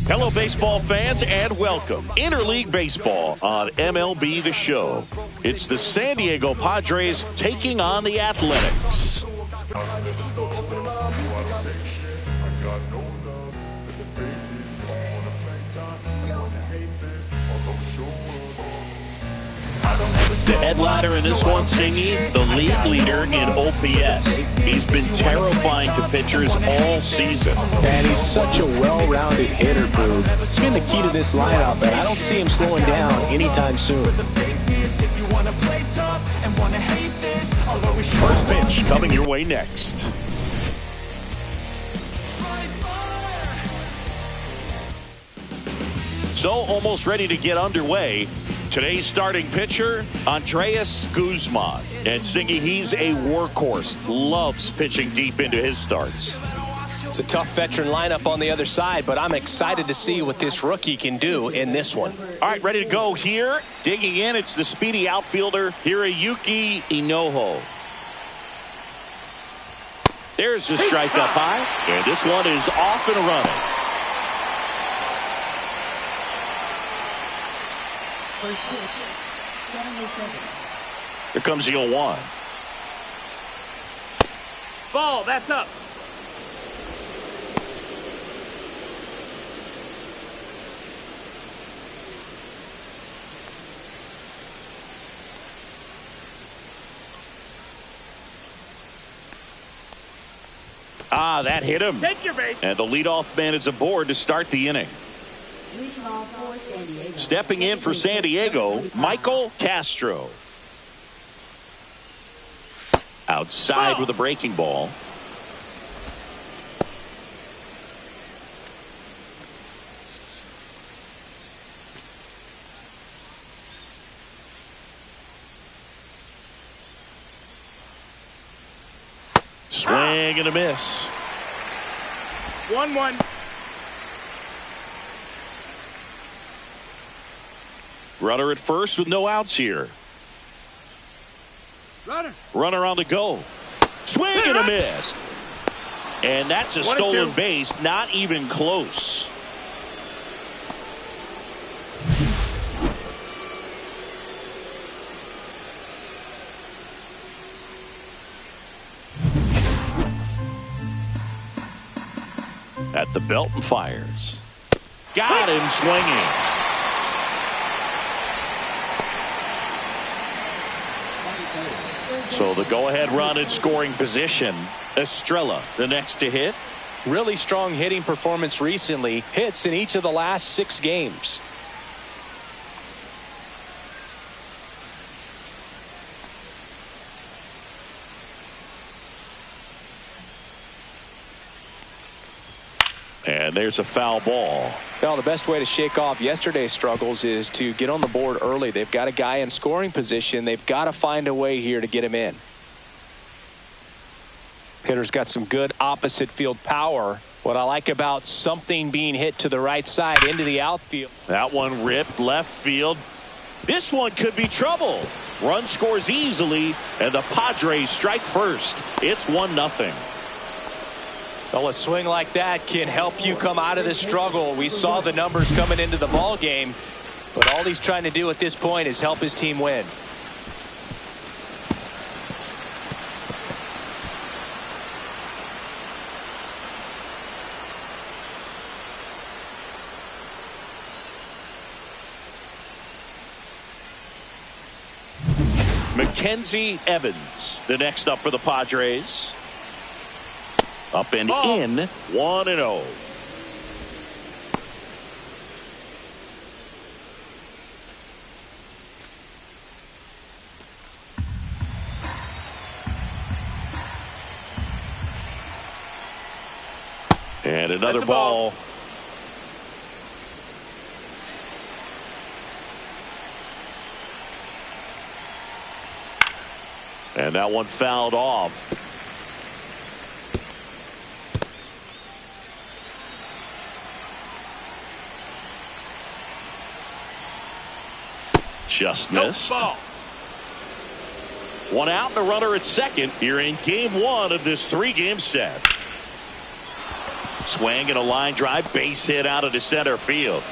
Hello, baseball fans, and welcome. Interleague Baseball on MLB The Show. It's the San Diego Padres taking on the Athletics. The headliner in this one, Singy, the league leader in OPS. He's been terrifying to pitchers all season. And he's such a well-rounded hitter, Boog. It's been the key to this lineup, and I don't see him slowing down anytime soon. First pitch coming your way next. So almost ready to get underway. Today's starting pitcher, Andres Guzman. And Singy, he's a workhorse. Loves pitching deep into his starts. It's a tough veteran lineup on the other side, but I'm excited to see what this rookie can do in this one. All right, ready to go here. Digging in, it's the speedy outfielder, Hiroyuki Inoue. There's the strike up high. And this one is off and running. Here comes the 0-1. Ball, that's up. That hit him. Take your base. And the leadoff man is aboard to start the inning. Stepping in for San Diego, Michael Castro. Outside with a breaking ball. Swing and a miss. 1-1. Runner at first with no outs here. Runner on the go. Swing and a miss. And that's a stolen base. Not even close. At the belt and fires. Got him swinging. So the go-ahead run in scoring position. Estrella, the next to hit. Really strong hitting performance recently. Hits in each of the last 6 games. And there's a foul ball. Well, the best way to shake off yesterday's struggles is to get on the board early. They've got a guy in scoring position. They've got to find a way here to get him in. Hitter's got some good opposite field power. What I like about something being hit to the right side into the outfield. That one ripped left field. This one could be trouble. Run scores easily, and the Padres strike first. It's 1-0. Well, a swing like that can help you come out of this struggle. We saw the numbers coming into the ball game, but all he's trying to do at this point is help his team win. Mackenzie Evans, the next up for the Padres. Up and in, 1-0. And another ball. And that one fouled off. Just missed. One out and a runner at second here in game 1 of this 3-game set. Swing and a line drive, base hit out of the center field.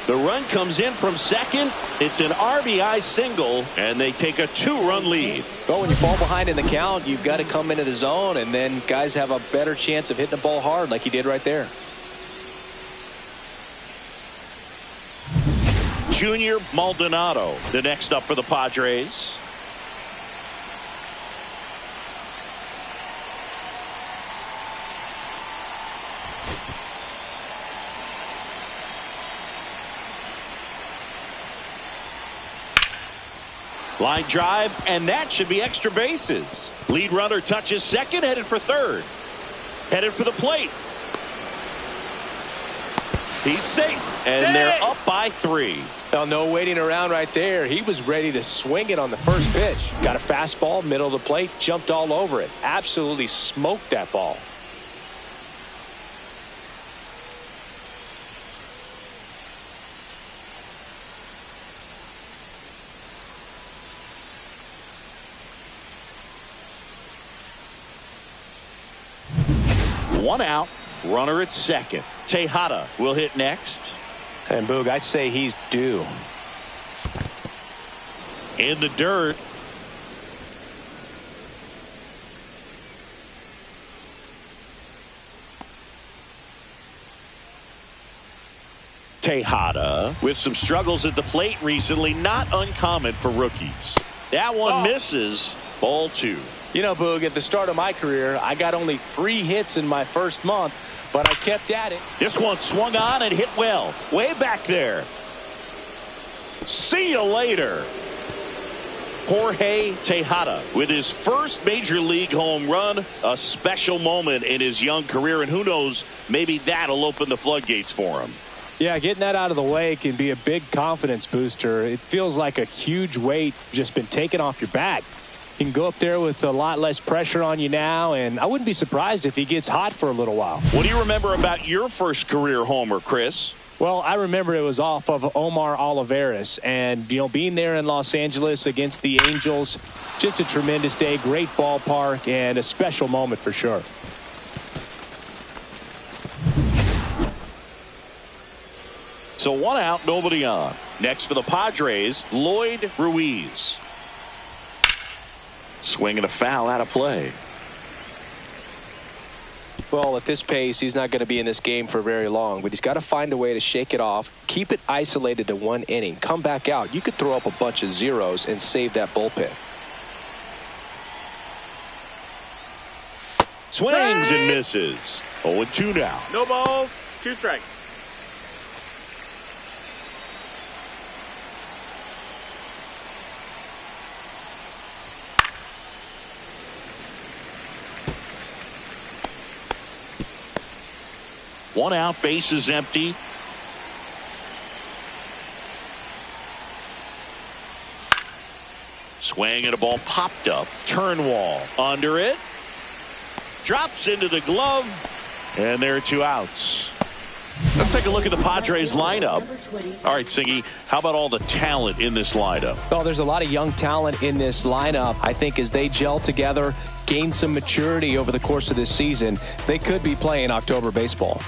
The run comes in from second. It's an RBI single, and they take a 2-run lead. Well, when you fall behind in the count, you've got to come into the zone, and then guys have a better chance of hitting the ball hard like he did right there. Junior Maldonado, the next up for the Padres. Line drive, and that should be extra bases. Lead runner touches second, headed for third. Headed for the plate. He's safe, and they're up by 3. Well, no waiting around right there. He was ready to swing it on the first pitch. Got a fastball, middle of the plate, jumped all over it. Absolutely smoked that ball. One out, runner at second. Tejada will hit next. And Boog, I'd say he's due. In the dirt. Tejada with some struggles at the plate recently, not uncommon for rookies. That one misses. Ball 2. You know, Boog, at the start of my career, I got only 3 hits in my first month, but I kept at it. This one swung on and hit well. Way back there. See you later. Jorge Tejada with his first major league home run. A special moment in his young career, and who knows, maybe that'll open the floodgates for him. Yeah, getting that out of the way can be a big confidence booster. It feels like a huge weight just been taken off your back. You can go up there with a lot less pressure on you now, and I wouldn't be surprised if he gets hot for a little while. What do you remember about your first career homer, Chris? Well, I remember it was off of Omar Olivares, and, you know, being there in Los Angeles against the Angels, just a tremendous day, great ballpark, and a special moment for sure. So 1 out, nobody on. Next for the Padres, Lloyd Ruiz. Swinging a foul out of play. Well, at this pace, he's not going to be in this game for very long, but he's got to find a way to shake it off, keep it isolated to 1 inning, come back out. You could throw up a bunch of zeros and save that bullpen. Swings and misses. 0-2 now. No balls, 2 strikes. One out, base is empty. Swing and a ball popped up. Turnwall under it. Drops into the glove. And there are 2 outs. Let's take a look at the Padres lineup. All right, Singy, how about all the talent in this lineup? Well, there's a lot of young talent in this lineup. I think as they gel together, gain some maturity over the course of this season, they could be playing October baseball.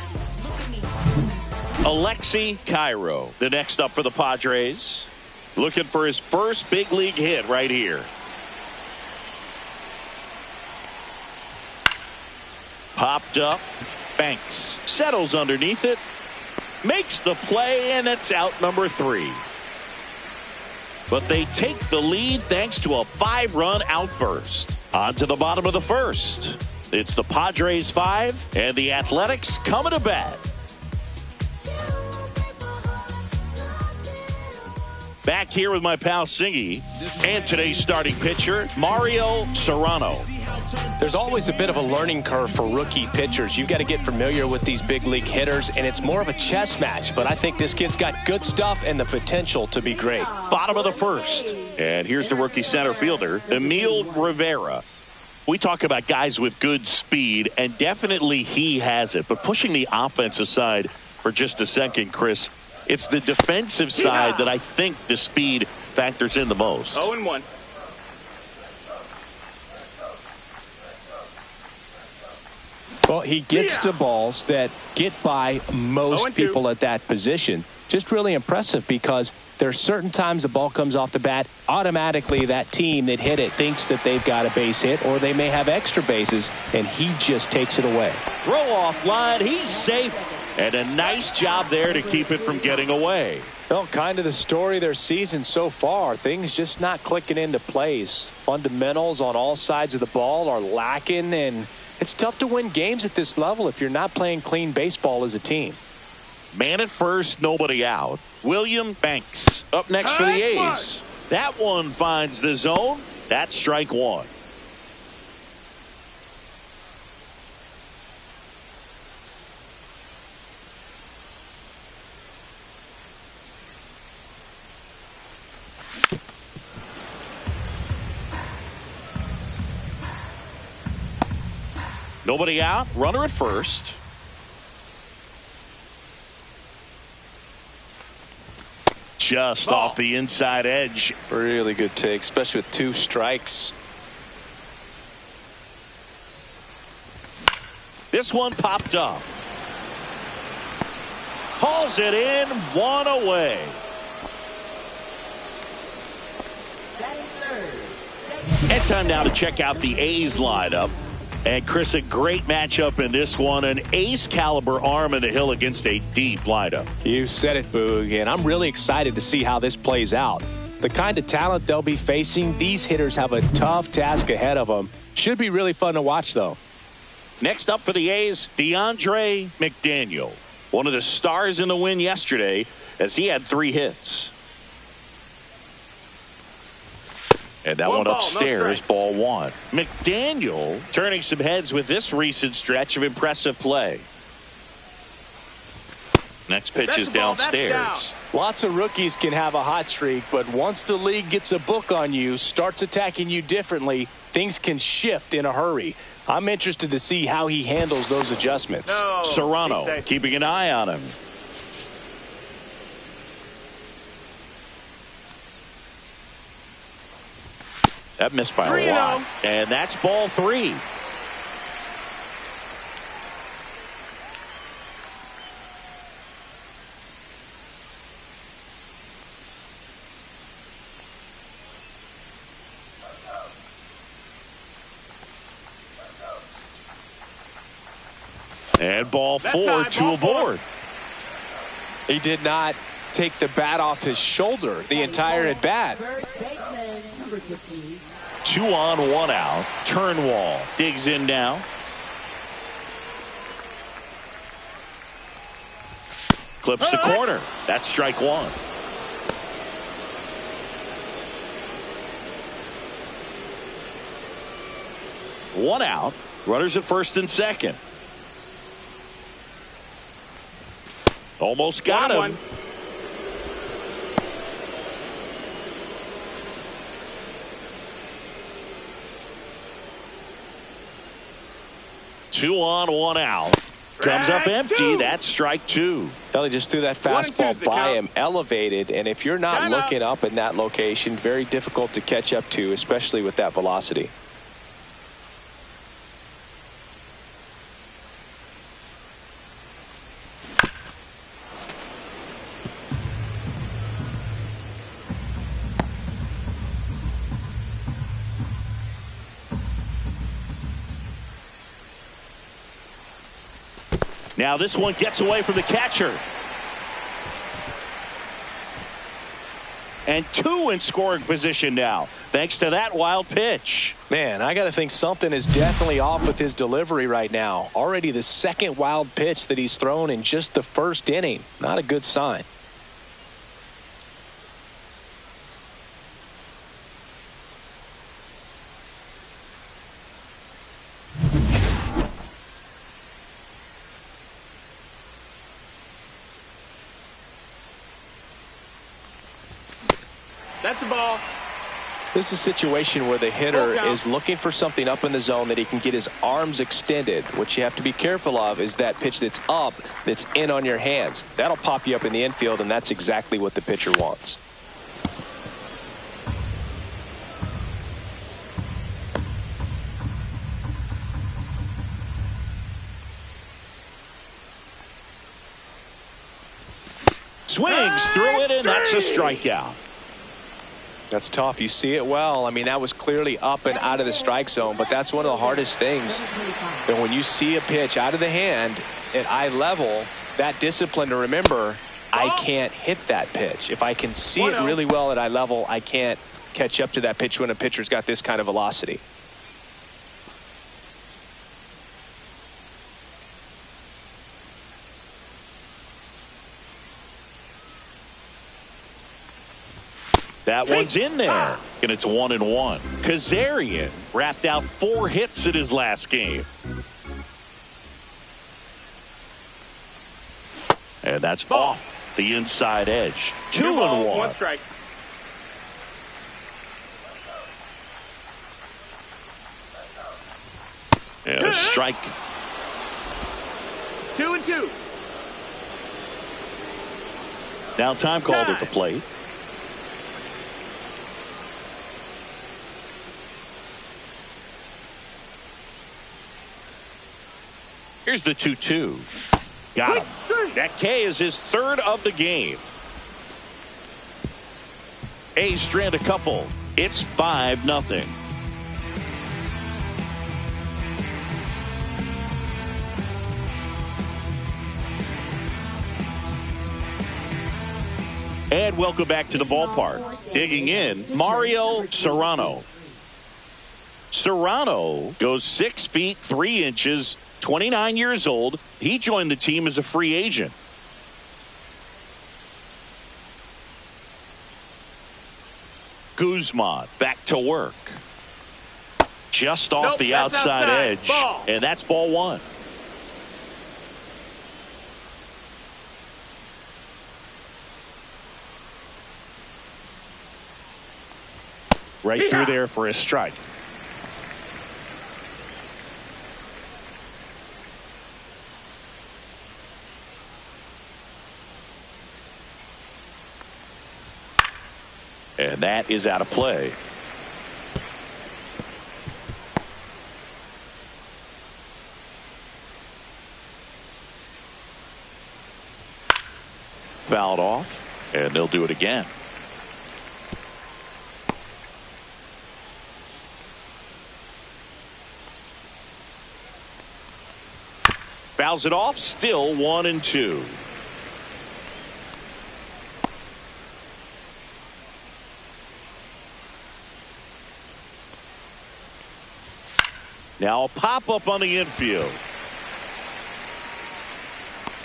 Alexi Cairo, the next up for the Padres. Looking for his first big league hit right here. Popped up. Banks settles underneath it. Makes the play, and it's out number 3. But they take the lead thanks to a 5-run outburst. On to the bottom of the first. It's the Padres 5 and the Athletics coming to bat. Back here with my pal Singy and today's starting pitcher, Mario Serrano. There's always a bit of a learning curve for rookie pitchers. You've got to get familiar with these big league hitters, and it's more of a chess match. But I think this kid's got good stuff and the potential to be great. Bottom of the first. And here's the rookie center fielder, Emil Rivera. We talk about guys with good speed, and definitely he has it. But pushing the offense aside for just a second, Chris, it's the defensive side that I think the speed factors in the most. 0-1. Well, he gets to balls that get by most people at that position. Just really impressive because there's certain times the ball comes off the bat, automatically that team that hit it thinks that they've got a base hit or they may have extra bases, and he just takes it away. Throw off line. He's safe. And a nice job there to keep it from getting away. Well, kind of the story of their season so far. Things just not clicking into place. Fundamentals on all sides of the ball are lacking, and it's tough to win games at this level if you're not playing clean baseball as a team. Man at first, nobody out. William Banks up next for the A's. That one finds the zone. That's strike one. Nobody out. Runner at first. Just off the inside edge. Really good take, especially with 2 strikes. This one popped up. Hauls it in, 1 away. And time now to check out the A's lineup. And Chris, a great matchup in this one. An ace caliber arm in the hill against a deep lineup. You said it, Boog, and I'm really excited to see how this plays out. The kind of talent they'll be facing, these hitters have a tough task ahead of them. Should be really fun to watch, though. Next up for the A's, DeAndre McDaniel. One of the stars in the win yesterday as he had 3 hits. And that one upstairs, ball 1. McDaniel turning some heads with this recent stretch of impressive play. Next pitch is downstairs. Lots of rookies can have a hot streak, but once the league gets a book on you, starts attacking you differently, things can shift in a hurry. I'm interested to see how he handles those adjustments. Serrano keeping an eye on him. That missed by a lot. And that's ball 3. And ball 4, 2 aboard. He did not take the bat off his shoulder the entire at bat. 2 on, 1 out. Turnwall digs in now. Clips the corner. That's strike 1. One out. Runners at first and second. Almost got him. 2 on, 1 out. Comes up empty. That's strike 2. He just threw that fastball by him, elevated, and if you're not looking up in that location, very difficult to catch up to, especially with that velocity. Now this one gets away from the catcher. And 2 in scoring position now, thanks to that wild pitch. Man, I got to think something is definitely off with his delivery right now. Already the second wild pitch that he's thrown in just the first inning. Not a good sign. That's the ball. This is a situation where the hitter is looking for something up in the zone that he can get his arms extended. What you have to be careful of is that pitch that's up, that's in on your hands. That'll pop you up in the infield, and that's exactly what the pitcher wants. Swings through it, and that's a strikeout. That's tough. You see it well. I mean, that was clearly up and out of the strike zone, but that's one of the hardest things. That when you see a pitch out of the hand at eye level, that discipline to remember, I can't hit that pitch. If I can see it really well at eye level, I can't catch up to that pitch when a pitcher's got this kind of velocity. That one's in there, and it's 1-1. Kazarian wrapped out 4 hits in his last game. And that's off the inside edge. 2-1. 1 strike. And a strike. 2-2. Now time called at the plate. Here's the 2-2. Got him. That K is his 3rd of the game. A's strand a couple. It's 5-0. And welcome back to the ballpark. Digging in, Mario Serrano. Serrano goes 6 feet 3 inches, 29 years old. He joined the team as a free agent. Guzman back to work. Just off the outside edge. Ball. And that's ball 1. Right through there for a strike. And that is out of play. Fouled off, and they'll do it again. Fouls it off, still 1-2. Now a pop-up on the infield.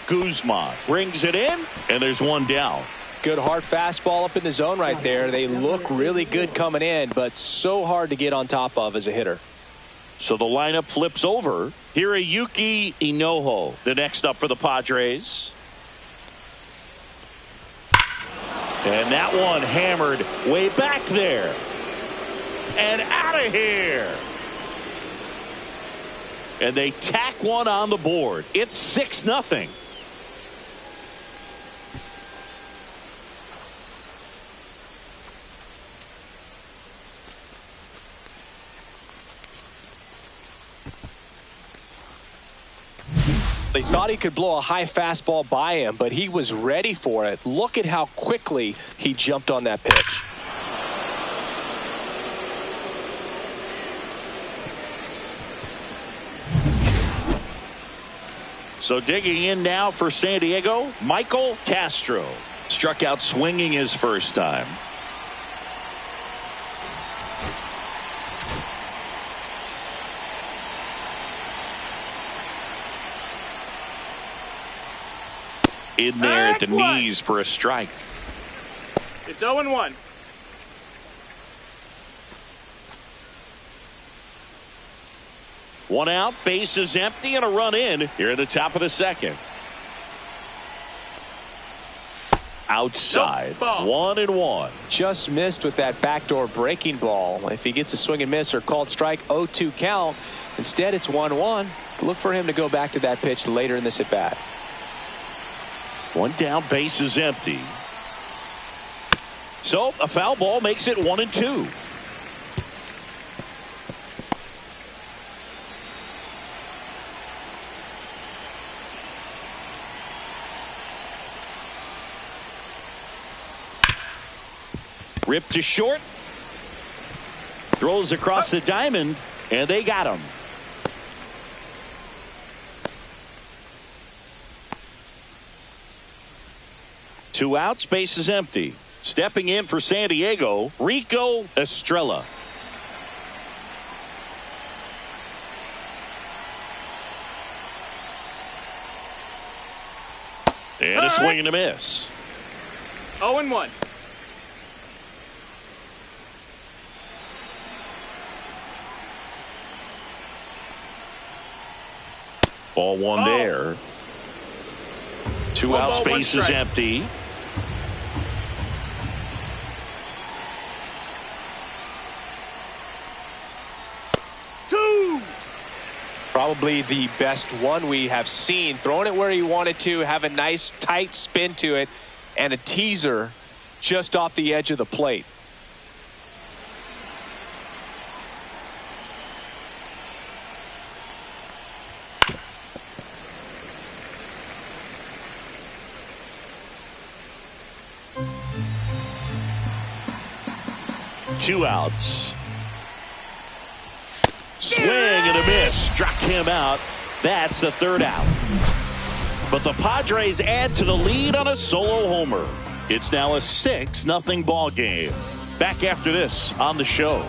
Guzman brings it in, and there's one down. Good hard fastball up in the zone right there. They look really good coming in, but so hard to get on top of as a hitter. So the lineup flips over. Hiroyuki Inoue, the next up for the Padres. And that one hammered way back there. And out of here. And they tack one on the board. It's 6-0. They thought he could blow a high fastball by him, but he was ready for it. Look at how quickly he jumped on that pitch. So digging in now for San Diego, Michael Castro. Struck out swinging his first time. In there at the knees for a strike. It's 0-1. One out, base is empty, and a run in here at the top of the second. Outside, 1-1. Just missed with that backdoor breaking ball. If he gets a swing and miss or called strike, 0-2 count. Instead, it's 1-1. Look for him to go back to that pitch later in this at bat. One down, base is empty. So a foul ball makes it 1-2. Ripped to short. Throws across the diamond, and they got him. Two outs, base is empty. Stepping in for San Diego, Rico Estrella. And a swing and a miss. 0-1. Ball one there. Two outs, base is empty. Probably the best one we have seen. Throwing it where he wanted to, have a nice tight spin to it, and a teaser just off the edge of the plate. Two outs. Swing and a miss. Struck him out. That's the third out. But the Padres add to the lead on a solo homer. It's now a 6-0 ball game. Back after this on the show.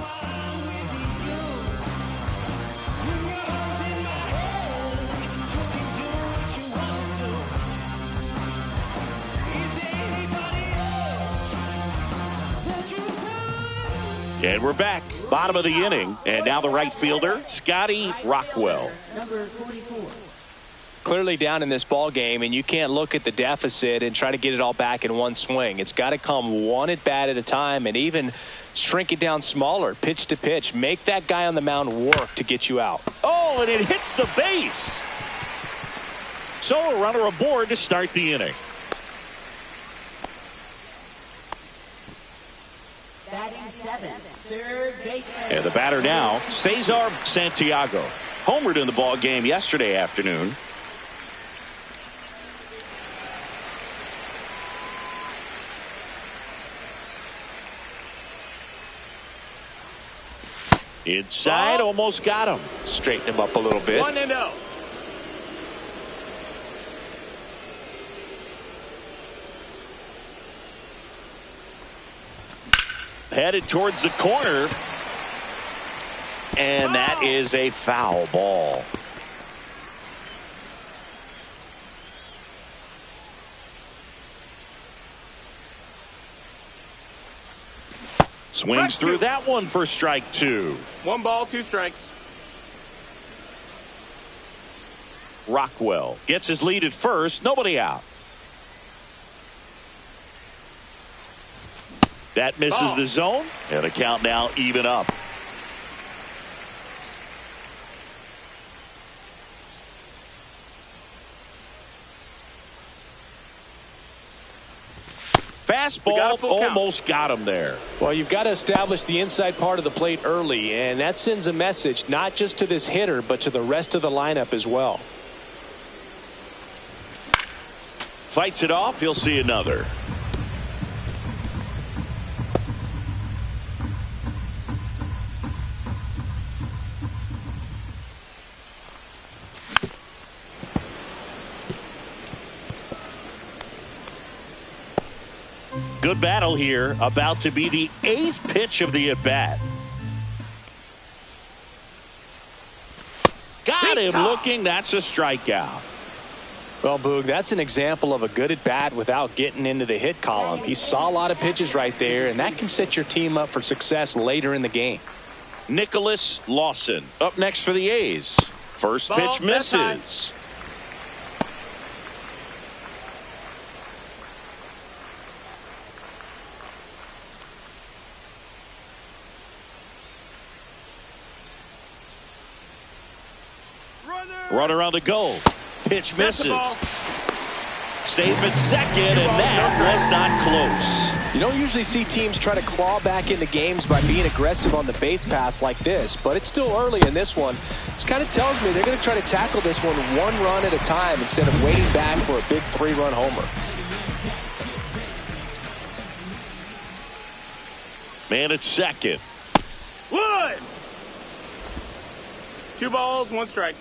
And we're back. Bottom of the inning. And now the right fielder, Scotty Rockwell. Number 44. Clearly down in this ball game, and you can't look at the deficit and try to get it all back in one swing. It's got to come one at bat at a time, and even shrink it down smaller, pitch to pitch. Make that guy on the mound work to get you out. Oh, and it hits the base. So a runner aboard to start the inning. Batting 7, third baseman. And the batter now, Cesar Santiago. Homered in the ball game yesterday afternoon. Inside, almost got him. Straighten him up a little bit. 1-0. Headed towards the corner. And that is a foul ball. Swings through that one for strike two. 1 ball, 2 strikes. Rockwell gets his lead at first. Nobody out. That misses the zone. And the count now even up. Fastball almost got him there. Well, you've got to establish the inside part of the plate early, and that sends a message not just to this hitter, but to the rest of the lineup as well. Fights it off. He'll see another. Good battle here. About to be the 8th pitch of the at-bat. Got him looking. That's a strikeout. Well, Boog, that's an example of a good at-bat without getting into the hit column. He saw a lot of pitches right there, and that can set your team up for success later in the game. Nicholas Lawson up next for the A's. First pitch misses. Runner on the go. Pitch misses. Safe at second, and that was not close. You don't usually see teams try to claw back into games by being aggressive on the base pass like this, but it's still early in this one. This kind of tells me they're going to try to tackle this one run at a time instead of waiting back for a big 3-run homer. Man at second. Wood! 2 balls, 1 strike.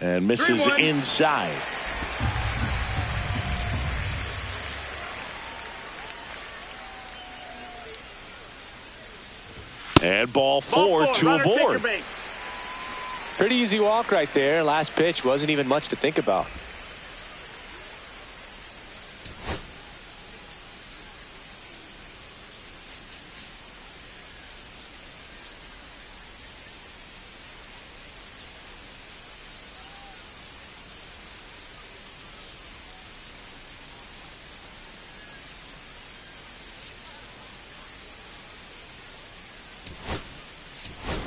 And misses 3-1. inside. And ball 4 to Runner, take your aboard. base. Pretty easy walk right there. Last pitch wasn't even much to think about.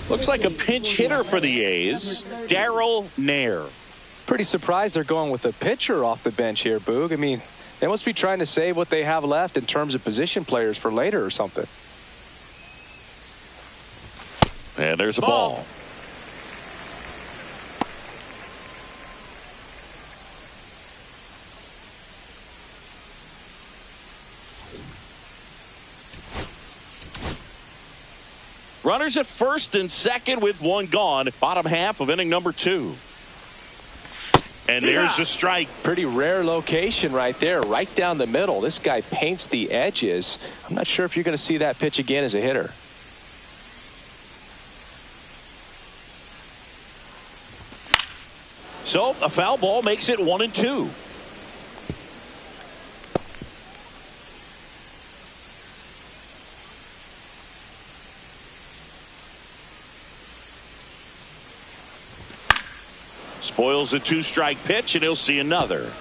Looks like a pinch hitter for the A's, Darryl Nair. Pretty surprised they're going with a pitcher off the bench here, Boog. I mean, they must be trying to save what they have left in terms of position players for later or something. And there's a ball. Runners at first and second with 1 gone. Bottom half of inning number 2. And there's the strike. Pretty rare location right there, right down the middle. This guy paints the edges. I'm not sure if you're going to see that pitch again as a hitter. So a foul ball makes it 1-2. Spoils a 2-strike pitch, and he'll see another.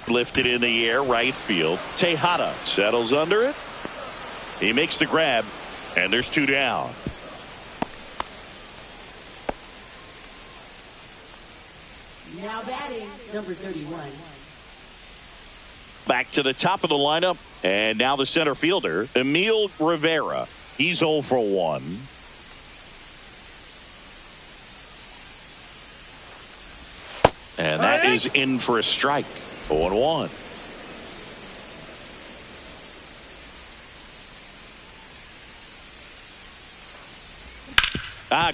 Lifted in the air, right field. Tejada settles under it. He makes the grab, and there's 2 down. Now batting, number 31. Back to the top of the lineup, and now the center fielder, Emil Rivera. He's 0 for 1. And that is in for a strike. 0-1.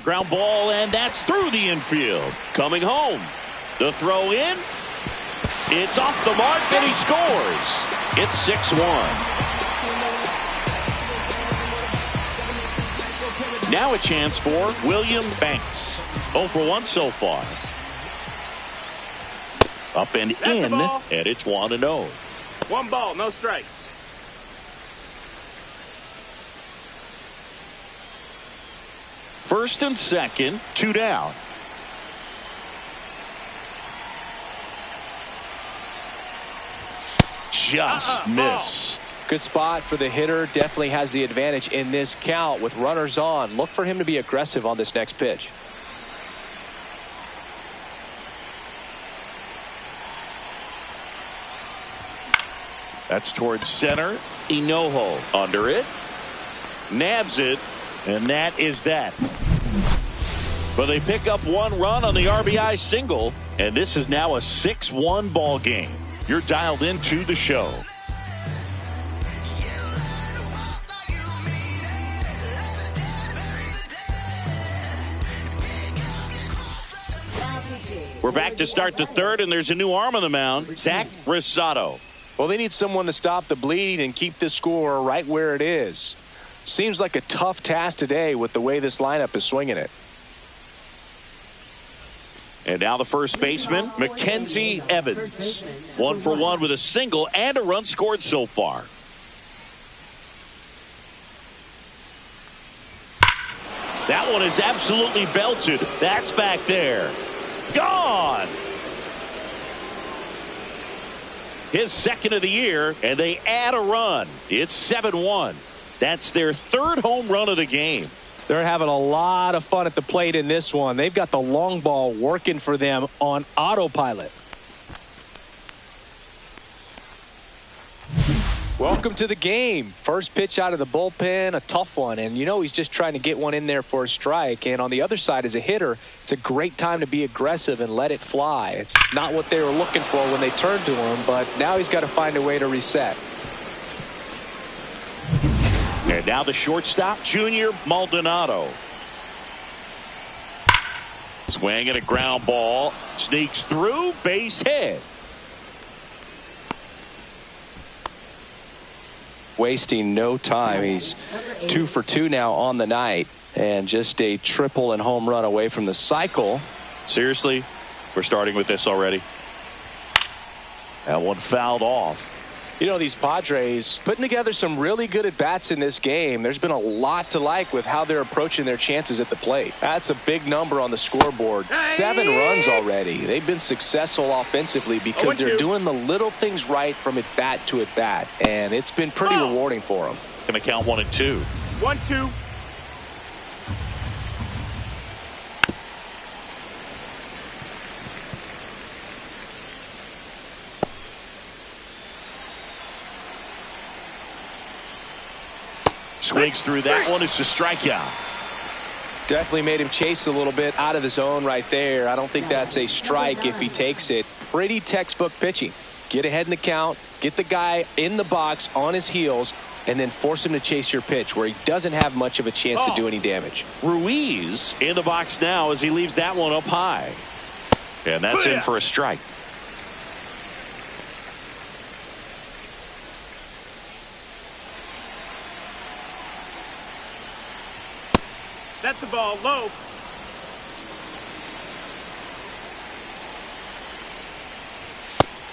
Ground ball, and that's through the infield. Coming home. The throw in. It's off the mark, and he scores. It's 6-1. Now a chance for William Banks. 0 for 1 so far. Up and in, and it's 1-0. 1 ball, no strikes. First and second, 2 down. Just missed. Good spot for the hitter. Definitely has the advantage in this count with runners on. Look for him to be aggressive on this next pitch. That's towards center. Inojo under it. Nabs it. And that is that. But they pick up 1 run on the RBI single. And this is now a 6-1 ball game. You're dialed into the show. We're back to start the third, and there's a new arm on the mound, Zach Rosado. Well, they need someone to stop the bleeding and keep the score right where it is. Seems like a tough task today with the way this lineup is swinging it. And now the first baseman, Mackenzie Evans. 1 for 1 with a single and a run scored so far. That one is absolutely belted. That's back there. Gone. His second of the year, and they add a run. It's 7-1. That's their 3rd home run of the game. They're having a lot of fun at the plate in this one. They've got the long ball working for them on autopilot. Welcome to the game. First pitch out of the bullpen, a tough one. And you know he's just trying to get one in there for a strike. And on the other side, as a hitter, it's a great time to be aggressive and let it fly. It's not what they were looking for when they turned to him, but now he's got to find a way to reset. And now the shortstop, Junior Maldonado. Swing and a ground ball. Sneaks through, base hit. Wasting no time. He's 2 for 2 now on the night, and just a triple and home run away from the cycle. Seriously, we're starting with this already. That one fouled off. You know, these Padres putting together some really good at-bats in this game. There's been a lot to like with how they're approaching their chances at the plate. That's a big number on the scoreboard. 7 runs already. They've been successful offensively because they're doing the little things right from at-bat to at-bat, and it's been pretty rewarding for them. Going to count 1 and 2. 1-2. Swings through that one. It's a strikeout. Definitely made him chase a little bit out of the zone right there. I don't think that's a strike if he takes it. Pretty textbook pitching. Get ahead in the count, get the guy in the box on his heels, and then force him to chase your pitch where he doesn't have much of a chance to do any damage. Ruiz in the box now as he leaves that one up high. And that's in for a strike. That's a ball low.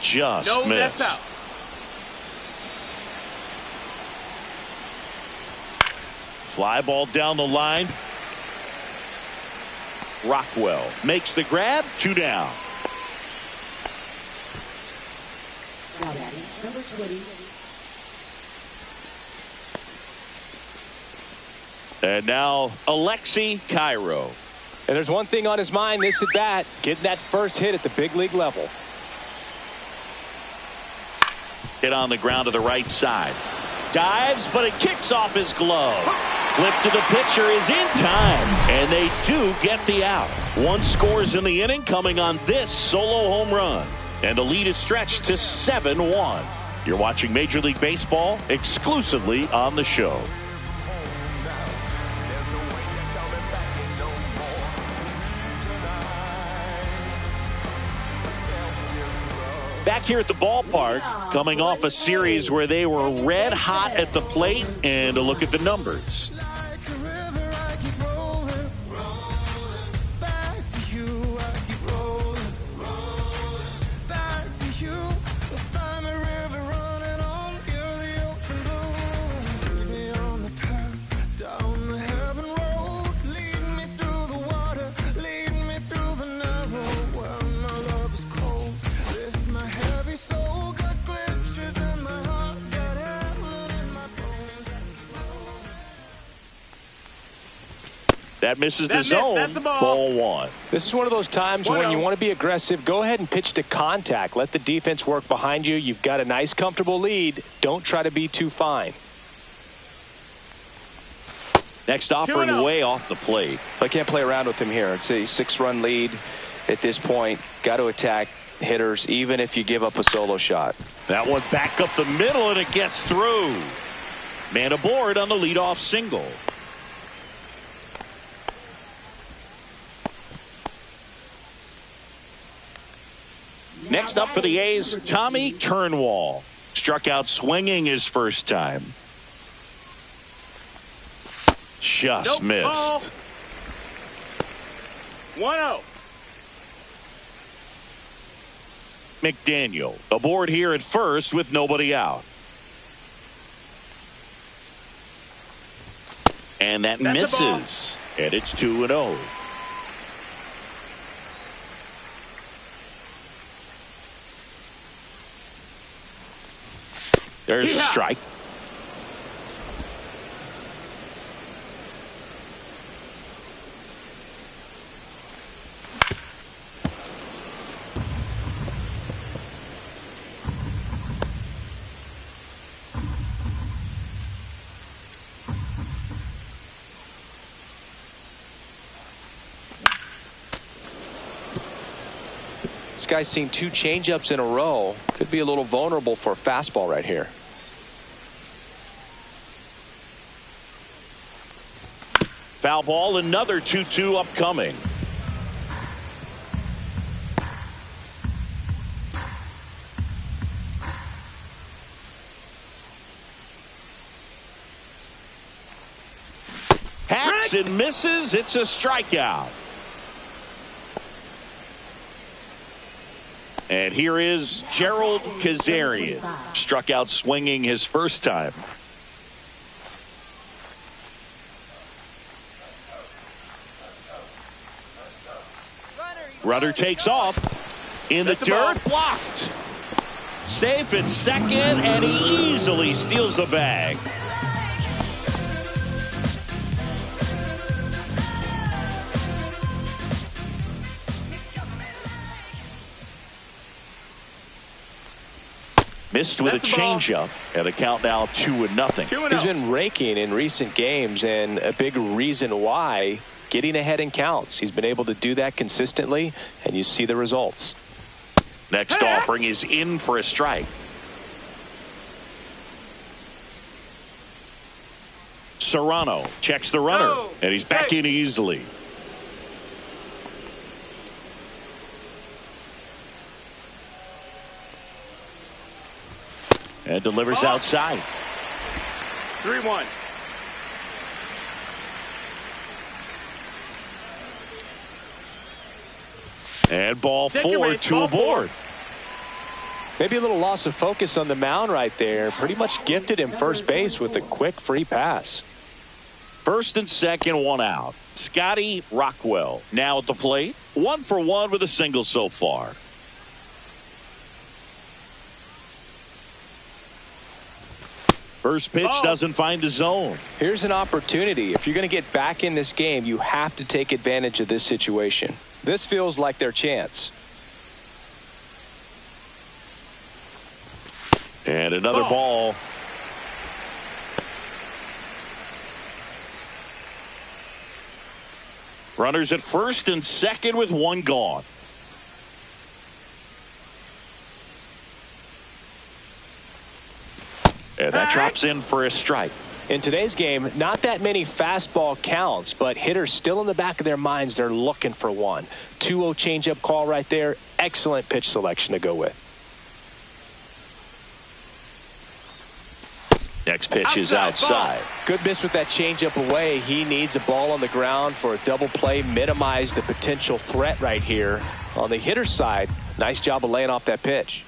Just No, missed. that's out. Fly ball down the line. Rockwell makes the grab. 2 down. Now batting, number 20. And now Alexi Cairo. And there's one thing on his mind this at bat, getting that first hit at the big league level. Hit on the ground to the right side. Dives, but it kicks off his glove. Flip to the pitcher is in time, and they do get the out. 1 scores in the inning coming on this solo home run. And the lead is stretched to 7-1. You're watching Major League Baseball exclusively on the show. Back here at the ballpark, coming off a series where they were red hot at the plate, and a look at the numbers. That misses the zone. That's a ball. Ball 1. This is one of those times when you want to be aggressive. Go ahead and pitch to contact. Let the defense work behind you. You've got a nice, comfortable lead. Don't try to be too fine. Next offering way off the plate. I can't play around with him here. It's a 6-run lead at this point. Got to attack hitters, even if you give up a solo shot. That one back up the middle, and it gets through. Man aboard on the leadoff single. Next up for the A's, Tommy Turnwall. Struck out swinging his first time. Just missed. 1-0. McDaniel aboard here at first with nobody out. And that misses. And it's 2-0. There's a strike. This guy's seen 2 changeups in a row. Could be a little vulnerable for a fastball right here. Foul ball, another 2-2 upcoming. Hacks and misses. It's a strikeout. And here is Gerald Kazarian. Struck out swinging his first time. Runner takes off. In the dirt, blocked. Safe at second, and he easily steals the bag. Missed with a changeup, and the count now 2-0. He's been raking in recent games, and a big reason why, getting ahead in counts. He's been able to do that consistently, and you see the results. Next offering is in for a strike. Serrano checks the runner, and he's back in easily. And delivers outside. 3-1. And ball 4, 2 aboard. Maybe a little loss of focus on the mound right there. Pretty much gifted him first base with a quick free pass. First and second, 1 out. Scotty Rockwell now at the plate. 1 for 1 with a single so far. First pitch doesn't find the zone. Here's an opportunity. If you're going to get back in this game, you have to take advantage of this situation. This feels like their chance. And another ball. Runners at first and second with 1 gone. And that drops in for a strike. In today's game, not that many fastball counts, but hitters still in the back of their minds, they're looking for one. 2-0 changeup call right there. Excellent pitch selection to go with. Next pitch is outside. Good miss with that changeup away. He needs a ball on the ground for a double play. Minimize the potential threat right here. On the hitter's side, nice job of laying off that pitch.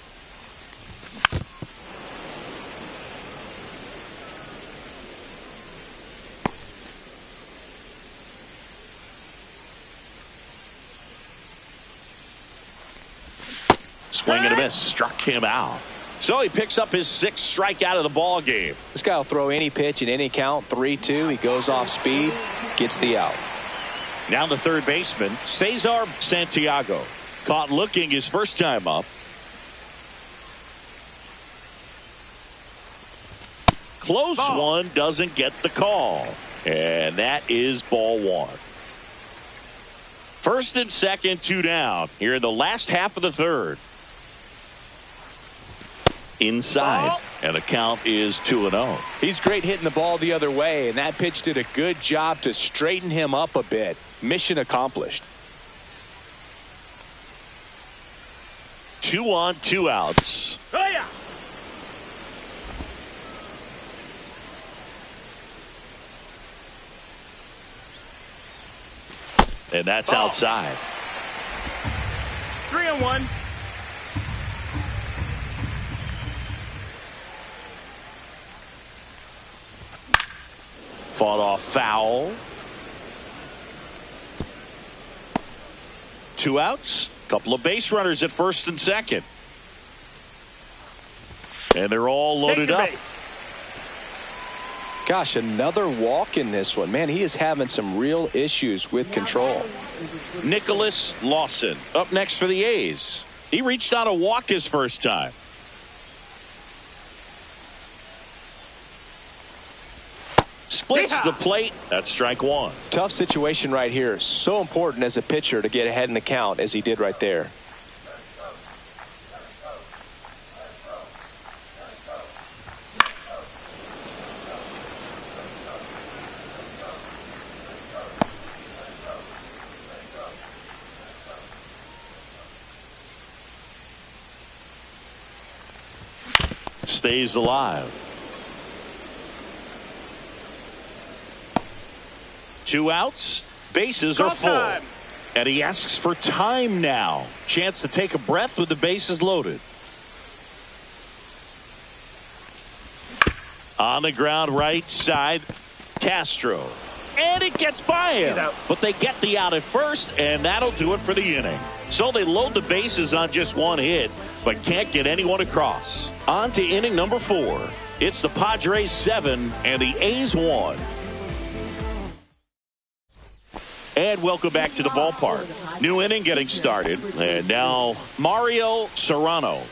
Swing and a miss. Struck him out. So he picks up his 6th strikeout of the ball game. This guy will throw any pitch in any count. 3-2. He goes off speed, gets the out. Now the third baseman, Cesar Santiago. Caught looking his first time up. Close one, doesn't get the call. And that is ball 1. First and second, 2 down. Here in the last half of the third. Inside, and the count is 2-0. He's great hitting the ball the other way, and that pitch did a good job to straighten him up a bit. Mission accomplished. 2 on, 2 outs. And that's outside. 3-1. Fought off foul. 2 outs. Couple of base runners at first and second. And they're all loaded up. Gosh, another walk in this one. Man, he is having some real issues with control. Nicholas Lawson up next for the A's. He reached on a walk his first time. Splits the plate. That's strike 1. Tough situation right here. So important as a pitcher to get ahead in the count as he did right there. stays alive. 2 outs. Bases are full. Time. And he asks for time now. Chance to take a breath with the bases loaded. On the ground right side, Castro. And it gets by him. But they get the out at first, and that'll do it for the inning. So they load the bases on just 1 hit, but can't get anyone across. On to inning number 4. It's the Padres 7 and the A's 1. And welcome back to the ballpark. New inning getting started. And now Mario Serrano.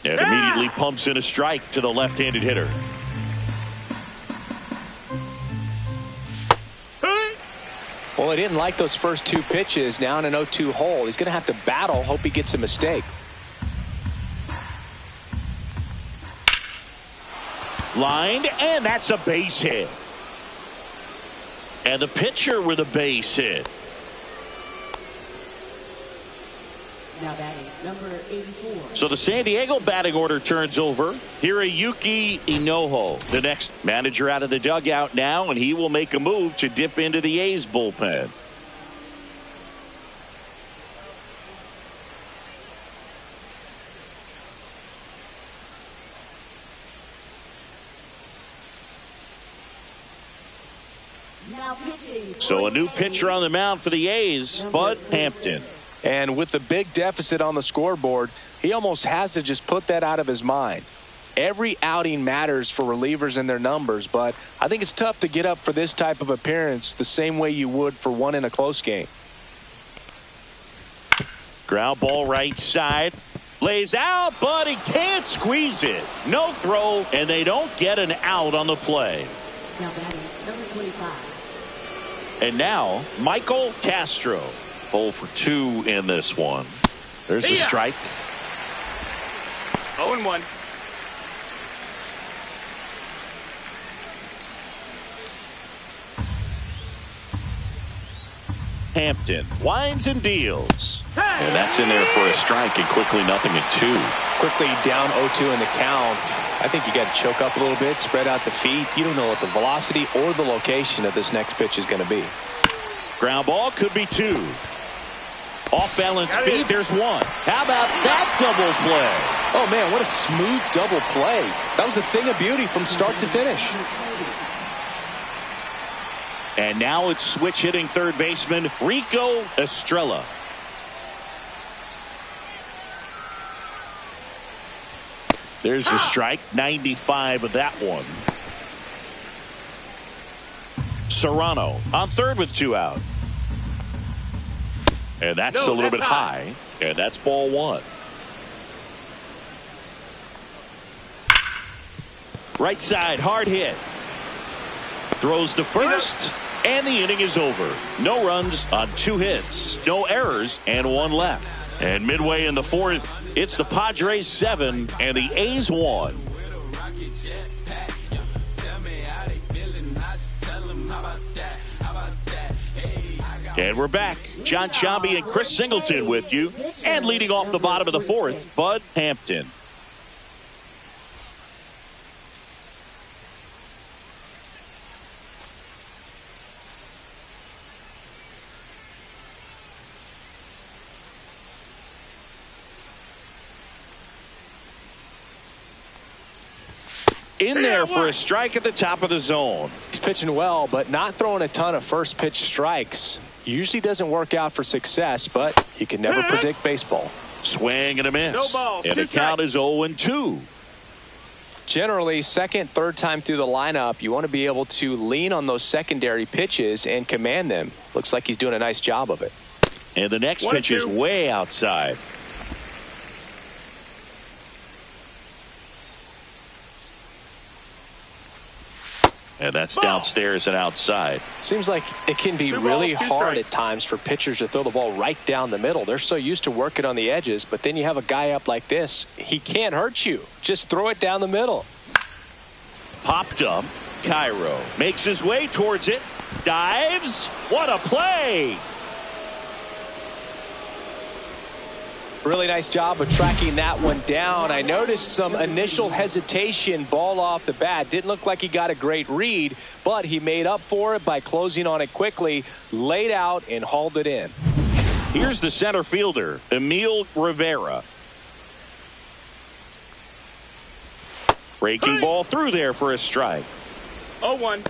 And immediately pumps in a strike to the left-handed hitter. Well, he didn't like those first 2 pitches. Now in an 0-2 hole. He's going to have to battle, hope he gets a mistake. Lined, and that's a base hit. And the pitcher with a base hit. Now batting, number 84. So the San Diego batting order turns over. Hiroyuki Inoue, the next manager out of the dugout now, and he will make a move to dip into the A's bullpen. Now pitching. So a new pitcher on the mound for the A's, Bud Hampton. And with the big deficit on the scoreboard, he almost has to just put that out of his mind. Every outing matters for relievers and their numbers, but I think it's tough to get up for this type of appearance the same way you would for one in a close game. Ground ball right side. Lays out, but he can't squeeze it. No throw, and they don't get an out on the play. Now batting, number 25. And now, Michael Castro. 0 for 2 in this one. There's a strike. 0-1. Hampton winds and deals. And that's in there for a strike, and quickly 0-2. Quickly down 0-2 in the count. I think you got to choke up a little bit, spread out the feet. You don't know what the velocity or the location of this next pitch is going to be. Ground ball could be 2. Off balance speed, there's 1. How about that double play? Oh, man, what a smooth double play. That was a thing of beauty from start to finish. And now it's switch hitting third baseman Rico Estrella. There's the strike, 95 of that one. Serrano on third with 2 out. And that's a little bit high. And that's ball 1. Right side, hard hit. Throws to first, and the inning is over. No runs on 2 hits, no errors, and 1 left. And midway in the 4th, it's the Padres 7 and the A's 1. And we're back. John Chambi and Chris Singleton with you. And leading off the bottom of the 4th, Bud Hampton. In there for a strike at the top of the zone. He's pitching well, but not throwing a ton of first pitch strikes. Usually doesn't work out for success, but you can never predict baseball. Swing and a miss. No balls, and 2 the count is 0-2. Generally, second, third time through the lineup, you want to be able to lean on those secondary pitches and command them. Looks like he's doing a nice job of it. And the next pitch is way outside. And that's downstairs and outside. Seems like it can be really hard at times for pitchers to throw the ball right down the middle. They're so used to working on the edges, but then you have a guy up like this. He can't hurt you. Just throw it down the middle. Popped up. Cairo makes his way towards it. Dives. What a play. Really nice job of tracking that one down. I noticed some initial hesitation, ball off the bat. Didn't look like he got a great read, but he made up for it by closing on it quickly, laid out, and hauled it in. Here's the center fielder, Emil Rivera. Breaking ball through there for a strike. 0-1.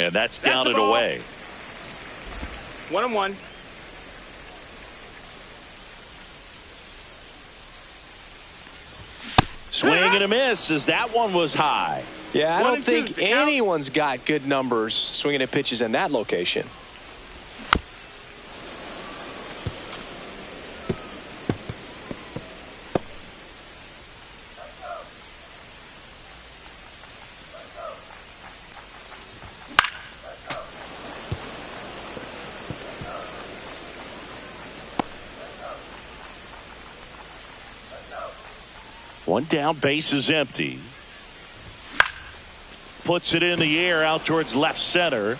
And that's down and away. 1-1. Swing and a miss as that one was high. Yeah, I don't think anyone's got good numbers swinging at pitches in that location. One down, base is empty. Puts it in the air out towards left center.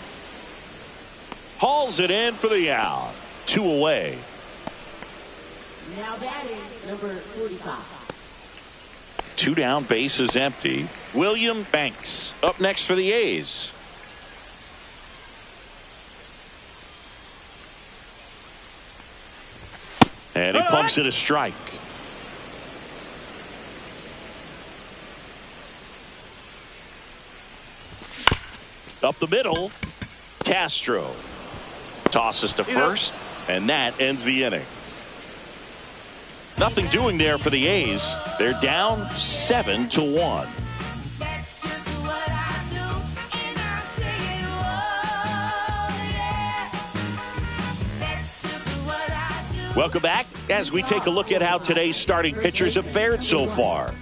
Hauls it in for the out. 2 away. Now batting, number 45. 2 down, base is empty. William Banks up next for the A's. And he pumps it a strike. Up the middle, Castro tosses to first, and that ends the inning. Nothing doing there for the A's. They're down 7-1. Welcome back as we take a look at how today's starting pitchers have fared so far.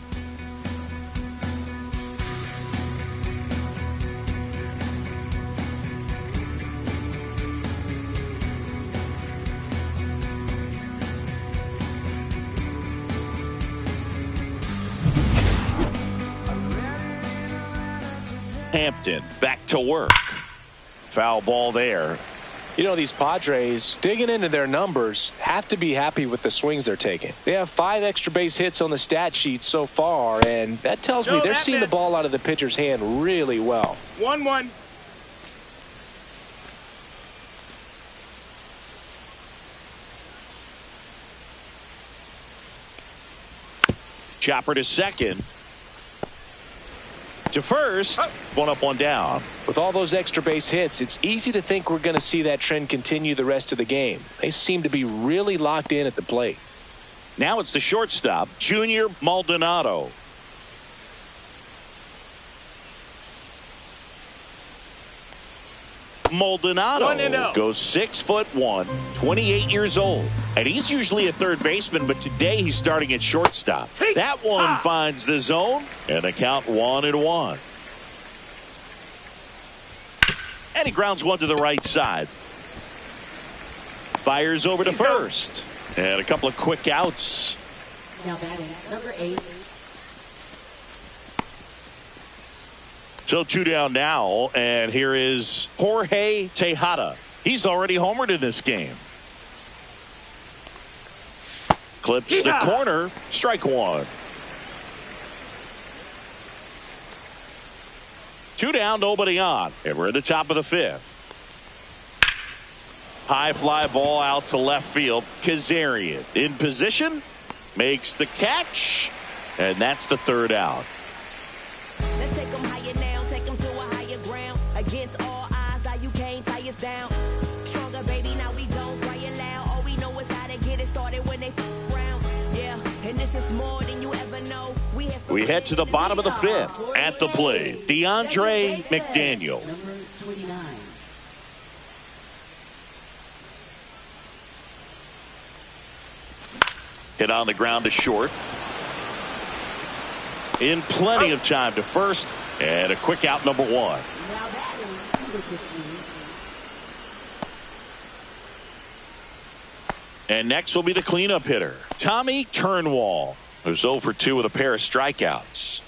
Hampton back to work. Foul ball there. You know, these Padres, digging into their numbers, have to be happy with the swings they're taking. They have 5 extra base hits on the stat sheet so far, and that tells me they're seeing the ball out of the pitcher's hand really well. 1-1. Chopper to second. To first. 1 up, 1 down. With all those extra base hits, it's easy to think we're going to see that trend continue the rest of the game. They seem to be really locked in at the plate. Now it's the shortstop, Junior Maldonado. Maldonado goes 6'1", 28 years old. And he's usually a third baseman, but today he's starting at shortstop. That one finds the zone, and the count 1-1. And he grounds one to the right side. Fires over to first. And a couple of quick outs. Now batting, number 8. So 2 down now, and here is Jorge Tejada. He's already homered in this game. Clips the corner, strike 1. 2 down, nobody on, and we're at the top of the 5th. High fly ball out to left field. Kazarian in position, makes the catch, and that's the 3rd out. Let's take them higher now, take them to a higher ground. Against all odds, now you can't tie us down. Stronger, baby, now we don't cry it loud. All we know is how to get it started when they rounds. Yeah, and this is more than you ever know. We head to the bottom of the 5th. At the plate, DeAndre McDaniel. Number 29. Hit on the ground to short. In plenty of time to first, and a quick out, number 1. Now batting, number 15. And next will be the cleanup hitter, Tommy Turnwall. There's 0 for 2 with a pair of strikeouts.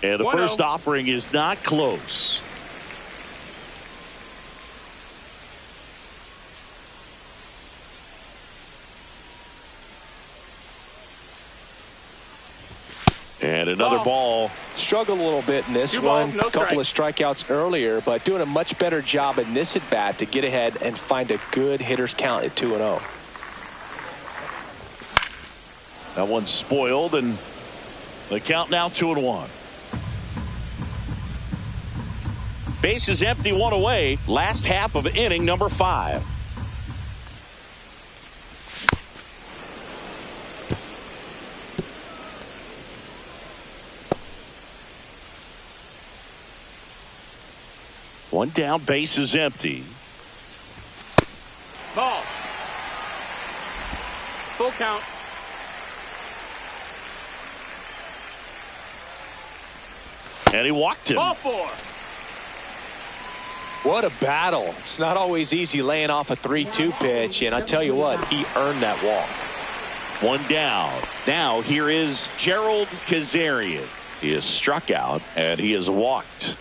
And the first offering is not close. And another ball. Struggled a little bit in this one. A couple of strikeouts earlier, but doing a much better job in this at bat to get ahead and find a good hitter's count at 2-0. That one's spoiled, and the count now 2-1. Bases empty, 1 away. Last half of inning number 5. One down, bases empty. Ball. Full count. And he walked him. Ball 4. What a battle. It's not always easy laying off a 3-2 pitch, and I tell you what, he earned that walk. One down. Now here is Gerald Kazarian. He is struck out, and he is walked.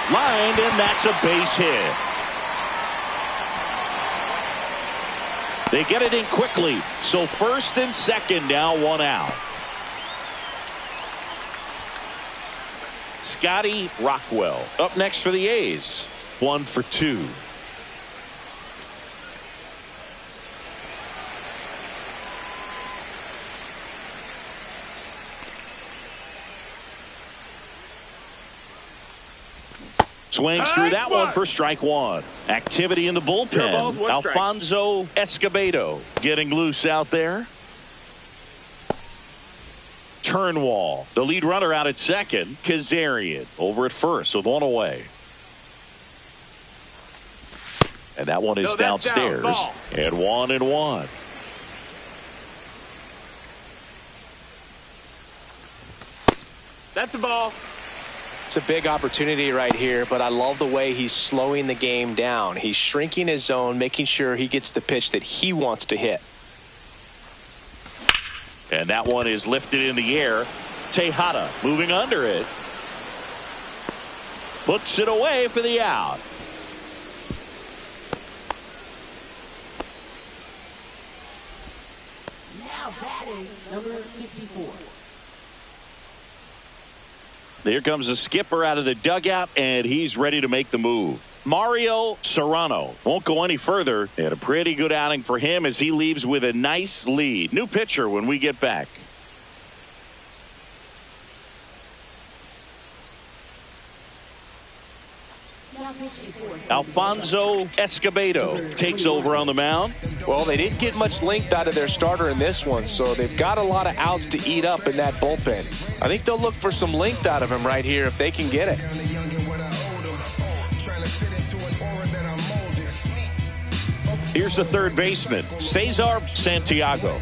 Lined, and that's a base hit. They get it in quickly. So first and second now, 1 out. Scotty Rockwell up next for the A's. 1 for 2. Swings through that one for strike 1. Activity in the bullpen. Alfonso Escobedo getting loose out there. Turnwall, the lead runner, out at second. Kazarian over at first with 1 away. And that one is downstairs. And 1-1. That's a ball. It's a big opportunity right here, but I love the way he's slowing the game down. He's shrinking his zone, making sure he gets the pitch that he wants to hit. And that one is lifted in the air. Tejada moving under it. Puts it away for the out. Now batting number 54. Here comes the skipper out of the dugout, and he's ready to make the move. Mario Serrano won't go any further. And a pretty good outing for him as he leaves with a nice lead. New pitcher when we get back. Alfonso Escobedo takes over on the mound. Well, they didn't get much length out of their starter in this one, so they've got a lot of outs to eat up in that bullpen. I think they'll look for some length out of him right here if they can get it. Here's the third baseman, Cesar Santiago.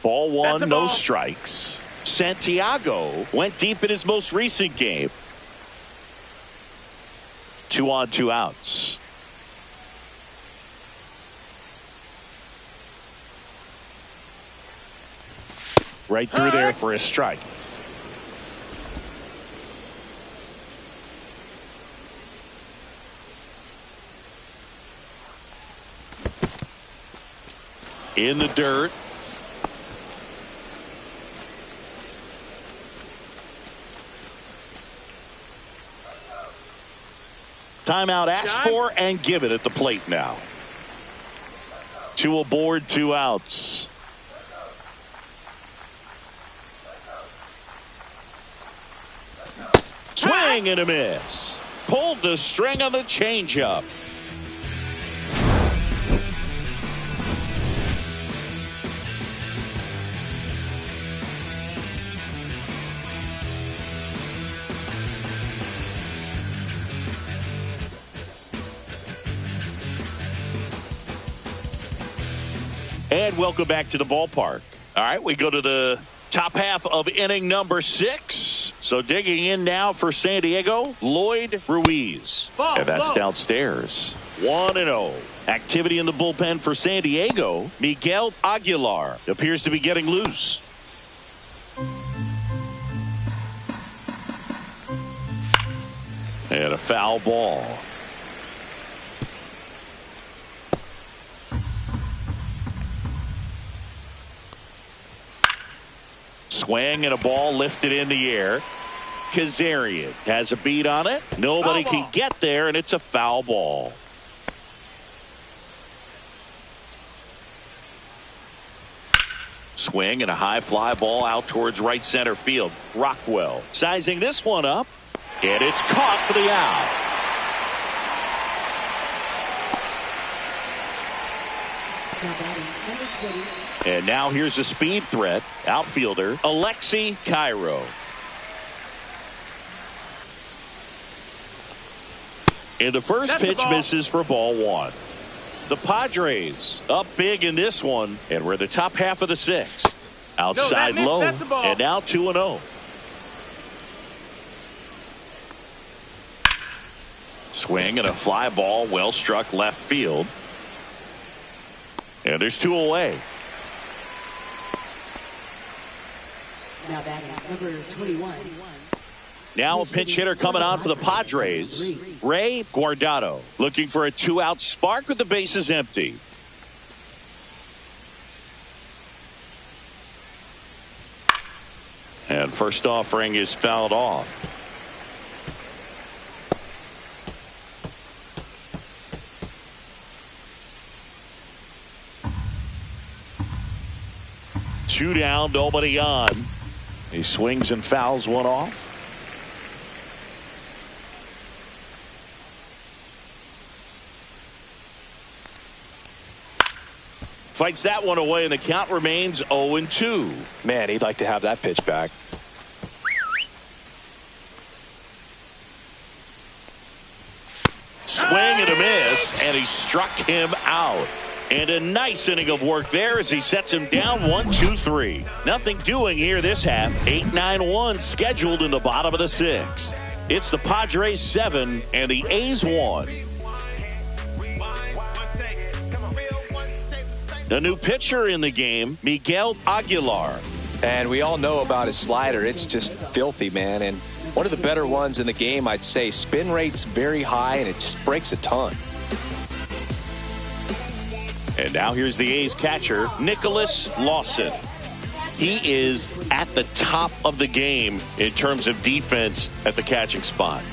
Ball 1, no strikes. Santiago went deep in his most recent game. 2 on, 2 outs. Right through there for a strike. In the dirt. Timeout asked for and given at the plate now. 2 aboard, 2 outs. Swing and a miss. Pulled the string on the changeup. And welcome back to the ballpark. All right, we go to the top half of inning number 6. So digging in now for San Diego, Lloyd Ruiz. And that's downstairs. 1-0. Activity in the bullpen for San Diego. Miguel Aguilar appears to be getting loose. And a foul ball. Swing and a ball lifted in the air. Kazarian has a beat on it. Nobody can get there, and it's a foul ball. Swing and a high fly ball out towards right center field. Rockwell sizing this one up, and it's caught for the out. And now here's a speed threat. Outfielder Alexi Cairo. And the first pitch misses for ball 1. The Padres up big in this one, and we're the top half of the 6th. Outside low, and now 2-0. Swing and a fly ball, well struck left field. And there's 2 away. Now batting number 21. Now a pinch hitter coming on for the Padres. Ray Guardado looking for a 2-out spark with the bases empty. And first offering is fouled off. Two down, nobody on. He swings and fouls one off. Fights that one away, and the count remains 0-2. Man, he'd like to have that pitch back. Swing and a miss, and he struck him out. And a nice inning of work there as he sets him down 1-2-3. Nothing doing here this half. 8-9-1 scheduled in the bottom of the 6th. It's the Padres 7 and the A's 1. The new pitcher in the game, Miguel Aguilar. And we all know about his slider. It's just filthy, man. And one of the better ones in the game, I'd say. Spin rate's very high, and it just breaks a ton. And now here's the A's catcher, Nicholas Lawson. He is at the top of the game in terms of defense at the catching spot.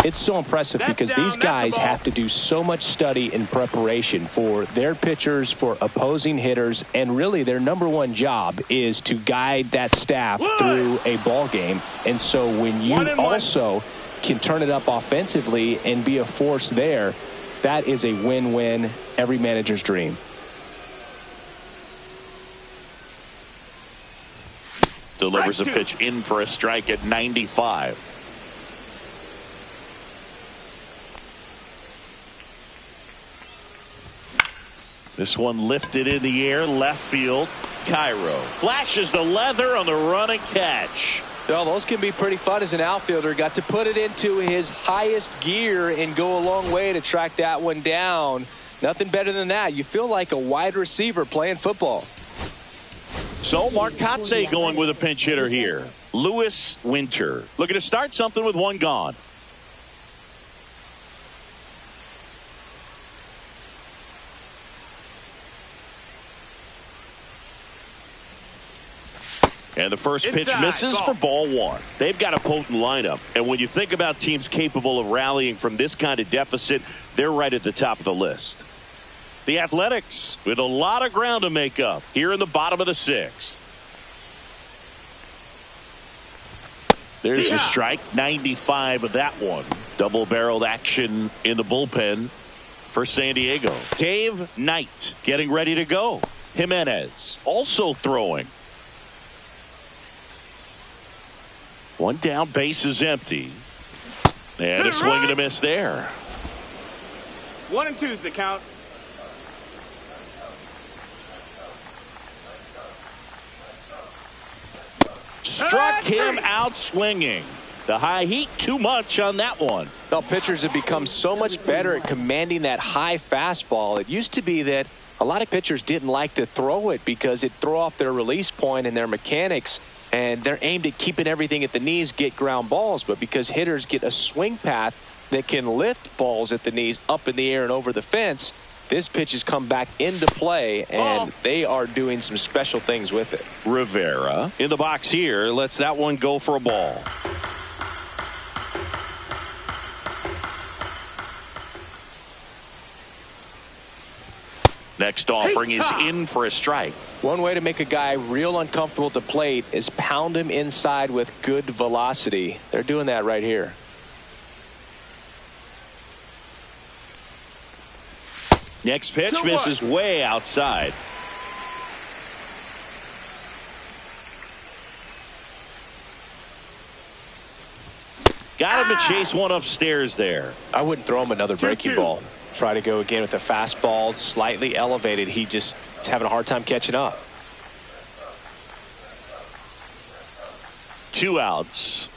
It's so impressive because these guys have to do so much study and preparation for their pitchers, for opposing hitters, and really their number one job is to guide that staff through a ball game. And so when you also can turn it up offensively and be a force there, that is a win-win, every manager's dream. Delivers a pitch in for a strike at 95. This one lifted in the air, left field. Cairo flashes the leather on the running catch. Well, those can be pretty fun as an outfielder. Got to put it into his highest gear and go a long way to track that one down. Nothing better than that. You feel like a wide receiver playing football. So Mark Kotze going with a pinch hitter here. Lewis Winter looking to start something with one gone. And the first pitch misses for ball 1. They've got a potent lineup. And when you think about teams capable of rallying from this kind of deficit, they're right at the top of the list. The Athletics with a lot of ground to make up here in the bottom of the 6th. There's the strike, 95 of that one. Double-barreled action in the bullpen for San Diego. Dave Knight getting ready to go. Jimenez also throwing. One down, base is empty. And a swing and a miss there. 1 and 2's the count. Struck him out swinging. The high heat too much on that one. Well, pitchers have become so much better at commanding that high fastball. It used to be that a lot of pitchers didn't like to throw it because it threw off their release point and their mechanics, and they're aimed at keeping everything at the knees, get ground balls. But because hitters get a swing path that can lift balls at the knees up in the air and over the fence, this pitch has come back into play, and they are doing some special things with it. Rivera in the box here lets that one go for a ball. Next offering is in for a strike. One way to make a guy real uncomfortable at the plate is pound him inside with good velocity. They're doing that right here. Next pitch misses way outside. Got him to chase one upstairs there. I wouldn't throw him another breaking ball. Try to go again with the fastball, slightly elevated. He just is having a hard time catching up. 2 outs.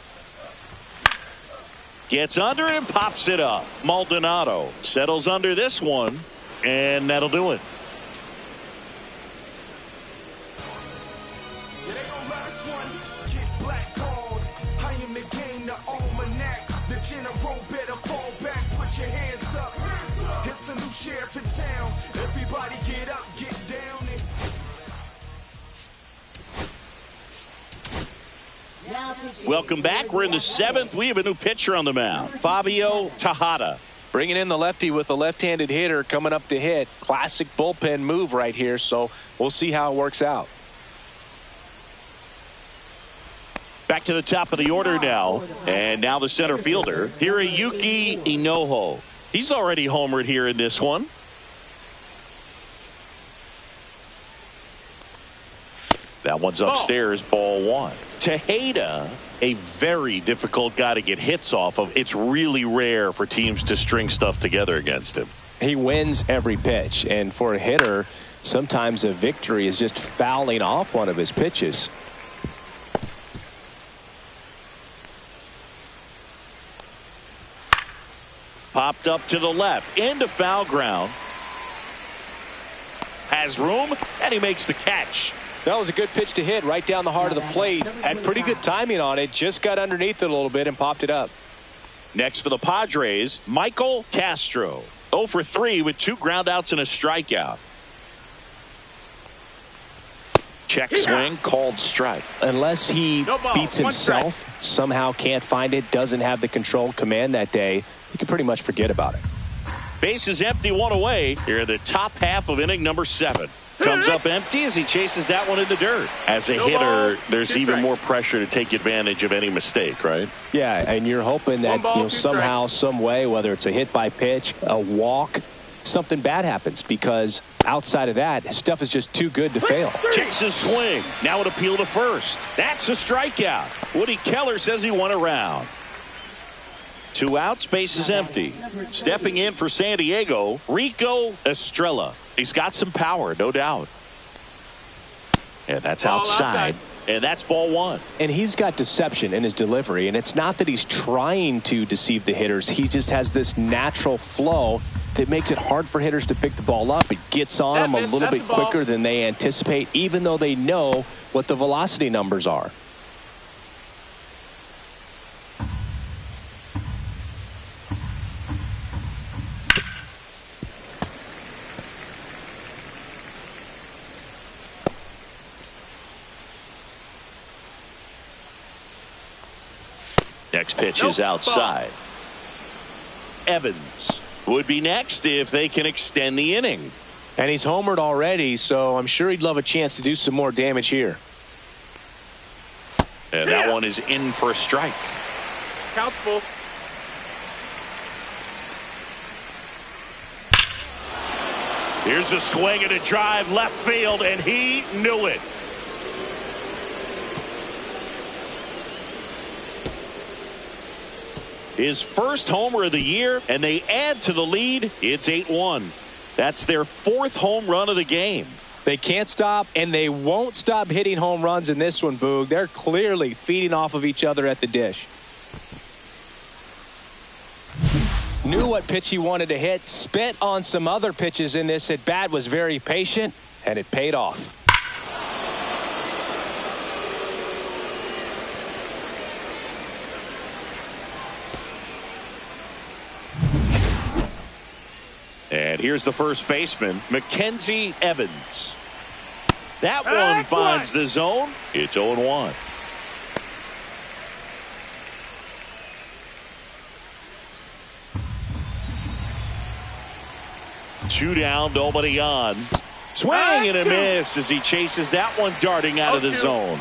Gets under it and pops it up. Maldonado settles under this one, and that'll do it. It's a new sheriff in town. Everybody get up, get down. Welcome back. We're in the 7th. We have a new pitcher on the mound, Fabio Tejada. Bringing in the lefty with a left-handed hitter coming up to hit. Classic bullpen move right here, so we'll see how it works out. Back to the top of the order now, and now the center fielder, Hiroyuki Inoue. He's already homered here in this one. That one's upstairs, ball 1. Tejada, a very difficult guy to get hits off of. It's really rare for teams to string stuff together against him. He wins every pitch, and for a hitter, sometimes a victory is just fouling off one of his pitches. Popped up to the left, into foul ground. Has room, and he makes the catch. That was a good pitch to hit right down the heart of the plate. Had pretty good timing on it. Just got underneath it a little bit and popped it up. Next for the Padres, Michael Castro. 0 for 3 with 2 groundouts and a strikeout. Check swing, called strike. Unless he beats himself, somehow can't find it, doesn't have the controlled command that day, you can pretty much forget about it. Base is empty, 1 away. Here in the top half of inning number 7. Comes up empty as he chases that one in the dirt. As a hitter, there's even more pressure to take advantage of any mistake, right? Yeah, and you're hoping that somehow, some way, whether it's a hit by pitch, a walk, something bad happens, because outside of that, stuff is just too good to fail. Checks his swing. Now an appeal to first. That's a strikeout. Woody Keller says he won a round. 2 outs, base is empty. Stepping in for San Diego, Rico Estrella. He's got some power, no doubt. And that's outside. And that's ball 1. And he's got deception in his delivery, and it's not that he's trying to deceive the hitters. He just has this natural flow that makes it hard for hitters to pick the ball up. It gets on them a little bit quicker than they anticipate, even though they know what the velocity numbers are. Next pitch is outside. Evans would be next if they can extend the inning. And he's homered already, so I'm sure he'd love a chance to do some more damage here. And that one is in for a strike. Count's full. Here's a swing and a drive left field, and he knew it. His first homer of the year, and they add to the lead. It's 8-1. That's their 4th home run of the game. They can't stop, and they won't stop hitting home runs in this one, Boog. They're clearly feeding off of each other at the dish. Knew what pitch he wanted to hit, spit on some other pitches in this at bat, was very patient, and it paid off. And here's the first baseman, Mackenzie Evans. That one finds the zone. It's 0-1. Two down, nobody on. Swing and a miss as he chases that one darting out of the zone.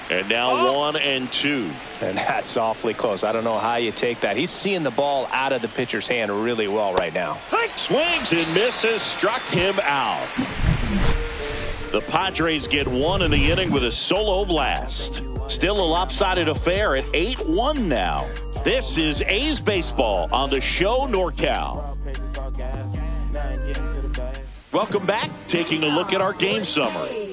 And now 1-2. And that's awfully close. I don't know how you take that. He's seeing the ball out of the pitcher's hand really well right now. Swings and misses, struck him out. The Padres get one in the inning with a solo blast. Still a lopsided affair at 8-1 now. This is A's Baseball on the show NorCal. Welcome back. Taking a look at our game summary.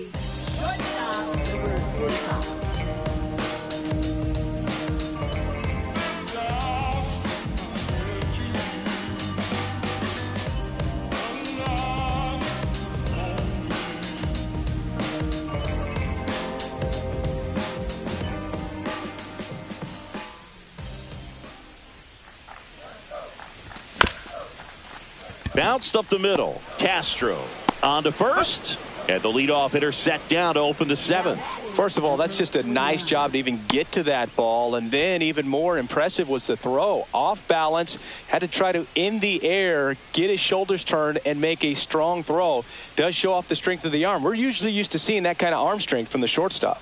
Bounced up the middle. Castro on to first. And the leadoff hitter set down to open the 7th. First of all, that's just a nice job to even get to that ball. And then even more impressive was the throw. Off balance. Had to try to, in the air, get his shoulders turned and make a strong throw. Does show off the strength of the arm. We're usually used to seeing that kind of arm strength from the shortstop.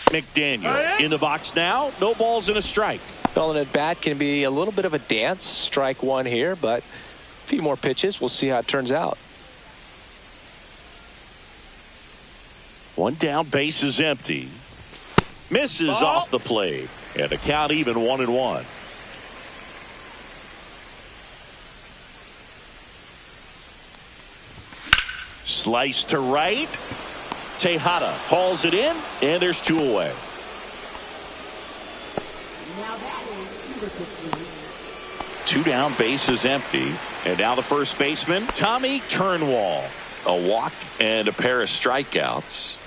McDaniel in the box now. No balls and a strike. Well, an at bat can be a little bit of a dance. Strike one here, but a few more pitches. We'll see how it turns out. One down, base is empty. Misses off the plate. And the count even 1-1. Slice to right. Tejada hauls it in, and there's 2 away. Two down, base is empty. And now the first baseman, Tommy Turnwall. A walk and a pair of strikeouts.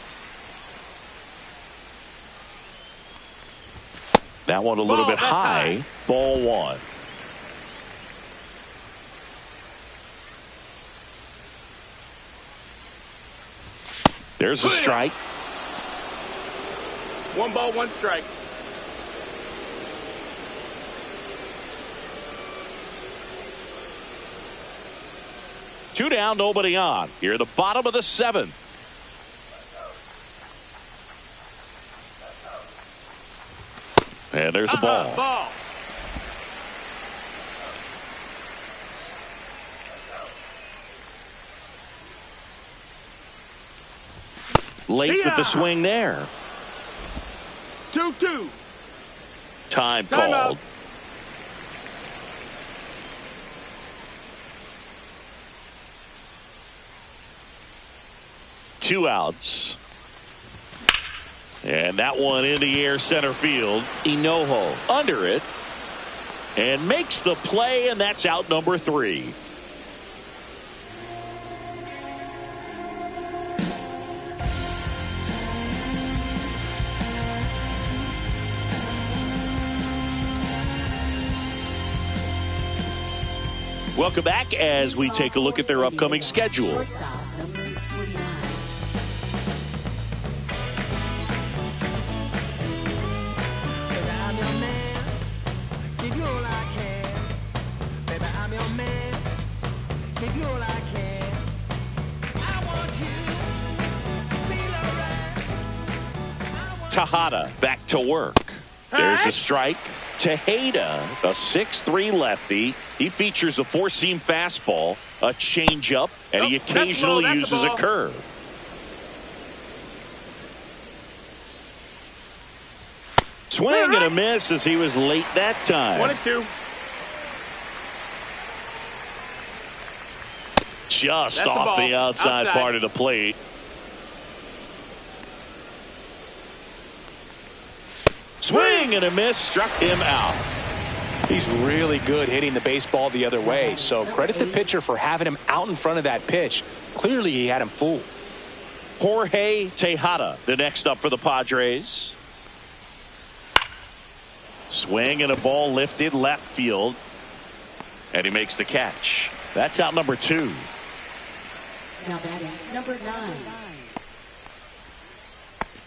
That one a little bit high. Ball 1. There's a strike. 1 ball, 1 strike. Two down, nobody on. Here at the bottom of the 7th. And there's a ball. Late with the swing there. 2-2. Time called. Out. Two outs. And that one in the air center field. Enojo under it. And makes the play, and that's out number 3. Welcome back as we take a look at their upcoming schedule. Tejada back to work. There's a strike. Tejada, a 6'3 lefty. He features a four-seam fastball, a changeup, and he occasionally uses a curve. Swing and a miss as he was late that time. 1-2. Just off the outside part of the plate. Swing and a miss, struck him out. He's really good hitting the baseball the other way, so credit the pitcher for having him out in front of that pitch. Clearly he had him fooled. Jorge Tejada, the next up for the Padres. Swing and a ball lifted left field. And he makes the catch. That's out number 2. Now batting number 9.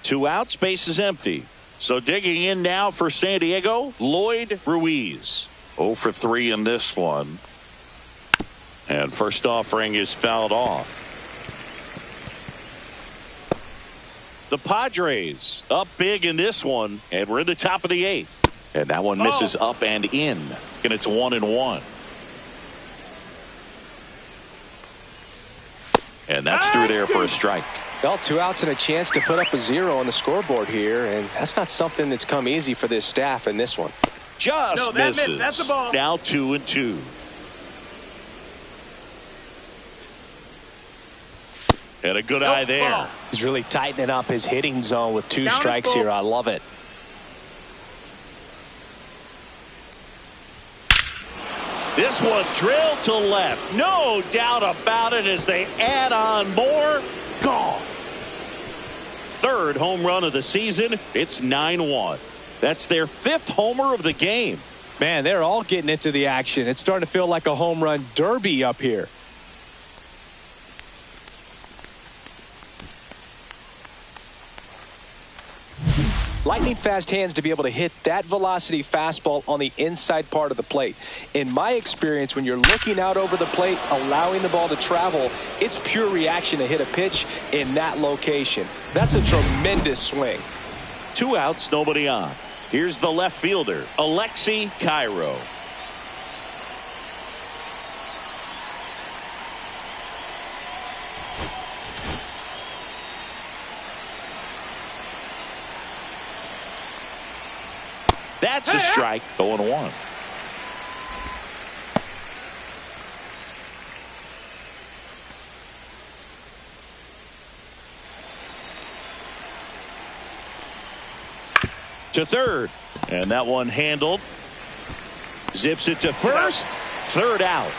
2 outs, base is empty. So digging in now for San Diego, Lloyd Ruiz. 0 for 3 in this one. And first offering is fouled off. The Padres up big in this one, and we're in the top of the 8th. And that one misses up and in. And it's 1-1. And that's through there for a strike. Well, 2 outs and a chance to put up a 0 on the scoreboard here, and that's not something that's come easy for this staff in this one. Just misses. That's the ball. Now 2-2. And a good eye there. He's really tightening up his hitting zone with 2 strikes here. I love it. This one drilled to left. No doubt about it as they add on more. Gone. 3rd home run of the season. It's 9-1. That's their 5th homer of the game. Man, they're all getting into the action. It's starting to feel like a home run derby up here. Lightning fast hands to be able to hit that velocity fastball on the inside part of the plate. In my experience, when you're looking out over the plate, allowing the ball to travel, it's pure reaction to hit a pitch in that location. That's a tremendous swing. 2 outs, nobody on. Here's the left fielder, Alexi Cairo. That's a strike. 0-1. To third. And that one handled. Zips it to first. 3rd out.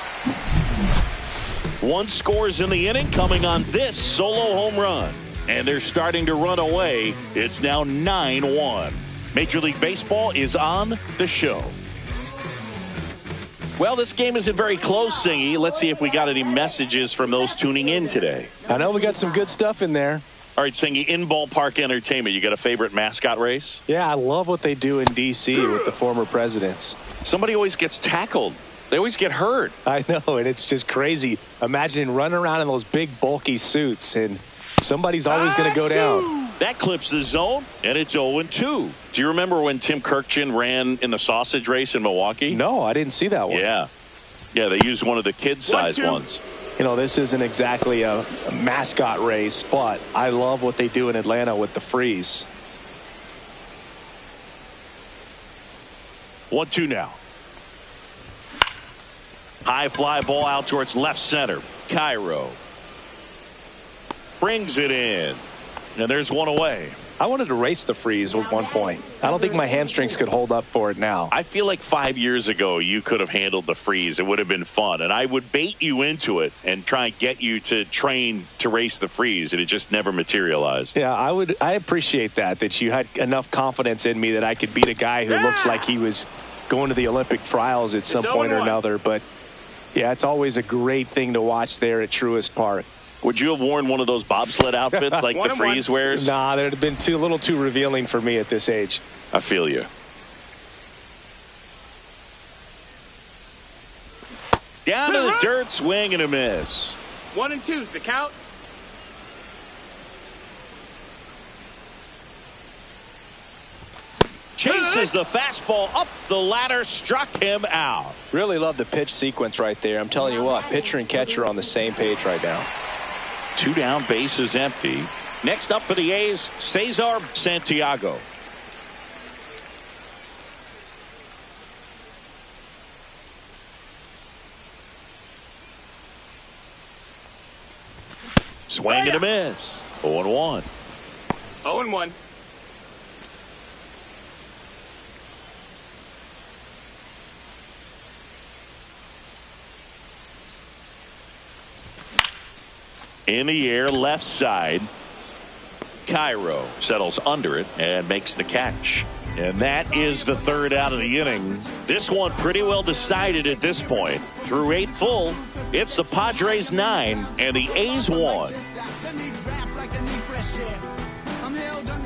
1 scores in the inning coming on this solo home run. And they're starting to run away. It's now 9-1. Major League Baseball is on the show. Well, this game isn't very close, Singy. Let's see if we got any messages from those tuning in today. I know we got some good stuff in there. All right, Singy, in ballpark entertainment, you got a favorite mascot race? Yeah, I love what they do in D.C. with the former presidents. Somebody always gets tackled. They always get hurt. I know, and it's just crazy. Imagine running around in those big, bulky suits, and somebody's always going to go down. That clips the zone, and it's 0-2. Do you remember when Tim Kirkjian ran in the sausage race in Milwaukee? No, I didn't see that one. Yeah. Yeah, they used one of the kid-sized ones. You know, this isn't exactly a mascot race, but I love what they do in Atlanta with the freeze. 1-2 now. High fly ball out towards left center. Cairo brings it in. And there's one away. I wanted to race the freeze at one point. I don't think my hamstrings could hold up for it now. I feel like 5 years ago you could have handled the freeze. It would have been fun. And I would bait you into it and try and get you to train to race the freeze. And it just never materialized. Yeah, I appreciate that you had enough confidence in me that I could beat a guy who looks like he was going to the Olympic trials at some point or another. But, yeah, it's always a great thing to watch there at Truist Park. Would you have worn one of those bobsled outfits like the freeze wears? Nah, that would have been a little too revealing for me at this age. I feel you. Down to the dirt, swing and a miss. 1-2's the count. chases the fastball up the ladder, struck him out. Really love the pitch sequence right there. I'm telling you what, pitcher and catcher are on the same page right now. 2 down, bases empty. Next up for the A's, Cesar Santiago. Swing and a miss. 0-1. 0-1. In the air, left side. Cairo settles under it and makes the catch. And that is the 3rd out of the inning. This one pretty well decided at this point. Through 8 full, it's the Padres 9 and the A's 1.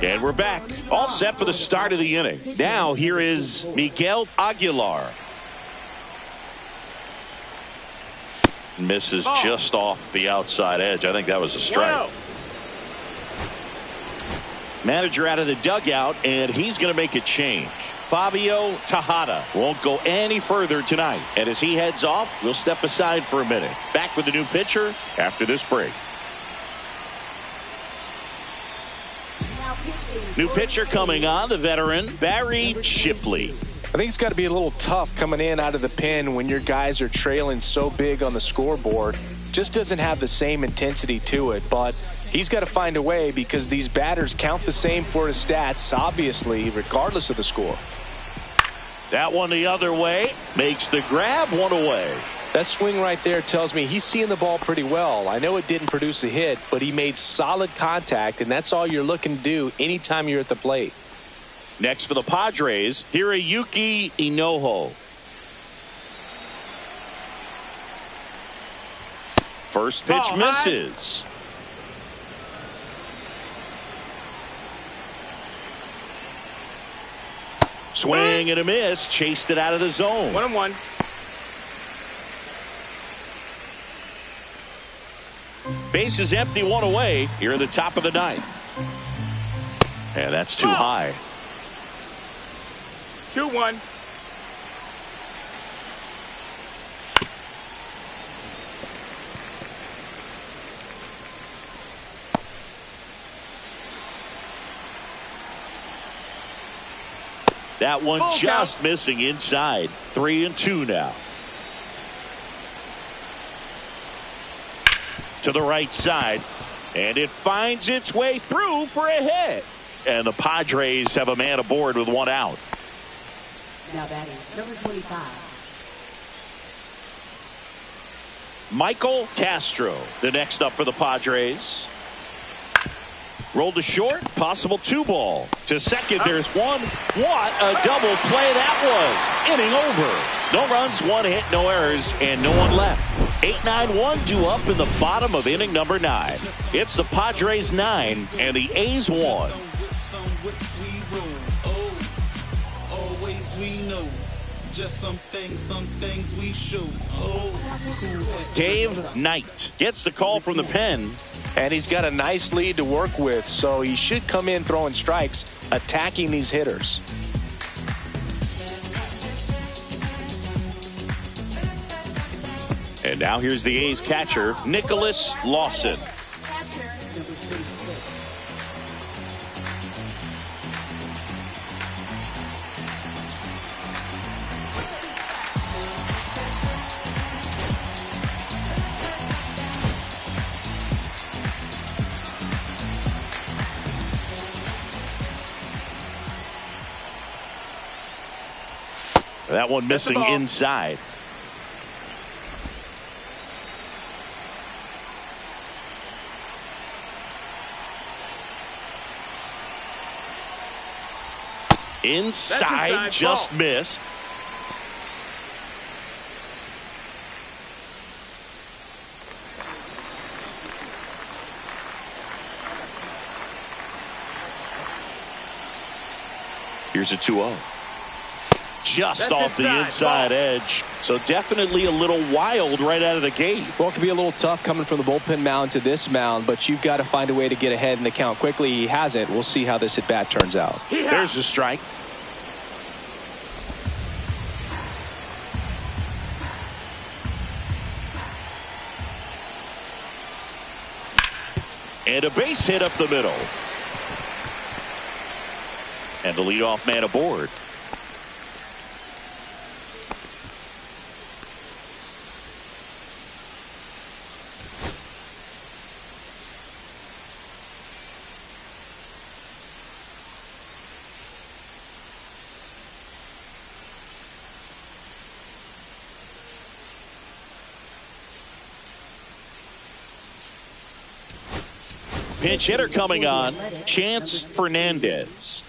And we're back. All set for the start of the inning. Now here is Miguel Aguilar. Misses just off the outside edge. I think that was a strike. Manager out of the dugout, and he's going to make a change. Fabio Tejada won't go any further tonight. And as he heads off, we'll step aside for a minute. Back with the new pitcher after this break. New pitcher coming on, the veteran Barry Shipley. I think it's got to be a little tough coming in out of the pen when your guys are trailing so big on the scoreboard. Just doesn't have the same intensity to it, but he's got to find a way because these batters count the same for his stats, obviously, regardless of the score. That one the other way, makes the grab, 1 away. That swing right there tells me he's seeing the ball pretty well. I know it didn't produce a hit, but he made solid contact, and that's all you're looking to do anytime you're at the plate. Next for the Padres, Hiroyuki Inoue. First pitch misses. Swing and a miss, chased it out of the zone. 1-1. Base is empty, 1 away here in the top of the 9th. And that's too high. 2-1. That one just missing inside. 3-2 now. To the right side, and it finds its way through for a hit. And the Padres have a man aboard with 1 out. Now batting, number 25. Michael Castro, the next up for the Padres. Rolled to short, possible 2-ball. To second, there's 1. What a double play that was. Inning over. No runs, 1 hit, no errors, and no one left. 8-9-1 due up in the bottom of inning number 9. It's the Padres 9 and the A's 1. Dave Knight gets the call from the pen. And he's got a nice lead to work with, so he should come in throwing strikes, attacking these hitters. And now here's the A's catcher, Nicholas Lawson. That one missing inside. Inside, just missed. Here's a 2-0. Just off the inside edge. So definitely a little wild right out of the gate. Well, it can be a little tough coming from the bullpen mound to this mound, but you've got to find a way to get ahead in the count quickly. He hasn't. We'll see how this at bat turns out. There's a strike. And a base hit up the middle. And the leadoff man aboard. Pinch hitter coming on, Chance Fernandez.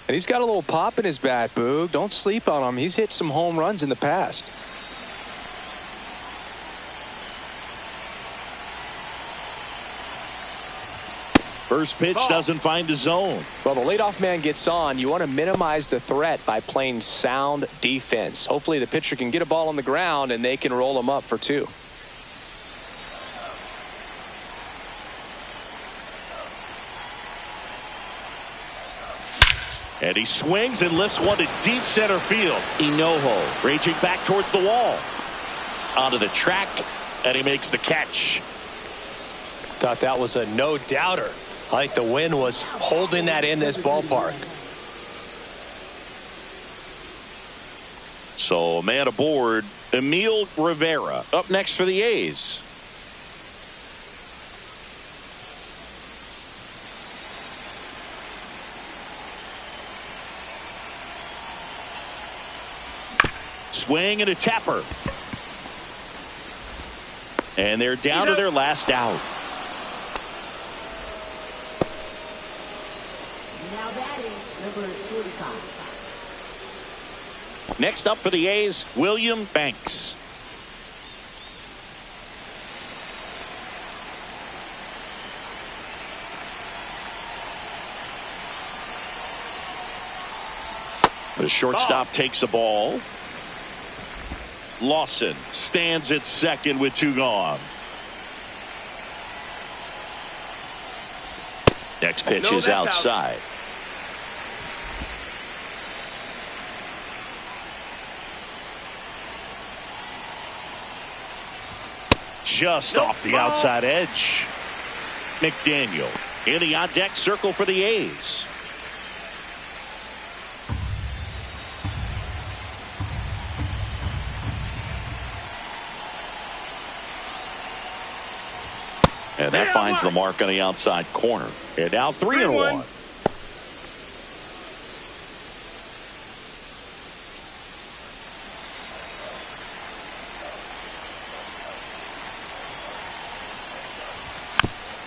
And he's got a little pop in his bat, Boog. Don't sleep on him. He's hit some home runs in the past. First pitch doesn't find the zone. Well, the leadoff man gets on. You want to minimize the threat by playing sound defense. Hopefully the pitcher can get a ball on the ground and they can roll him up for 2. And he swings and lifts one to deep center field. Enoho raging back towards the wall. Onto the track, and he makes the catch. Thought that was a no-doubter. I think the wind was holding that in this ballpark. So a man aboard, Emil Rivera, up next for the A's. Swing and a tapper. And they're down to their last out. Now batting, number 45. Next up for the A's, William Banks. The shortstop takes a ball. Lawson stands at second with 2 gone. Next pitch is outside. Just off the outside edge. McDaniel in the on-deck circle for the A's. And that finds the mark on the outside corner. And now 3-1.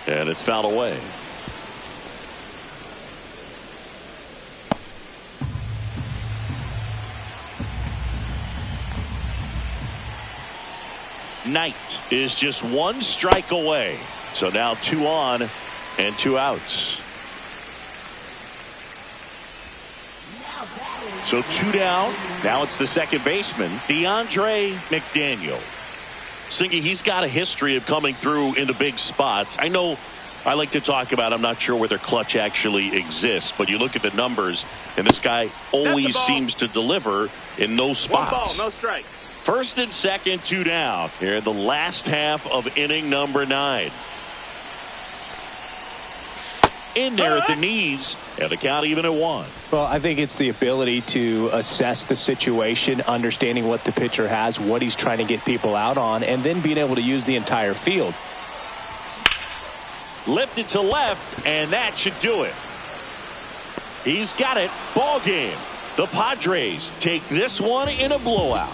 And it's fouled away. Knight is just 1 strike away. So now 2 on and 2 outs. So 2 down. Now it's the second baseman, DeAndre McDaniel. Singy, he's got a history of coming through into big spots. I know I like to talk about, I'm not sure whether clutch actually exists, but you look at the numbers, and this guy always seems to deliver in those spots. 1 ball, no strikes. First and second, 2 down. Here in the last half of inning number 9. In there at the knees, and the count even at 1. Well, I think it's the ability to assess the situation, understanding what the pitcher has, what he's trying to get people out on, and then being able to use the entire field. Lifted to left, and that should do it. He's got it. Ball game. The Padres take this one in a blowout.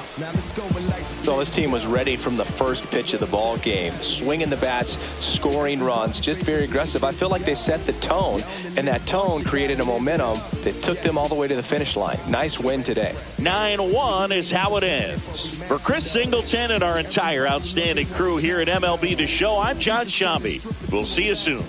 So this team was ready from the first pitch of the ball game, swinging the bats, scoring runs, just very aggressive. I feel like they set the tone, and that tone created a momentum that took them all the way to the finish line. Nice win today. 9-1 is how it ends. For Chris Singleton and our entire outstanding crew here at MLB The Show, I'm John Shambi. We'll see you soon.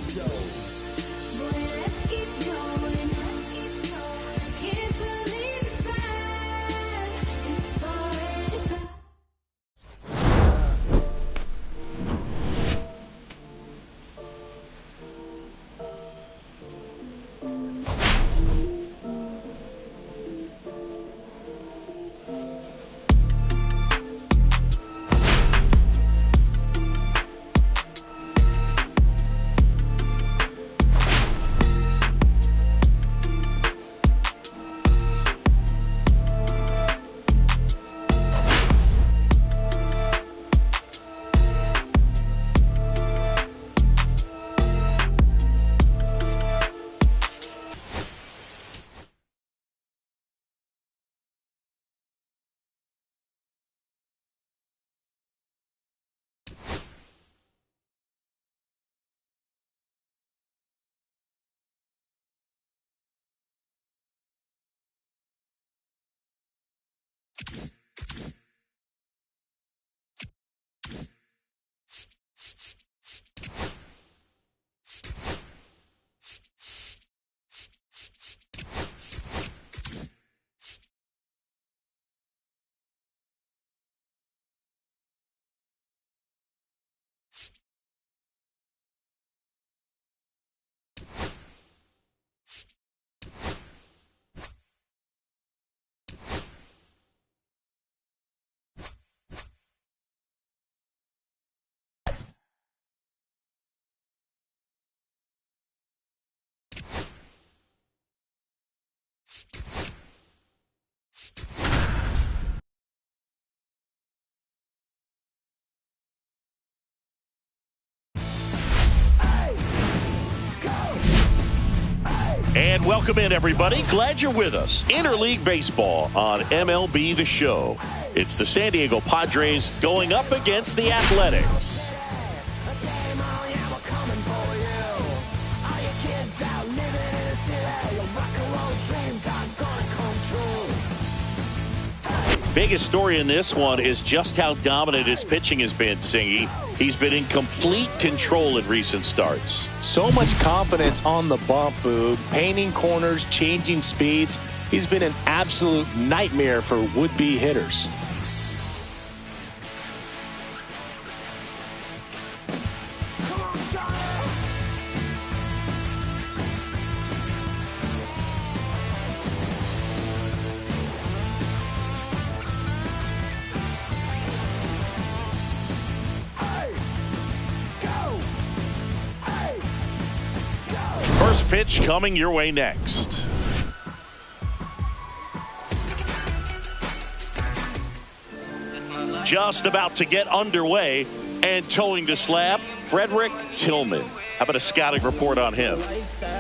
And welcome in, everybody. Glad you're with us. Interleague Baseball on MLB The Show. It's the San Diego Padres going up against the Athletics. Biggest story in this one is just how dominant his pitching has been, Singy. He's been in complete control in recent starts. So much confidence on the bump, Boog. Painting corners, changing speeds. He's been an absolute nightmare for would-be hitters. First pitch coming your way next. Just about to get underway and towing the slab, Frederick Tillman. How about a scouting report on him?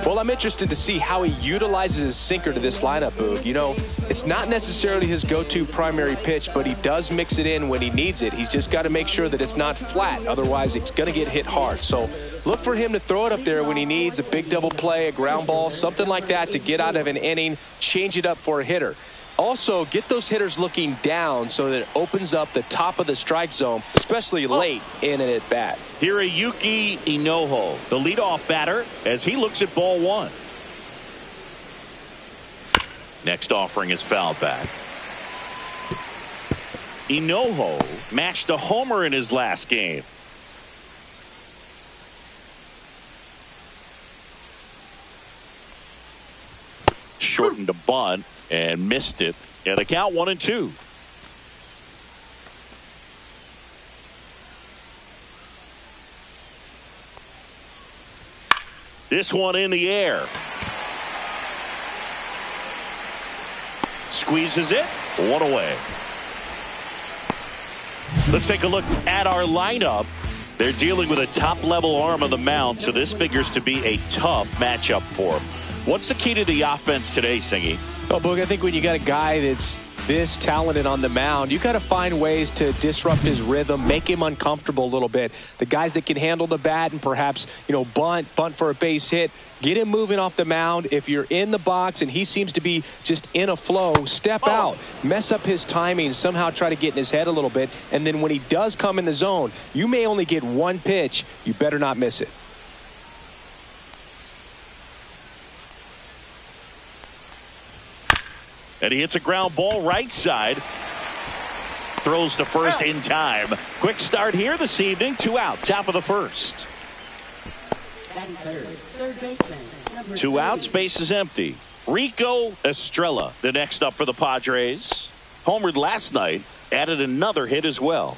Well, I'm interested to see how he utilizes his sinker to this lineup, Boog. You know, it's not necessarily his go-to primary pitch, but he does mix it in when he needs it. He's just got to make sure that it's not flat. Otherwise, it's going to get hit hard. So look for him to throw it up there when he needs a big double play, a ground ball, something like that to get out of an inning, change it up for a hitter. Also, get those hitters looking down so that it opens up the top of the strike zone, especially late in an at-bat. Hiroyuki Inoho, the leadoff batter, as he looks at ball one. Next offering is fouled back. Inoho matched a homer in his last game. Shortened a bunt and missed it. And the count 1-2. This one in the air. Squeezes it. One away. Let's take a look at our lineup. They're dealing with a top-level arm on the mound, so this figures to be a tough matchup for them. What's the key to the offense today, Singy? Well, Boog, I think when you got a guy that's this talented on the mound, you got to find ways to disrupt his rhythm, make him uncomfortable a little bit. The guys that can handle the bat and perhaps, bunt for a base hit, get him moving off the mound. If you're in the box and he seems to be just in a flow, step out, mess up his timing, somehow try to get in his head a little bit. And then when he does come in the zone, you may only get one pitch. You better not miss it. And he hits a ground ball right side. Throws to first in time. Quick start here this evening. 2 out. Top of the first. Third baseman. 2 outs. Base is empty. Rico Estrella, the next up for the Padres. Homered last night. Added another hit as well.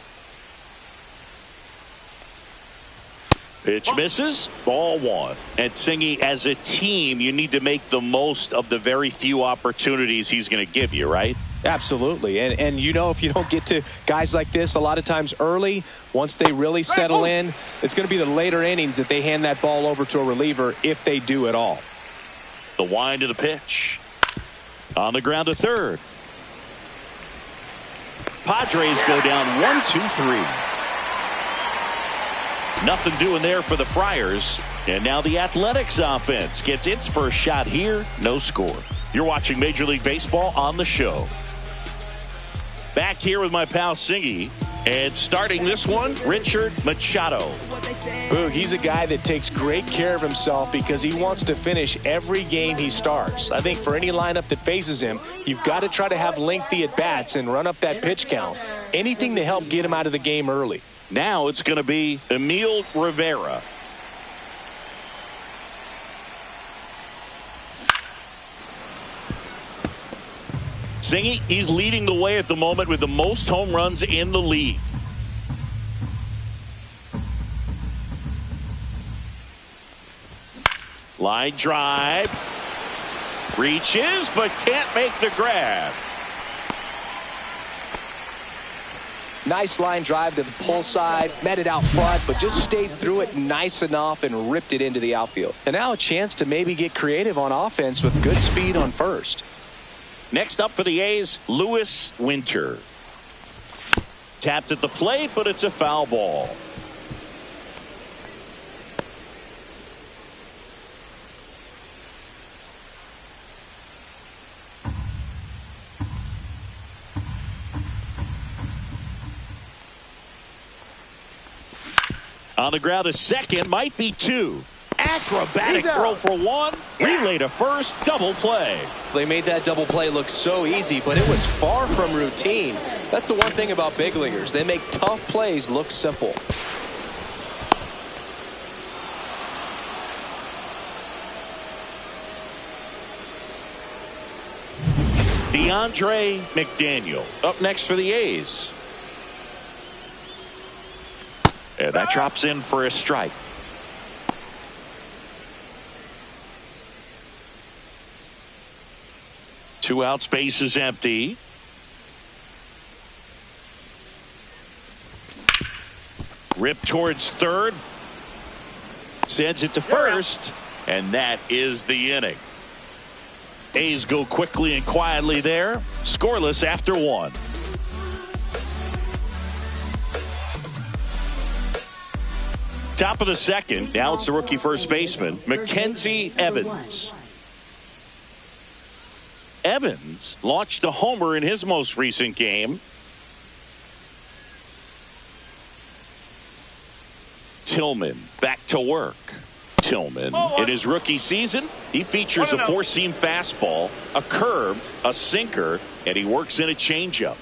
Pitch misses. Ball one. And Singy, as a team, you need to make the most of the very few opportunities he's going to give you, right? Absolutely. And if you don't get to guys like this a lot of times early, once they really settle in, it's going to be the later innings that they hand that ball over to a reliever if they do at all. The wind of the pitch. On the ground to third. Padres go down 1-2-3. Nothing doing there for the Friars. And now the Athletics offense gets its first shot here. No score. You're watching Major League Baseball on the show. Back here with my pal Singy. And starting this one, Richard Machado. Boog, he's a guy that takes great care of himself because he wants to finish every game he starts. I think for any lineup that faces him, you've got to try to have lengthy at-bats and run up that pitch count. Anything to help get him out of the game early. Now it's going to be Emil Rivera. Singy, he's leading the way at the moment with the most home runs in the league. Line drive. Reaches, but can't make the grab. Nice line drive to the pull side, met it out front, but just stayed through it nice enough and ripped it into the outfield. And now a chance to maybe get creative on offense with good speed on first. Next up for the A's, Lewis Winter. Tapped at the plate, but it's a foul ball. On the ground, a second, might be two. Acrobatic throw for one. Relay to first, double play. They made that double play look so easy, but it was far from routine. That's the one thing about big leaguers. They make tough plays look simple. DeAndre McDaniel up next for the A's. And that drops in for a strike. Two outs, base is empty. Rip towards third. Sends it to first. And that is the inning. A's go quickly and quietly there. Scoreless after one. Top of the second. Now it's the rookie first baseman, Mackenzie Evans. Evans launched a homer in his most recent game. Tillman back to work. Tillman in his rookie season, he features a four-seam fastball, a curve, a sinker, and he works in a changeup.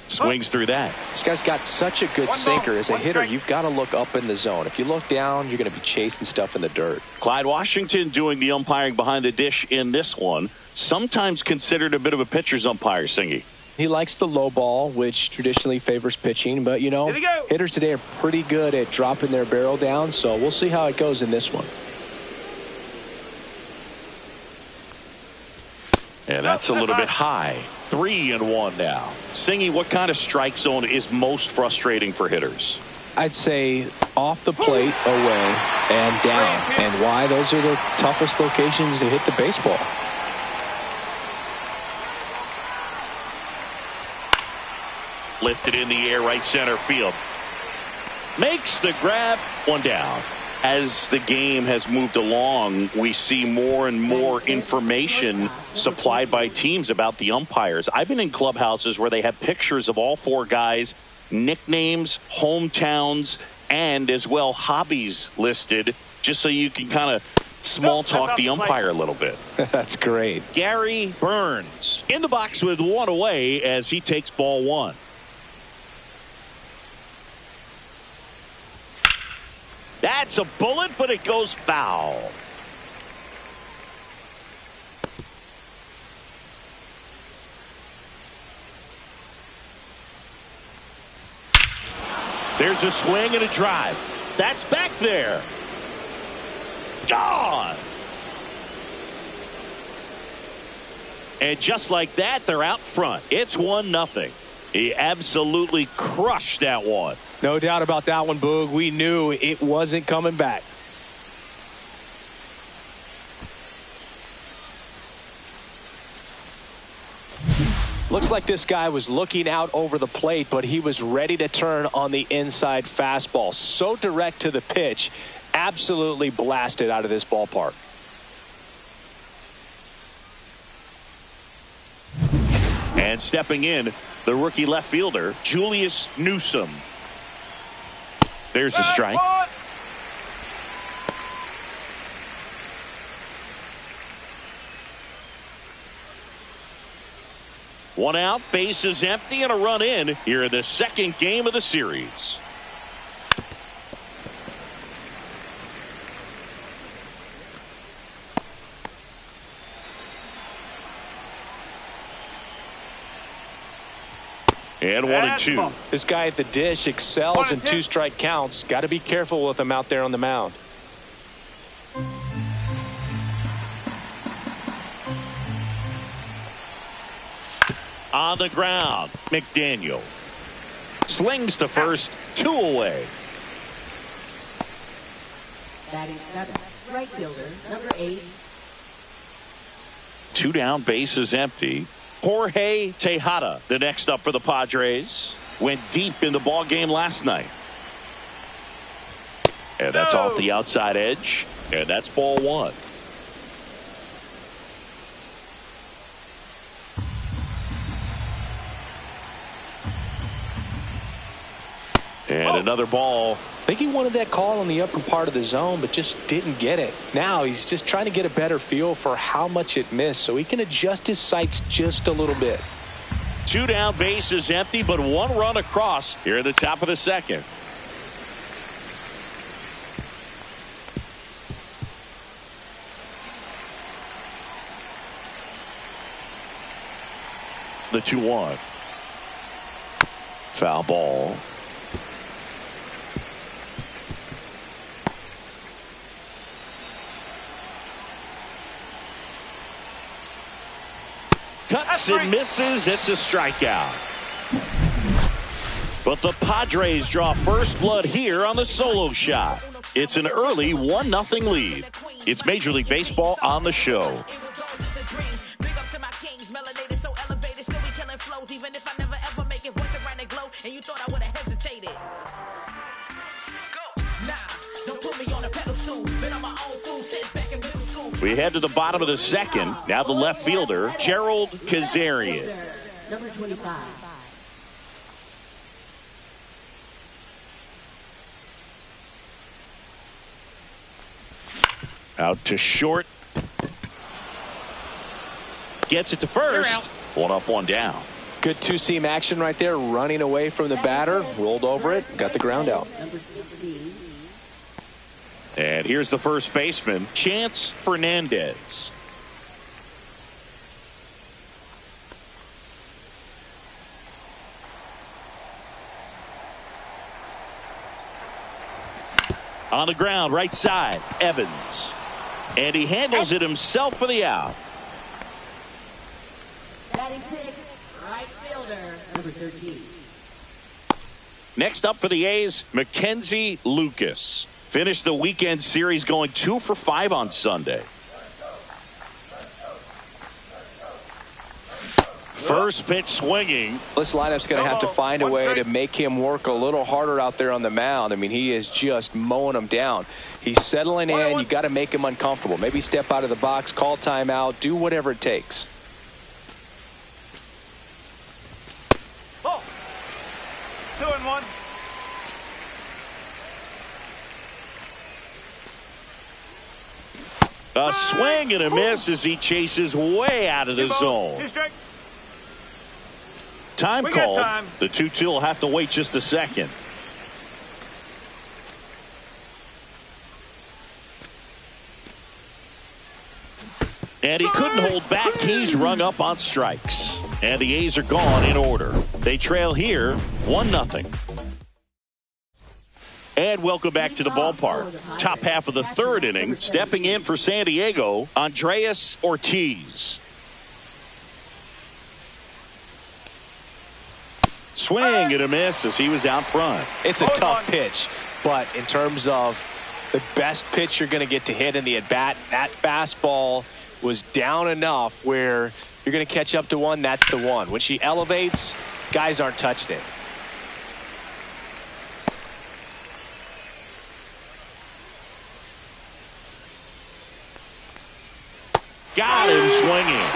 Swings through that. This guy's got such a good sinker. As a hitter, you've got to look up in the zone. If you look down, you're going to be chasing stuff in the dirt. Clyde Washington doing the umpiring behind the dish in this one. Sometimes considered a bit of a pitcher's umpire, Singy. He likes the low ball, which traditionally favors pitching. But, you know, hitters today are pretty good at dropping their barrel down. So we'll see how it goes in this one. And that's a little bit high. 3-1 now. Singy, what kind of strike zone is most frustrating for hitters? I'd say off the plate, away, and down. And why? Those are the toughest locations to hit the baseball. Lifted in the air, right center field. Makes the grab, one down. As the game has moved along, we see more and more information supplied by teams about the umpires. I've been in clubhouses where they have pictures of all four guys, nicknames, hometowns, and as well hobbies listed, just so you can kind of small talk the umpire a little bit. That's great. Gary Burns in the box with one away as he takes ball one. That's a bullet, but it goes foul. There's a swing and a drive. That's back there. Gone. And just like that, they're out front. It's 1-0. He absolutely crushed that one. No doubt about that one, Boog. We knew it wasn't coming back. Looks like this guy was looking out over the plate, but he was ready to turn on the inside fastball. So direct to the pitch, absolutely blasted out of this ballpark. And stepping in, the rookie left fielder, Julius Newsome. There's a strike. One out, bases empty, and a run in here in the second game of the series. And 1-2. This guy at the dish excels in two-strike counts. Got to be careful with him out there on the mound. On the ground, McDaniel slings to first, 2 away. Batting 7th, right fielder, number 8. 2 down, bases empty. Jorge Tejada, the next up for the Padres, went deep in the ball game last night. And that's off the outside edge, and that's ball 1. And another ball. I think he wanted that call on the upper part of the zone, but just didn't get it. Now he's just trying to get a better feel for how much it missed so he can adjust his sights just a little bit. 2 down, bases empty, but 1 run across here at the top of the second. The 2-1. Foul ball. Cuts and misses. It's a strikeout. But the Padres draw first blood here on the solo shot. It's an early 1-0 lead. It's Major League Baseball on the show. We head to the bottom of the second. Now the left fielder, Gerald Kazarian. Number 25. Out to short. Gets it to first. 1 up, 1 down. Good two-seam action right there, running away from the batter, rolled over it, got the ground out. Number 16. And here's the first baseman, Chance Fernandez. On the ground, right side, Evans. And he handles it himself for the out. Batting 6, right fielder, number 13. Next up for the A's, Mackenzie Lucas. Finished the weekend series going 2 for 5 on Sunday. First pitch swinging. This lineup's going to have to find a way to make him work a little harder out there on the mound. I mean, he is just mowing them down. He's settling in. You got to make him uncomfortable. Maybe step out of the box, call timeout, do whatever it takes. Oh. 2-1. A swing and a miss as he chases way out of the zone. 2 strikes. Time We got called. time. The 2-2 will have to wait just a second. And he couldn't hold back. He's rung up on strikes. And the A's are gone in order. They trail here 1-0. And welcome back to the ballpark. Top half of the third inning. Stepping in for San Diego, Andreas Ortiz. Swing and a miss as he was out front. It's a tough pitch, but in terms of the best pitch you're going to get to hit in the at-bat, that fastball was down enough where you're going to catch up to one. That's the one. When she elevates, guys aren't touched it. Got him swinging.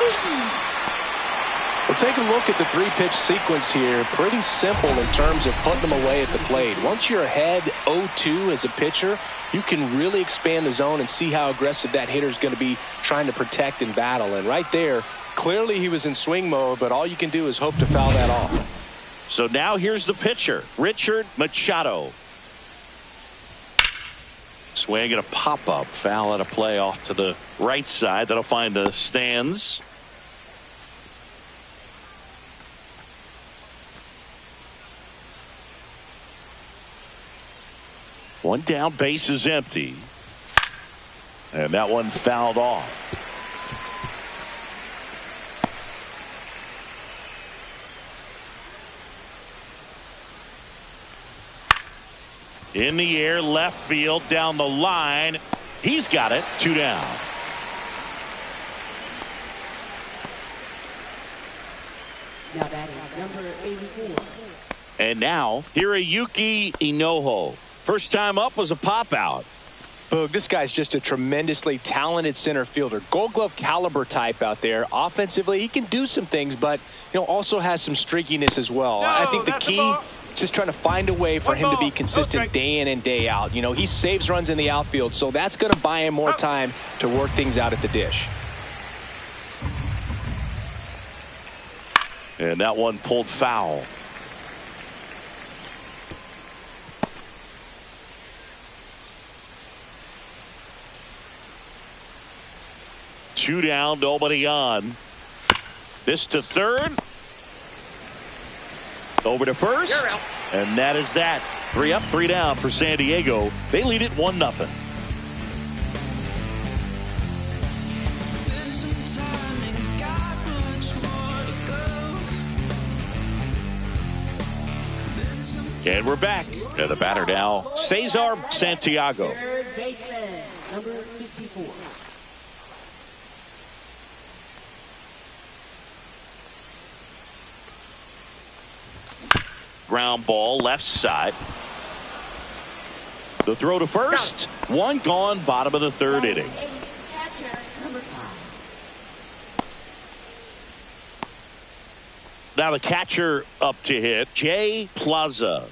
Well, take a look at the three-pitch sequence here. Pretty simple in terms of putting them away at the plate. Once you're ahead 0-2 as a pitcher, you can really expand the zone and see how aggressive that hitter is going to be trying to protect and battle. And right there, clearly he was in swing mode, but all you can do is hope to foul that off. So now here's the pitcher, Richard Machado. Swing and a pop-up, foul at a play off to the right side. That'll find the stands. One down, base is empty. And that one fouled off. In the air, left field, down the line. He's got it. 2 down. Now batting number 84. And now, Hiroyuki Inoue. First time up was a pop out. Boog, this guy's just a tremendously talented center fielder. Gold Glove caliber type out there. Offensively, he can do some things, but also has some streakiness as well. No, I think the key is just trying to find a way for him to be consistent day in and day out. He saves runs in the outfield, so that's going to buy him more time to work things out at the dish. And that one pulled foul. Two down, nobody on. This to third. Over to first. And that is that. 3 up, 3 down for San Diego. They lead it 1-0. And we're back. And the batter now, Cesar Santiago. Third baseman, number 54. Ground ball, left side. The throw to first. One gone, bottom of the third inning. Catcher, number 5. Now the catcher up to hit, Jay Plaza.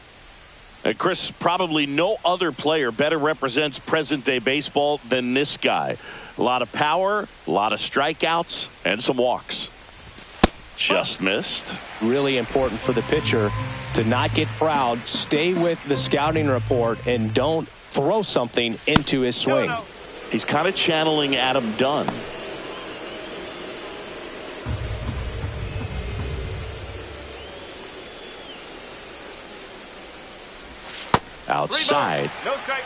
And Chris, probably no other player better represents present-day baseball than this guy. A lot of power, a lot of strikeouts, and some walks. Just missed. Really important for the pitcher to not get proud, stay with the scouting report, and don't throw something into his swing. He's kind of channeling Adam Dunn. Outside. No strike.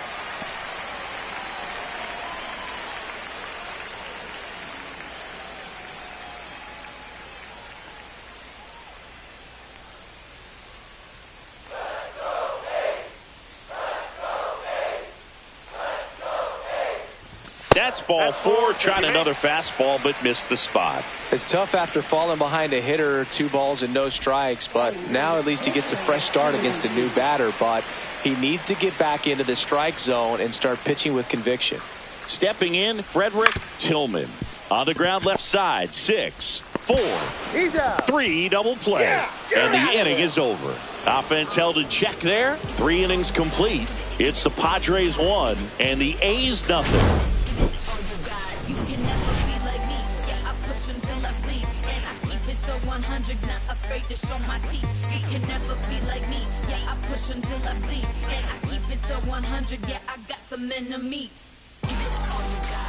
That's ball 4, trying another fastball, but missed the spot. It's tough after falling behind a hitter, 2 balls and no strikes, but now at least he gets a fresh start against a new batter, but he needs to get back into the strike zone and start pitching with conviction. Stepping in, Frederick Tillman. On the ground left side, 6, 4, 3, double play. And the inning is over. Offense held in check there. 3 innings complete. It's the Padres 1 and the A's nothing. You can never be like me. Yeah, I push until I bleed. And I keep it so 100, not afraid to show my teeth. You can never be like me. Yeah, I push until I bleed. And I keep it so 100. Yeah, I got some enemies.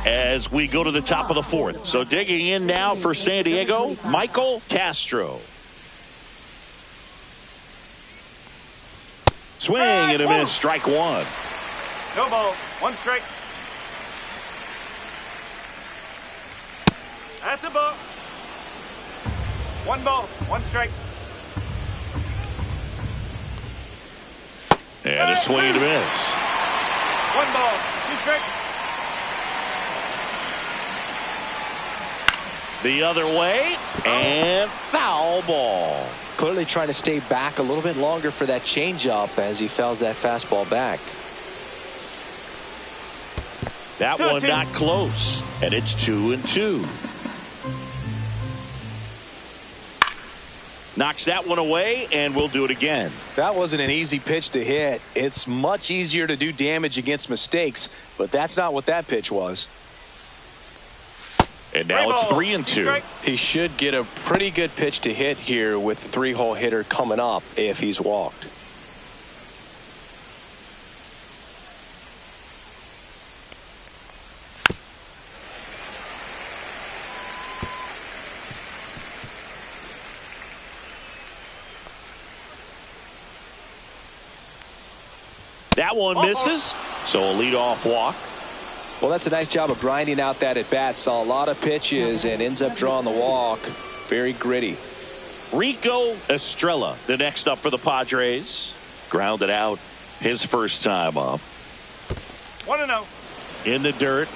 As we go to the top of the 4th. So digging in now for San Diego, Michael Castro. Swing and a miss, strike 1. No ball. 1 strike. That's a ball. 1 ball. 1 strike. And a swing and a miss. 1 ball. 2 strikes. The other way, and foul ball. Clearly trying to stay back a little bit longer for that changeup as he fouls that fastball back. That one not close, and it's 2-2. Knocks that one away, and we'll do it again. That wasn't an easy pitch to hit. It's much easier to do damage against mistakes, but that's not what that pitch was. And now it's 3-2. He should get a pretty good pitch to hit here with the 3-hole hitter coming up if he's walked. That one misses, so a leadoff walk. Well, that's a nice job of grinding out that at bat. Saw a lot of pitches and ends up drawing the walk. Very gritty. Rico Estrella, the next up for the Padres. Grounded out his first time up. 1-0. In the dirt.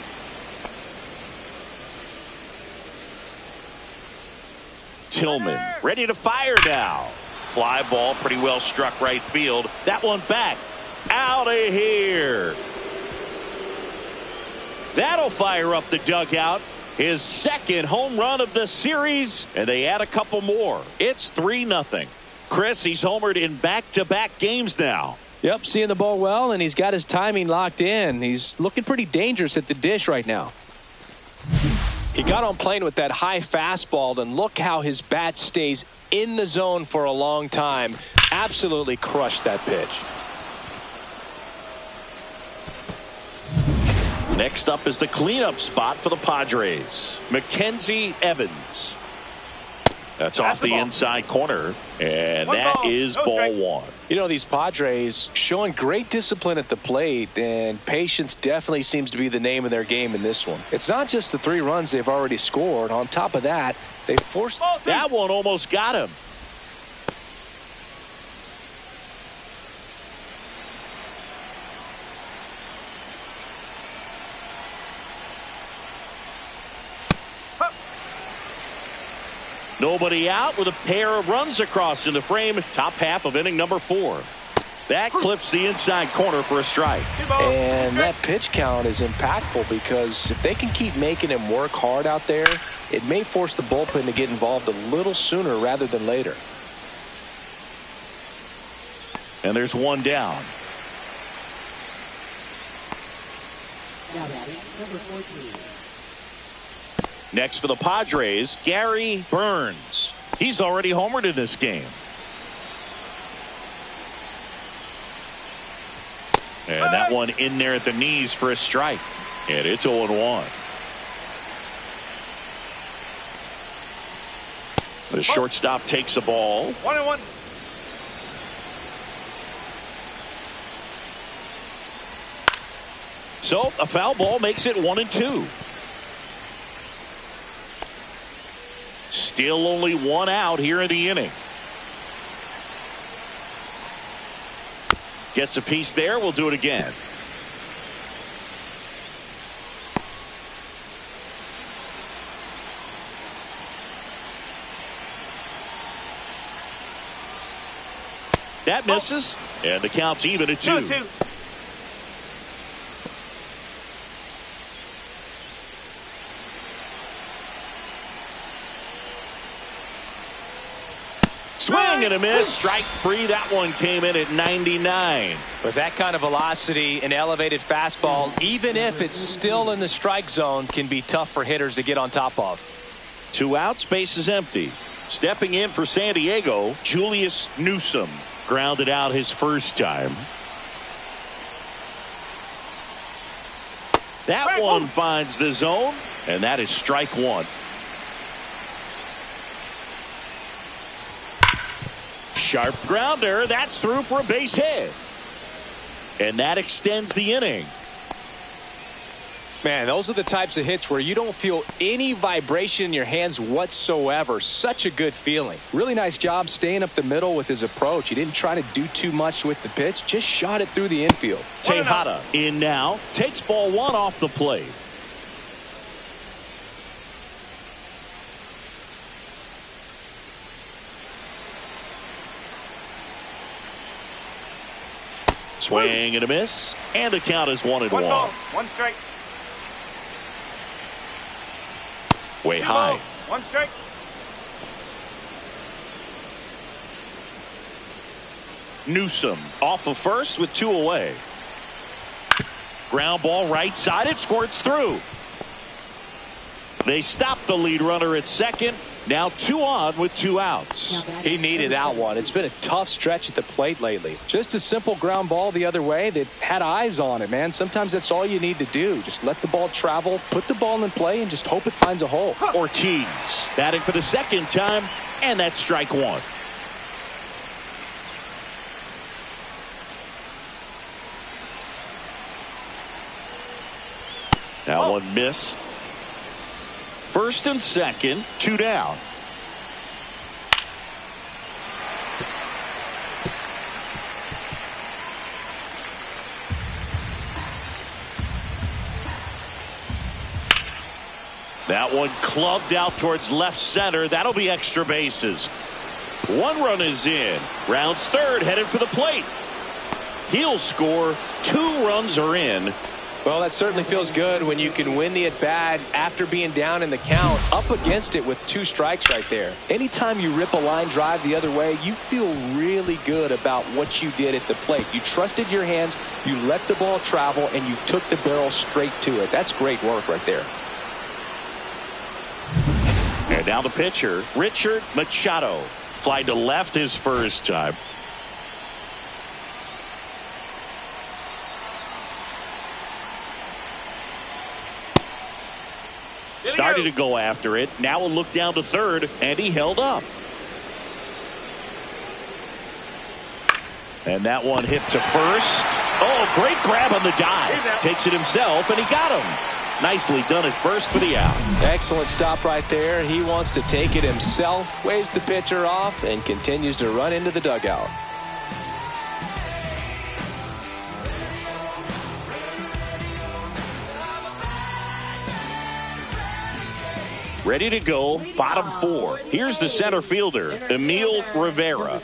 Tillman ready to fire now. Fly ball pretty well struck right field. That one back. Out of here. That'll fire up the dugout. His second home run of the series, and they add a couple more. It's 3-0. Chris, he's homered in back-to-back games now. Yep, seeing the ball well, and he's got his timing locked in. He's looking pretty dangerous at the dish right now. He got on plane with that high fastball, and look how his bat stays in the zone for a long time. Absolutely crushed that pitch. Next up is the cleanup spot for the Padres. Mackenzie Evans. That's off the inside corner, and that is ball one. You know, these Padres showing great discipline at the plate, and patience definitely seems to be the name of their game in this one. It's not just the 3 runs they've already scored. On top of that, they forced... That one almost got him. Nobody out with a pair of runs across in the frame. Top half of inning number 4. That clips the inside corner for a strike. And that pitch count is impactful because if they can keep making him work hard out there, it may force the bullpen to get involved a little sooner rather than later. And there's one down. Now batting, number 14. Next for the Padres, Gary Burns. He's already homered in this game. And that one in there at the knees for a strike. And it's 0-1. The shortstop takes the ball. 1-1. So a foul ball makes it 1-2. Still only one out here in the inning. Gets a piece there. We'll do it again. That misses. And the count's even at 2. 2-2. Swing and a miss. Strike 3. That one came in at 99. With that kind of velocity, an elevated fastball, even if it's still in the strike zone, can be tough for hitters to get on top of. 2 outs, base is empty. Stepping in for San Diego, Julius Newsome. Grounded out his first time. That one finds the zone, and that is strike 1. Sharp grounder. That's through for a base hit. And that extends the inning. Man, those are the types of hits where you don't feel any vibration in your hands whatsoever. Such a good feeling. Really nice job staying up the middle with his approach. He didn't try to do too much with the pitch. Just shot it through the infield. Tejada in now. Takes ball 1 off the plate. Swing and a miss. And the count is 1-1. 1 ball, 1 strike. Way high. 1 strike. Newsom off of first with 2 away. Ground ball right side. It squirts through. They stop the lead runner at second. Now 2 on with 2 outs. He needed that one. It's been a tough stretch at the plate lately. Just a simple ground ball the other way that had eyes on it, man. Sometimes that's all you need to do. Just let the ball travel, put the ball in play, and just hope it finds a hole. Ortiz batting for the second time, and that's strike 1. That one missed. First and second, 2 down. That one clubbed out towards left center. That'll be extra bases. 1 run is in. Rounds third, headed for the plate. He'll score. 2 runs are in. Well, that certainly feels good when you can win the at-bat after being down in the count, up against it with 2 strikes right there. Anytime you rip a line drive the other way, you feel really good about what you did at the plate. You trusted your hands, you let the ball travel, and you took the barrel straight to it. That's great work right there. And now the pitcher, Richard Machado. Fly to left his first time. Started to go after it. Now a look down to third, and he held up. And that one hit to first. Oh, great grab on the dive. Takes it himself, and he got him. Nicely done at first for the out. Excellent stop right there. He wants to take it himself, waves the pitcher off, and continues to run into the dugout. Ready to go, bottom 4. Here's the center fielder, Emil Rivera.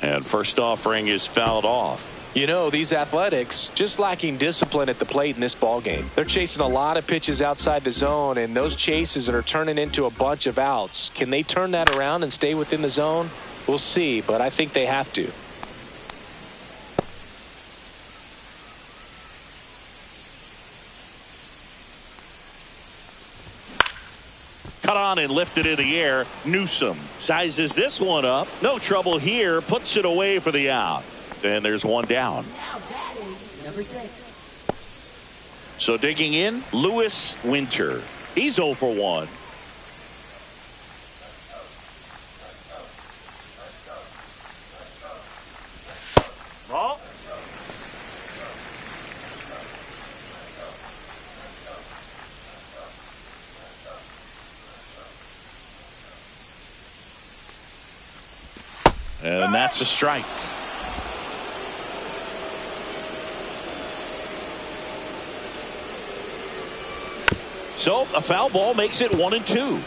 And first offering is fouled off. You know, these Athletics just lacking discipline at the plate in this ball game. They're chasing a lot of pitches outside the zone, and those chases are turning into a bunch of outs. Can they turn that around and stay within the zone? We'll see, but I think they have to. Cut on and lifted in the air. Newsom sizes this one up. No trouble here. Puts it away for the out. And there's 1 down. Now batting, number 6. So digging in, Lewis Winter. He's 0 for 1. Ball. And that's a strike. So a foul ball makes it 1-2.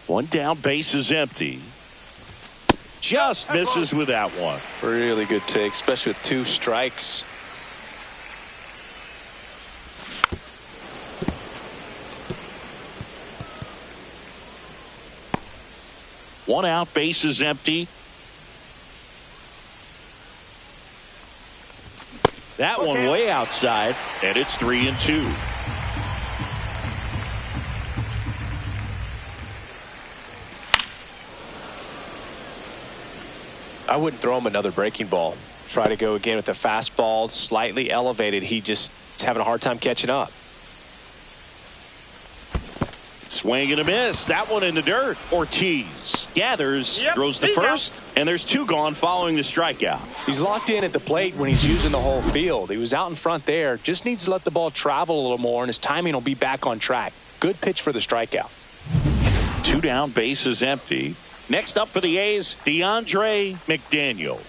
One down, base is empty. Just misses with that one. Really good take, especially with 2 strikes. One out, base is empty. That one way outside, and it's 3-2. I wouldn't throw him another breaking ball. Try to go again with the fastball, slightly elevated. He just is having a hard time catching up. Swing and a miss. That one in the dirt. Ortiz gathers, throws the first, and there's 2 gone following the strikeout. He's locked in at the plate when he's using the whole field. He was out in front there. Just needs to let the ball travel a little more, and his timing will be back on track. Good pitch for the strikeout. 2 down, base is empty. Next up for the A's, DeAndre McDaniel.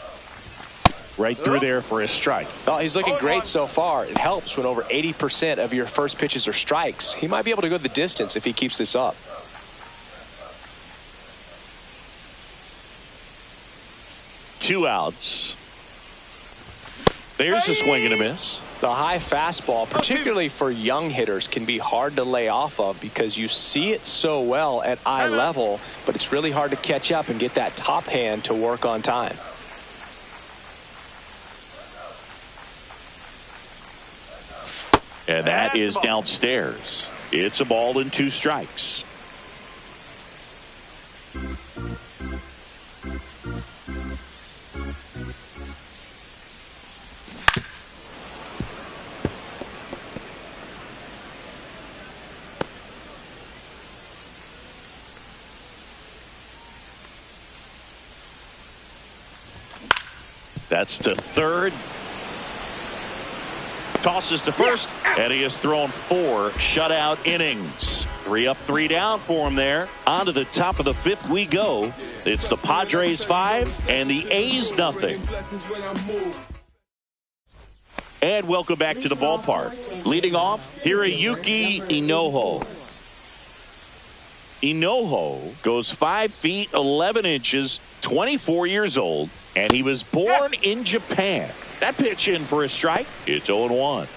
Right through there for a strike. Oh, he's looking great so far. It helps when over 80% of your first pitches are strikes. He might be able to go the distance if he keeps this up. Two outs. There's a swing and a miss. The high fastball, particularly for young hitters, can be hard to lay off of because you see it so well at eye level, but it's really hard to catch up and get that top hand to work on time. And that is downstairs. It's a ball and 2 strikes. That's to third. Tosses to first, and he has thrown 4 shutout innings. 3 up, 3 down for him there. On to the top of the 5th we go. It's the Padres 5 and the A's nothing. And welcome back to the ballpark. Leading off, Hiroyuki Inoue. Inoue goes 5 feet 11 inches, 24 years old, and he was born in Japan. That pitch in for a strike. It's 0-1.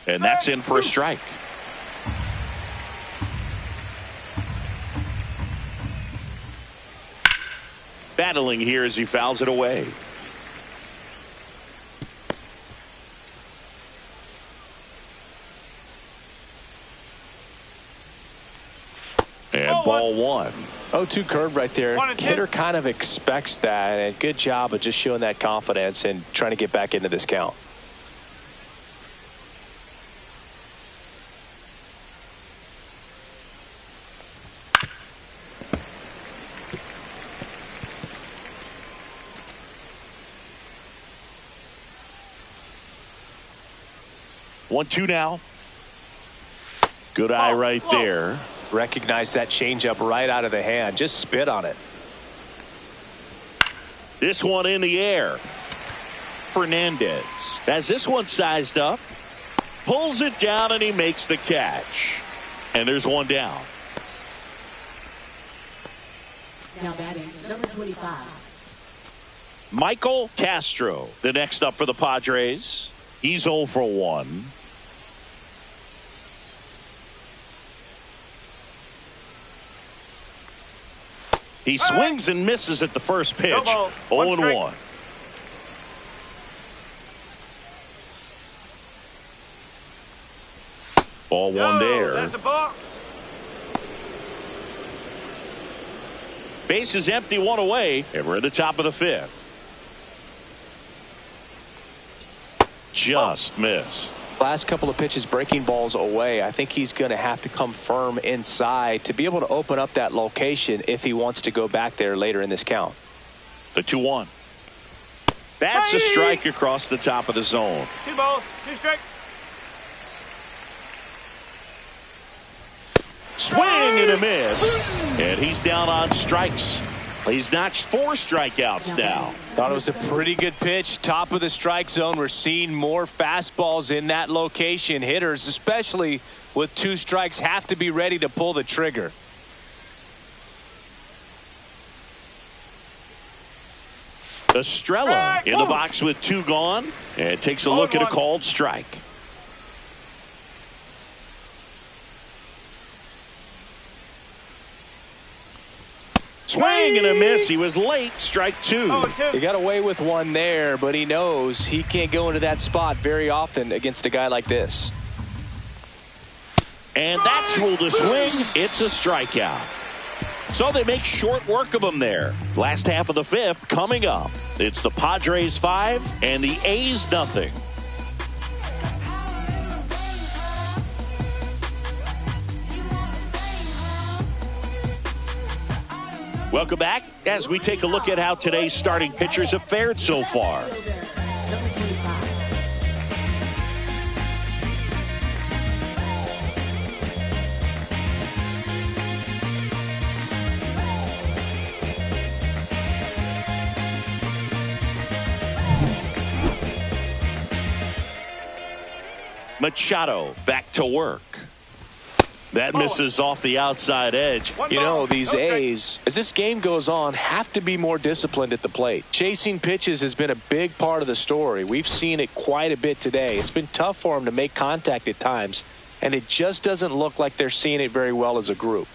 And that's in for a strike. Battling here as he fouls it away. And ball 1. 0-2 curve right there. Hitter kind of expects that, and good job of just showing that confidence and trying to get back into this count. One, 2 now. Good eye right there. Recognize that changeup right out of the hand. Just spit on it. This one in the air. Fernandez has this one sized up. Pulls it down and he makes the catch. And there's one down. Now batting, number 25. Michael Castro, the next up for the Padres. He's 0 for 1. He swings and misses at the first pitch. 0-1. Ball 1 there. That's a ball. Base is empty, 1 away, and we're at the top of the 5th. Just missed. Last couple of pitches breaking balls away. I think he's going to have to come firm inside to be able to open up that location if he wants to go back there later in this count. The 2-1. That's a strike across the top of the zone. 2 balls, 2 strikes. Swing and a miss. And he's down on strikes. He's notched 4 strikeouts now. Thought it was a pretty good pitch. Top of the strike zone. We're seeing more fastballs in that location. Hitters, especially with 2 strikes, have to be ready to pull the trigger. Estrella in the box with 2 gone. And takes a look at a called strike. Swing and a miss. He was late. Strike 2. He got away with 1 there, but he knows he can't go into that spot very often against a guy like this. And that's ruled a swing. It's a strikeout. So they make short work of him there. Last half of the 5th coming up. It's the Padres 5 and the A's nothing. Welcome back as we take a look at how today's starting pitchers have fared so far. Number 25. Machado back to work. That misses off the outside edge. You know, these A's, as this game goes on, have to be more disciplined at the plate. Chasing pitches has been a big part of the story. We've seen it quite a bit today. It's been tough for them to make contact at times, and it just doesn't look like they're seeing it very well as a group.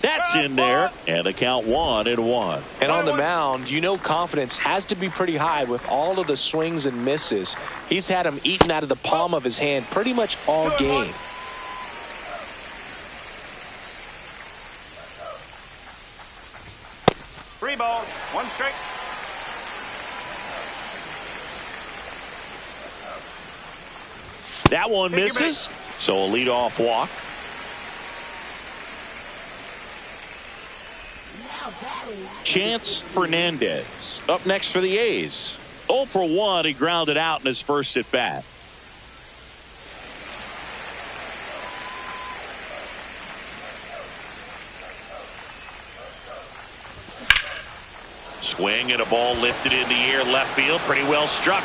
That's in there, and the count 1-1. And on the mound, you know confidence has to be pretty high with all of the swings and misses. He's had them eaten out of the palm of his hand pretty much all game. Three balls, one strike. That one misses, so a leadoff walk. Chance Fernandez up next for the A's. 0 for 1. He grounded out in his first at bat. Swing and a ball lifted in the air left field. Pretty well struck.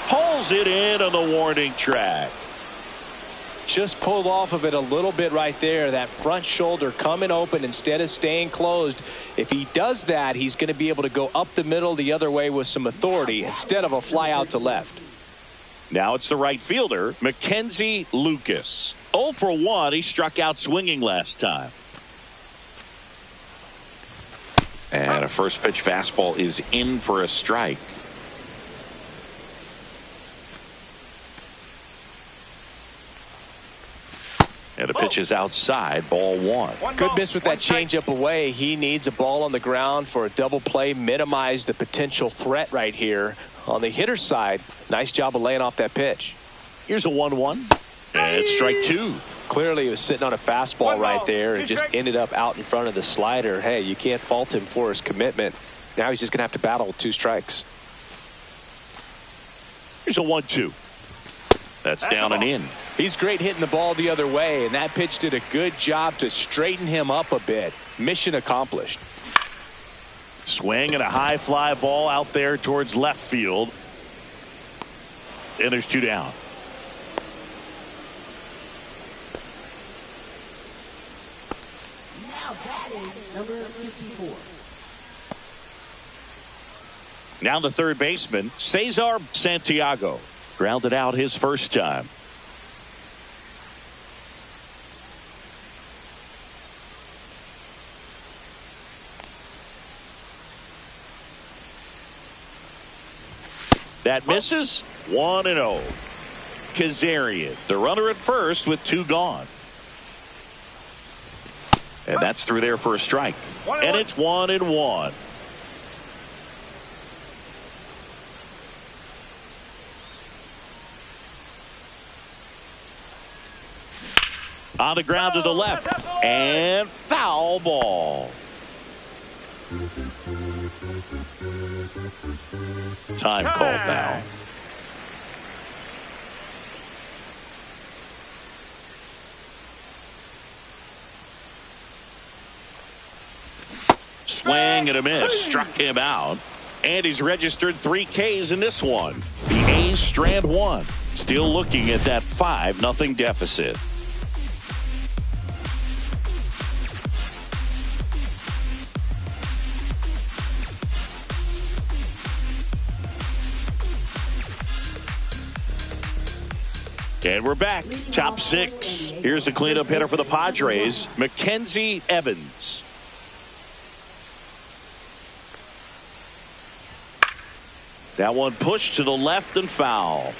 Pulls it in on the warning track. Just pulled off of it a little bit right there. That front shoulder coming open instead of staying closed. If he does that, he's going to be able to go up the middle the other way with some authority instead of a fly out to left. Now it's the right fielder, Mackenzie Lucas. 0 for 1. He struck out swinging last time. And a first pitch fastball is in for a strike. And the pitch is outside, ball 1. Good miss with that changeup away. He needs a ball on the ground for a double play, minimize the potential threat right here. On the hitter's side, nice job of laying off that pitch. Here's a 1-1. And it's strike 2. Clearly he was sitting on a fastball right there and just ended up out in front of the slider. Hey, you can't fault him for his commitment. Now he's just going to have to battle with 2 strikes. Here's a 1-2. That's down and in. He's great hitting the ball the other way, and that pitch did a good job to straighten him up a bit. Mission accomplished. Swing and a high fly ball out there towards left field. And there's 2 down. Now batting number 54. Now the third baseman, Cesar Santiago. Grounded out his first time. That misses. 1-0. Kazarian, the runner at first with 2 gone. And that's through there for a strike. And it's 1-1. On the ground to the left. And foul ball. Time called now. Swing and a miss. Struck him out. And he's registered 3 Ks in this one. The A's strand 1. Still looking at that 5-0 deficit. And we're back. Top 6. Here's the cleanup hitter for the Padres, Mackenzie Evans. That one pushed to the left and foul.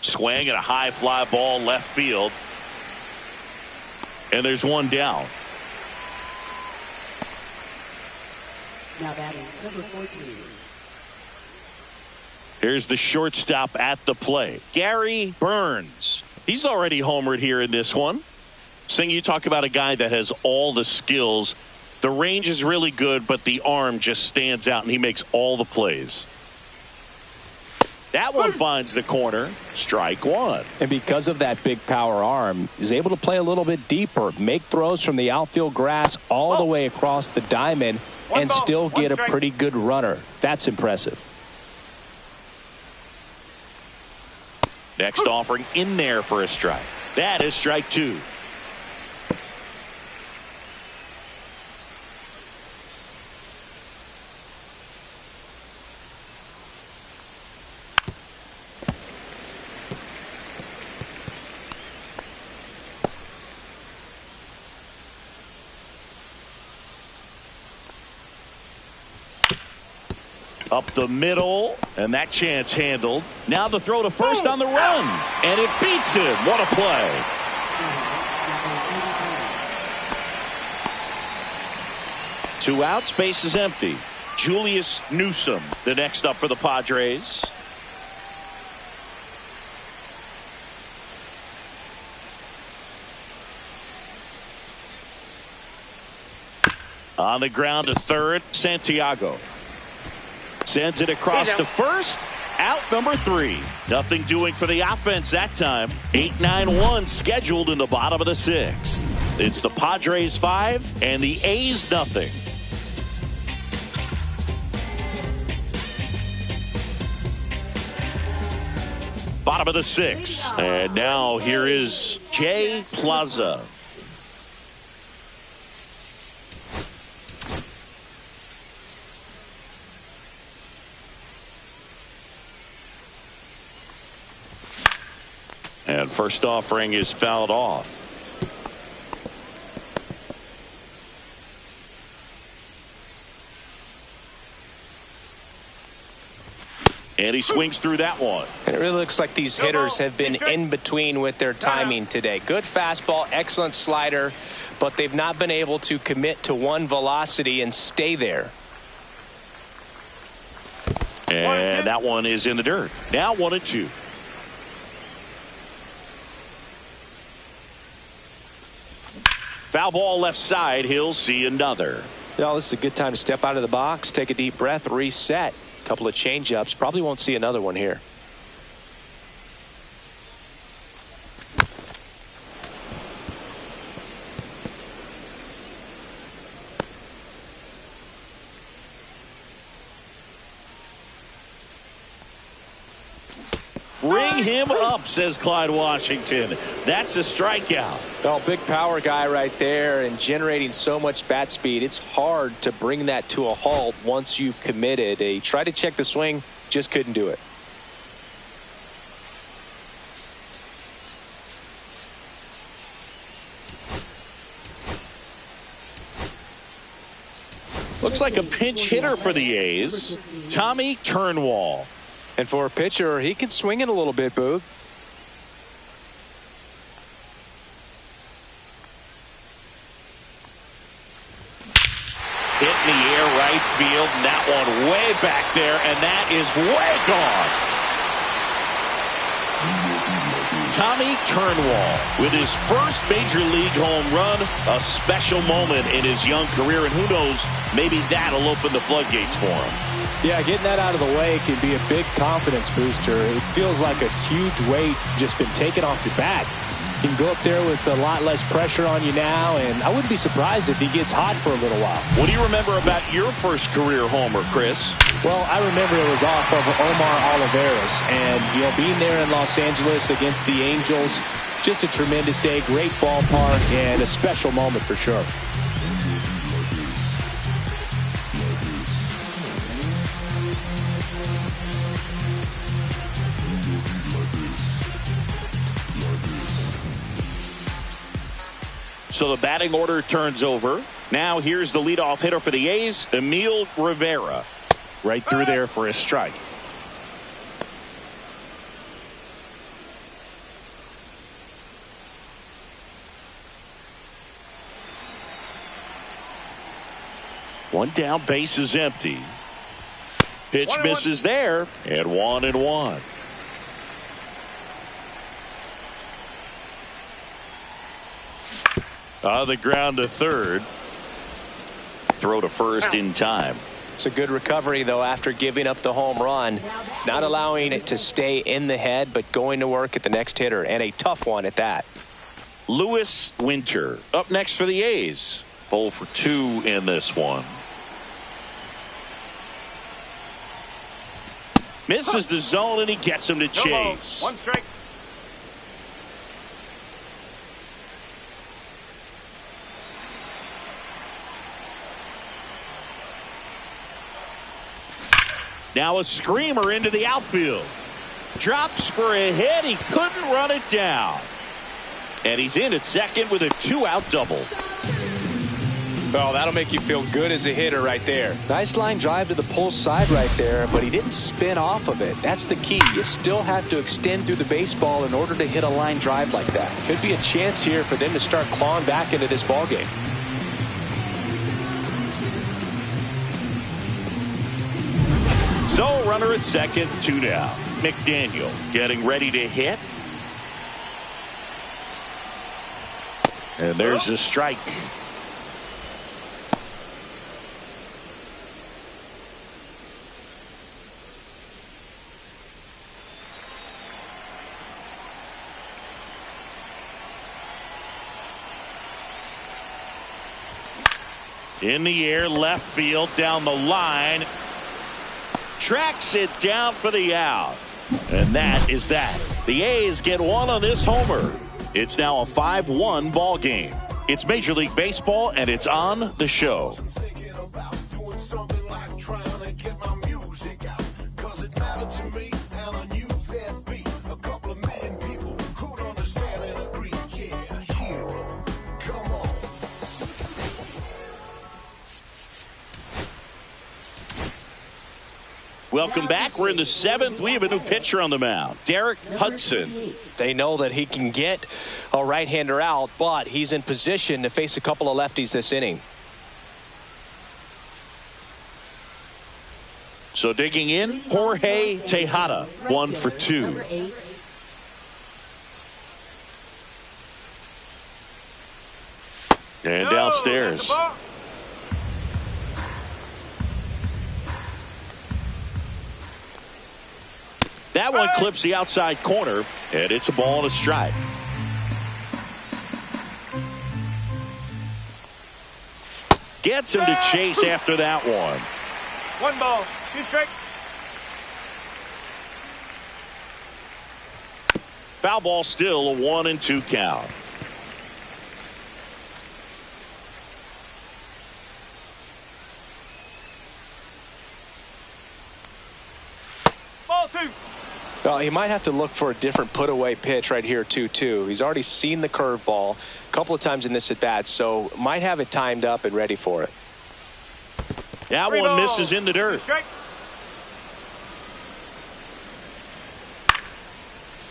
Swing and a high fly ball left field. And there's 1 down. Now batting number 14. Here's the shortstop at the plate, Gary Burns. He's already homered here in this one. Sing, you talk about a guy that has all the skills. The range is really good, but the arm just stands out, and he makes all the plays. That one finds the corner. Strike one. And because of that big power arm, he's able to play a little bit deeper, make throws from the outfield grass all the way across the diamond, and still get a pretty good runner. That's impressive. Next offering in there for a strike. That is strike two. Up the middle, and that chance handled. Now the throw to first on the run, and it beats him. What a play. Two outs, base is empty. Julius Newsome, the next up for the Padres. On the ground to third, Santiago. Sends it across to first. Out number three. Nothing doing for the offense that time. 8-9-1 scheduled in the bottom of the sixth. It's the Padres 5 and the A's nothing. Bottom of the sixth. And now here is Jay Plaza. And first offering is fouled off. And he swings through that one. And it really looks like these hitters have been in between with their timing today. Good fastball, excellent slider, but they've not been able to commit to one velocity and stay there. And that one is in the dirt. Now 1-2. Foul ball left side. He'll see another. Well, this is a good time to step out of the box, take a deep breath, reset. A couple of change-ups. Probably won't see another one here. Ring him up, says Clyde Washington. That's a strikeout. Well, big power guy right there and generating so much bat speed. It's hard to bring that to a halt once you've committed. He tried to check the swing, just couldn't do it. Looks like a pinch hitter for the A's. Tommy Turnwall. And for a pitcher, he can swing it a little bit, Boog. Hit in the air right field, and that one way back there, and that is way gone. Tommy Turnwall with his first major league home run, a special moment in his young career, and who knows, maybe that'll open the floodgates for him. Yeah, getting that out of the way can be a big confidence booster. It feels like a huge weight just been taken off your back. You can go up there with a lot less pressure on you now, and I wouldn't be surprised if he gets hot for a little while. What do you remember about your first career homer, Chris? Well, I remember it was off of Omar Oliveras, and being there in Los Angeles against the Angels, just a tremendous day, great ballpark, and a special moment for sure. So the batting order turns over. Now here's the leadoff hitter for the A's, Emil Rivera. Right through there for a strike. One down, base is empty. Pitch misses there, and 1-1. On the ground to third. Throw to first in time. It's a good recovery, though, after giving up the home run. Not allowing it to stay in the head, but going to work at the next hitter, and a tough one at that. Lewis Winter up next for the A's. 0 for 2 in this one. Misses the zone, and he gets him to chase. One strike. Now a screamer into the outfield. Drops for a hit. He couldn't run it down. And he's in at second with a 2-out double. Well, that'll make you feel good as a hitter right there. Nice line drive to the pull side right there, but he didn't spin off of it. That's the key. You still have to extend through the baseball in order to hit a line drive like that. Could be a chance here for them to start clawing back into this ballgame. So runner at second, 2 down. McDaniel getting ready to hit. And there's a strike. In the air, left field, down the line. Tracks it down for the out. And that is that. The A's get one on this homer. It's now a 5-1 ball game. It's Major League Baseball, and it's on the show. Welcome back. We're in the 7th. We have a new pitcher on the mound, Derek Hudson. They know that he can get a right-hander out, but he's in position to face a couple of lefties this inning. So digging in, Jorge Tejada, 1 for 2. And downstairs. That one clips the outside corner, and it's a ball and a strike. Gets him to chase after that one. 1 ball, 2 strikes. Foul ball, still a 1-2 count. Ball 2. Well, he might have to look for a different put-away pitch right here, 2-2. He's already seen the curveball a couple of times in this at-bat, so might have it timed up and ready for it. That one misses in the dirt.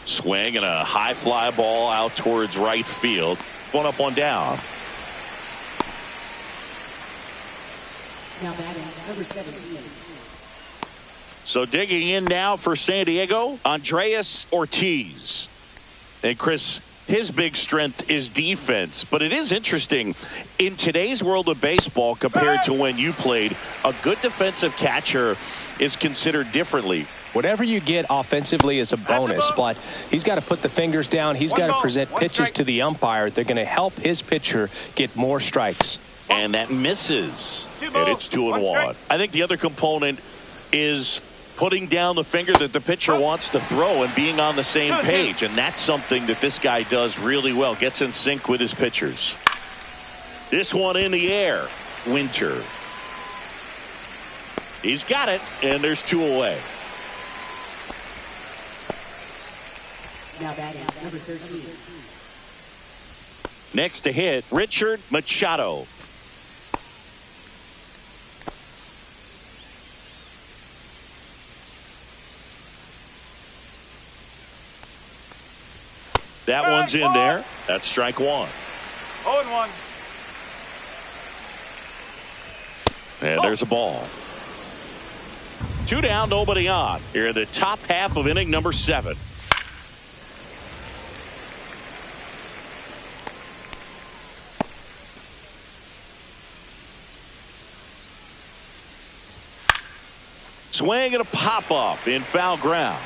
Swing and a high fly ball out towards right field. 1 up, 1 down. Now batting, number 17. So digging in now for San Diego, Andreas Ortiz. And Chris, his big strength is defense, but it is interesting in today's world of baseball compared to when you played, a good defensive catcher is considered differently. Whatever you get offensively is a bonus, but he's got to put the fingers down. He's got to present pitches to the umpire. They're going to help his pitcher get more strikes. And that misses. And it's 2-1. I think the other component is putting down the finger that the pitcher wants to throw and being on the same page. And that's something that this guy does really well. Gets in sync with his pitchers. This one in the air. Winter. He's got it, and there's 2 away. Now batting, number 13. Next to hit, Richard Machado. That one's in there. That's strike 1. 0-1. And there's a ball. 2 down, nobody on. Here in the top half of inning number 7. Swing and a pop-up in foul ground.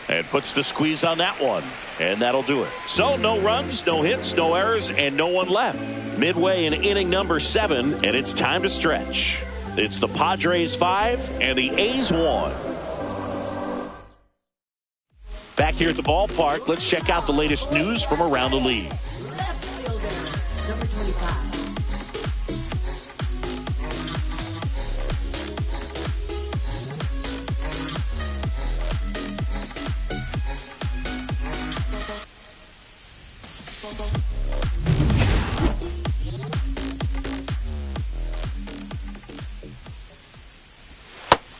And puts the squeeze on that one. And that'll do it. So no runs, no hits, no errors, and no one left. Midway in inning number 7, and it's time to stretch. It's the Padres 5 and the A's 1. Back here at the ballpark, let's check out the latest news from around the league. Left fielder, number 25.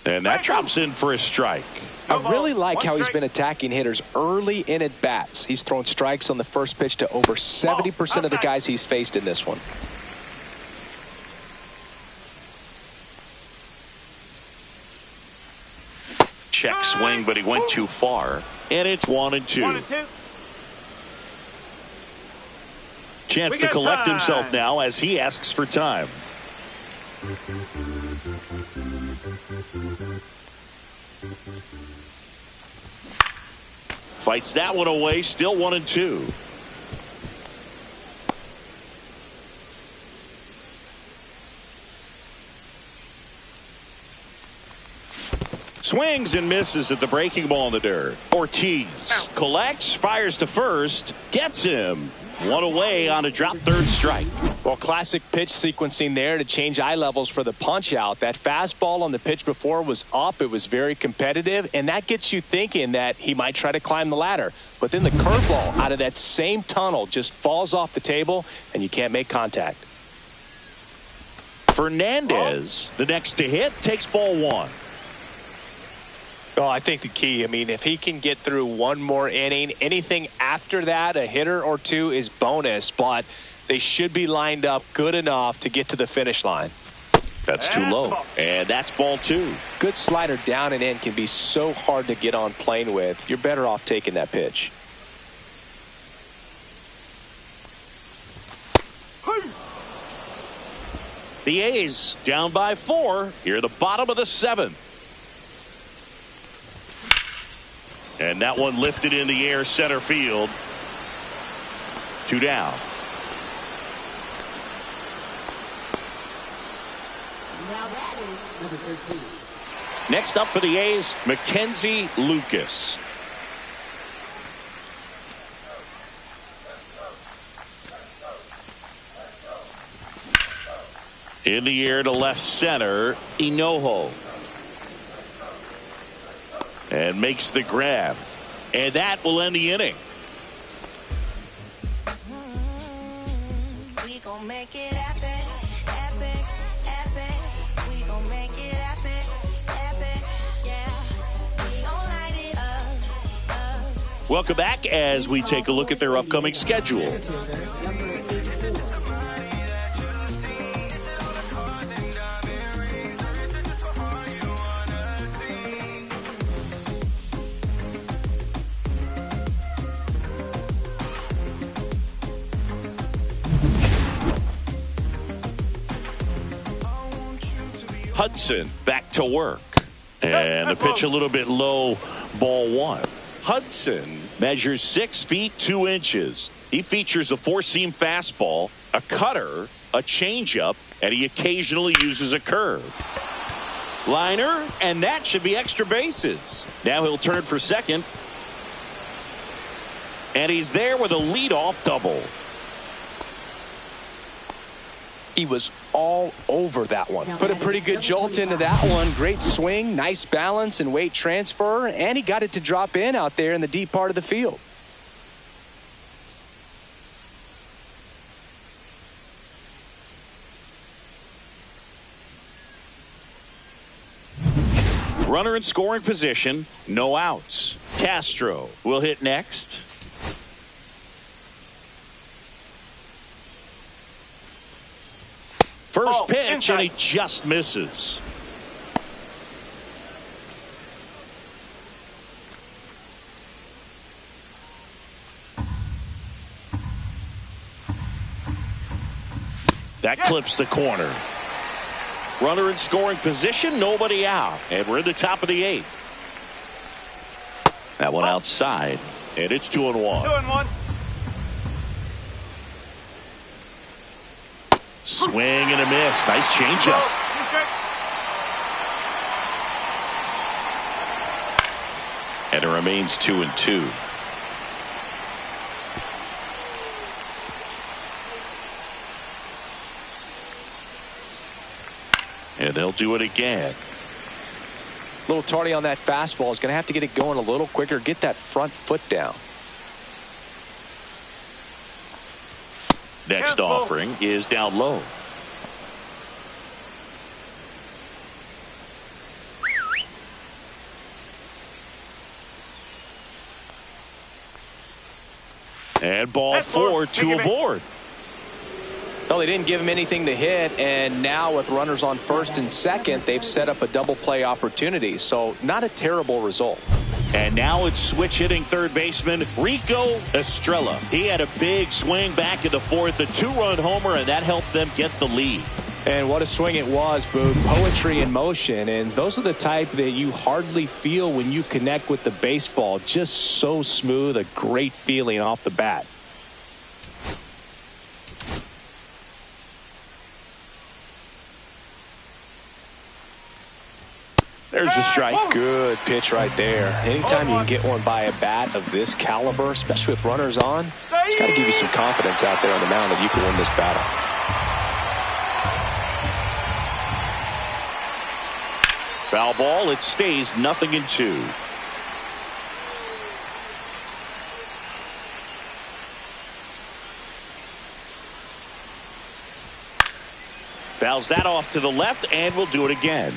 And that drops in for a strike. I really like how he's been attacking hitters early in at bats. He's thrown strikes on the first pitch to over 70% of the guys he's faced in this one. Check swing, but he went too far. And it's 1-2. 1-2. Chance to collect himself now as he asks for time. Fights that one away, still 1-2. Swings and misses at the breaking ball in the dirt. Ortiz collects, fires to first, gets him. One away on a drop third strike. Well, classic pitch sequencing there to change eye levels for the punch out. That fastball on the pitch before was up. It was very competitive, and that gets you thinking that he might try to climb the ladder. But then the curveball out of that same tunnel just falls off the table, and you can't make contact. Fernandez, the next to hit, takes ball 1. Oh, I think the key, if he can get through one more inning, anything after that, a hitter or two is bonus, but they should be lined up good enough to get to the finish line. That's too low. And that's ball 2. Good slider down and in can be so hard to get on plane with. You're better off taking that pitch. The A's down by 4 here at the bottom of the 7th. And that one lifted in the air center field. 2 down. Now batting, number 13. Next up for the A's, Mackenzie Lucas. In the air to left center, Inojo. And makes the grab. And that will end the inning. We gon' make it epic, epic, epic. We gon' make it epic, epic, yeah. We gon' light it up. Welcome back as we take a look at their upcoming schedule. Hudson back to work. And the pitch a little bit low, ball 1. Hudson measures 6 feet 2 inches. He features a 4-seam fastball, a cutter, a changeup, and he occasionally uses a curve. Liner, and that should be extra bases. Now he'll turn for second. And he's there with a leadoff double. He was all over that one. Put a pretty good jolt into that one. Great swing, nice balance and weight transfer, and he got it to drop in out there in the deep part of the field. Runner in scoring position, no outs. Castro will hit next. First pitch, and he just misses. That clips the corner. Runner in scoring position, nobody out. And we're in the top of the 8th. That one outside. And it's 2-1. 2-1. Swing and a miss. Nice changeup. And it remains 2-2. And they'll do it again. A little tardy on that fastball. Is going to have to get it going a little quicker. Get that front foot down. Next offering is down low. And ball 4, 2 aboard. Well, they didn't give him anything to hit, and now with runners on first and second, they've set up a double play opportunity. So not a terrible result. And now it's switch hitting third baseman Rico Estrella. He had a big swing back in the 4th, a 2-run homer, and that helped them get the lead. And what a swing it was, Boog. Poetry in motion. And those are the type that you hardly feel when you connect with the baseball. Just so smooth, a great feeling off the bat. There's a strike. Good pitch right there. Anytime you can get one by a bat of this caliber, especially with runners on, it's got to give you some confidence out there on the mound that you can win this battle. Foul ball. It stays 0-2. Fouls that off to the left, and we'll do it again.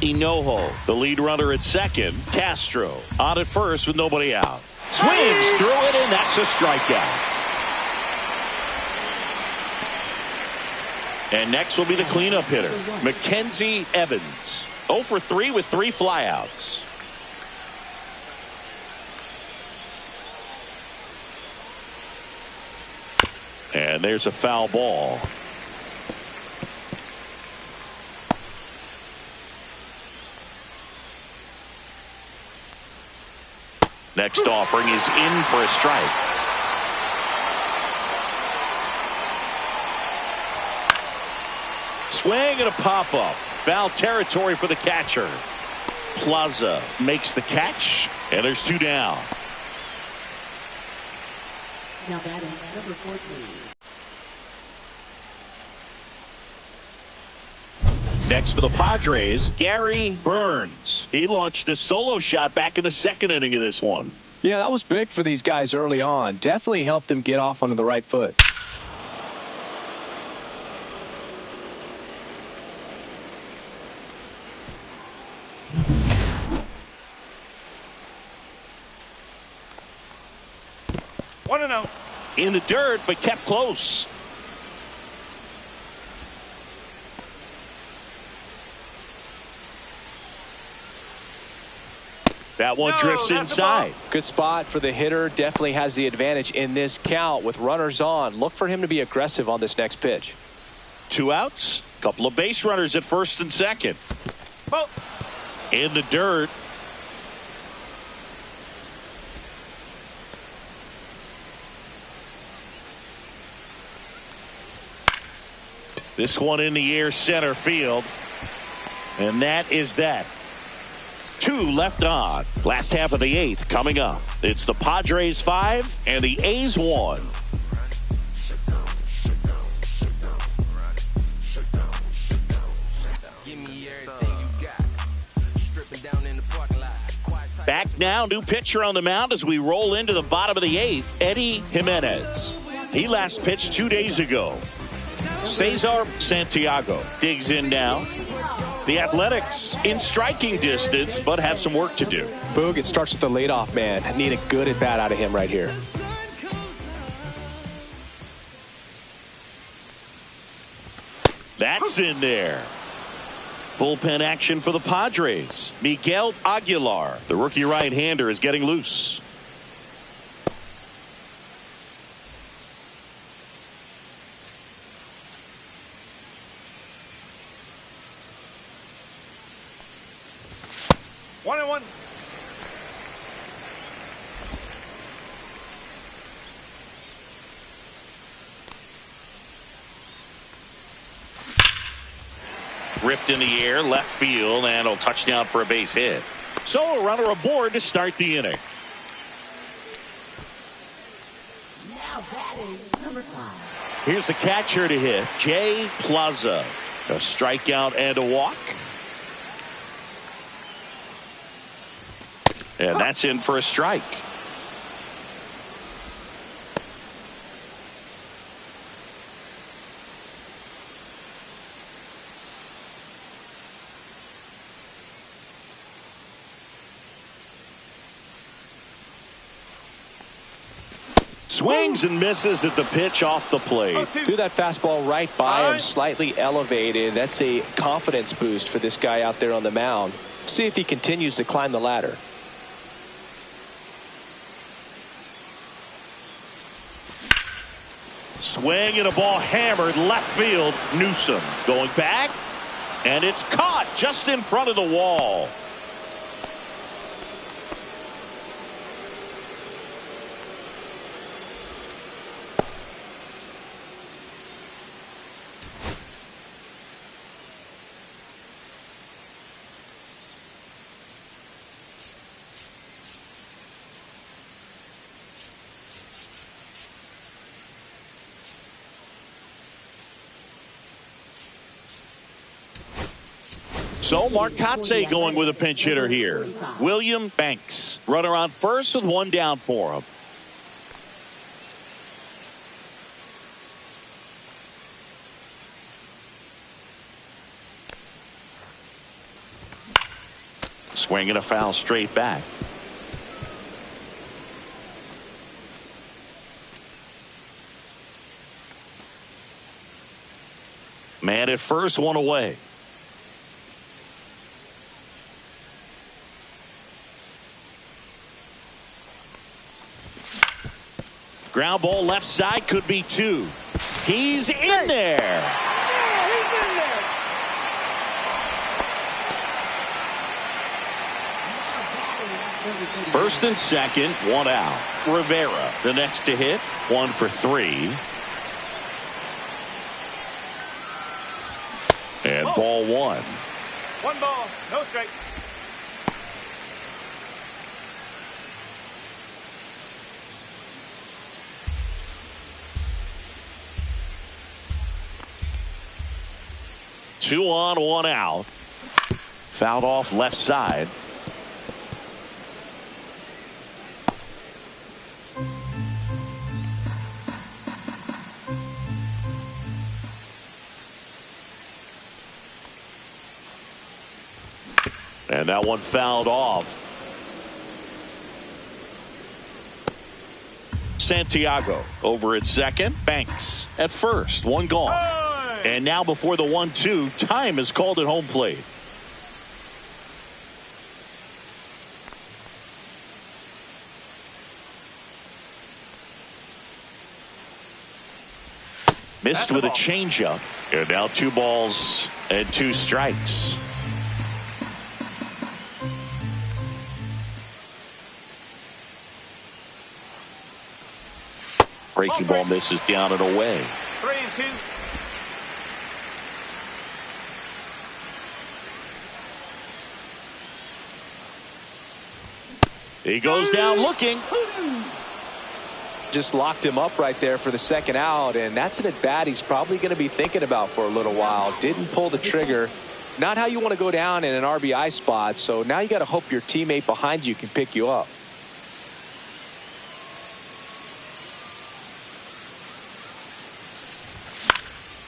Enojo, the lead runner at second. Castro on at first with nobody out. Swings through it, and that's a strikeout. And next will be the cleanup hitter, Mackenzie Evans. 0 for 3 with 3 flyouts. And there's a foul ball. Next offering is in for a strike. Swing and a pop-up. Foul territory for the catcher. Plaza makes the catch, and there's 2 down. Now batting number 14. Next for the Padres, Gary Burns. He launched a solo shot back in the 2nd inning of this one. Yeah, that was big for these guys early on. Definitely helped them get off onto the right foot. In the dirt, but kept close. That one drifts inside. Good spot for the hitter. Definitely has the advantage in this count with runners on. Look for him to be aggressive on this next pitch. 2 outs. Couple of base runners at first and second. In the dirt. This one in the air, center field. And that is that. 2 left on. Last half of the 8th coming up. It's the Padres 5 and the A's 1. Back now, new pitcher on the mound as we roll into the bottom of the 8th, Eddie Jimenez. He last pitched 2 days ago. Cesar Santiago digs in now. The Athletics in striking distance, but have some work to do. Boog, it starts with the leadoff man. Need a good at bat out of him right here. That's in there. Bullpen action for the Padres. Miguel Aguilar, the rookie right-hander, is getting loose. 1-1. Ripped in the air, left field, and a touchdown for a base hit. So a runner aboard to start the inning. Now batting number 5. Here's the catcher to hit, Jay Plaza. A strikeout and a walk. And that's in for a strike. Swings and misses at the pitch off the plate. Threw that fastball right by him, slightly elevated. That's a confidence boost for this guy out there on the mound. See if he continues to climb the ladder. Swing and a ball hammered left field. Newsom going back, and it's caught just in front of the wall. So Marcotte going with a pinch hitter here. William Banks. Runner on first with one down for him. Swinging a foul straight back. Man at first, one away. Ground ball left side, could be 2. He's in there. Yeah, he's in there. First and second, one out. Rivera, the next to hit, 1 for 3. And ball 1. 1 ball, no strike. Two on, one out. Fouled off left side. And that one fouled off. Santiago over at second. Banks at first. One gone. And now before the 1-2, time is called at home plate. Missed with a changeup. And now 2 balls and 2 strikes. Breaking ball misses down and away. 3-2. He goes down looking. Just locked him up right there for the second out, and that's an at-bat he's probably going to be thinking about for a little while. Didn't pull the trigger. Not how you want to go down in an RBI spot, so now you got to hope your teammate behind you can pick you up.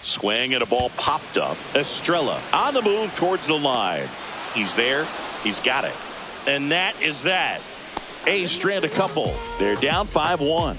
Swing and a ball popped up. Estrella on the move towards the line. He's there. He's got it. And that is that. A's strand a couple. They're down 5-1.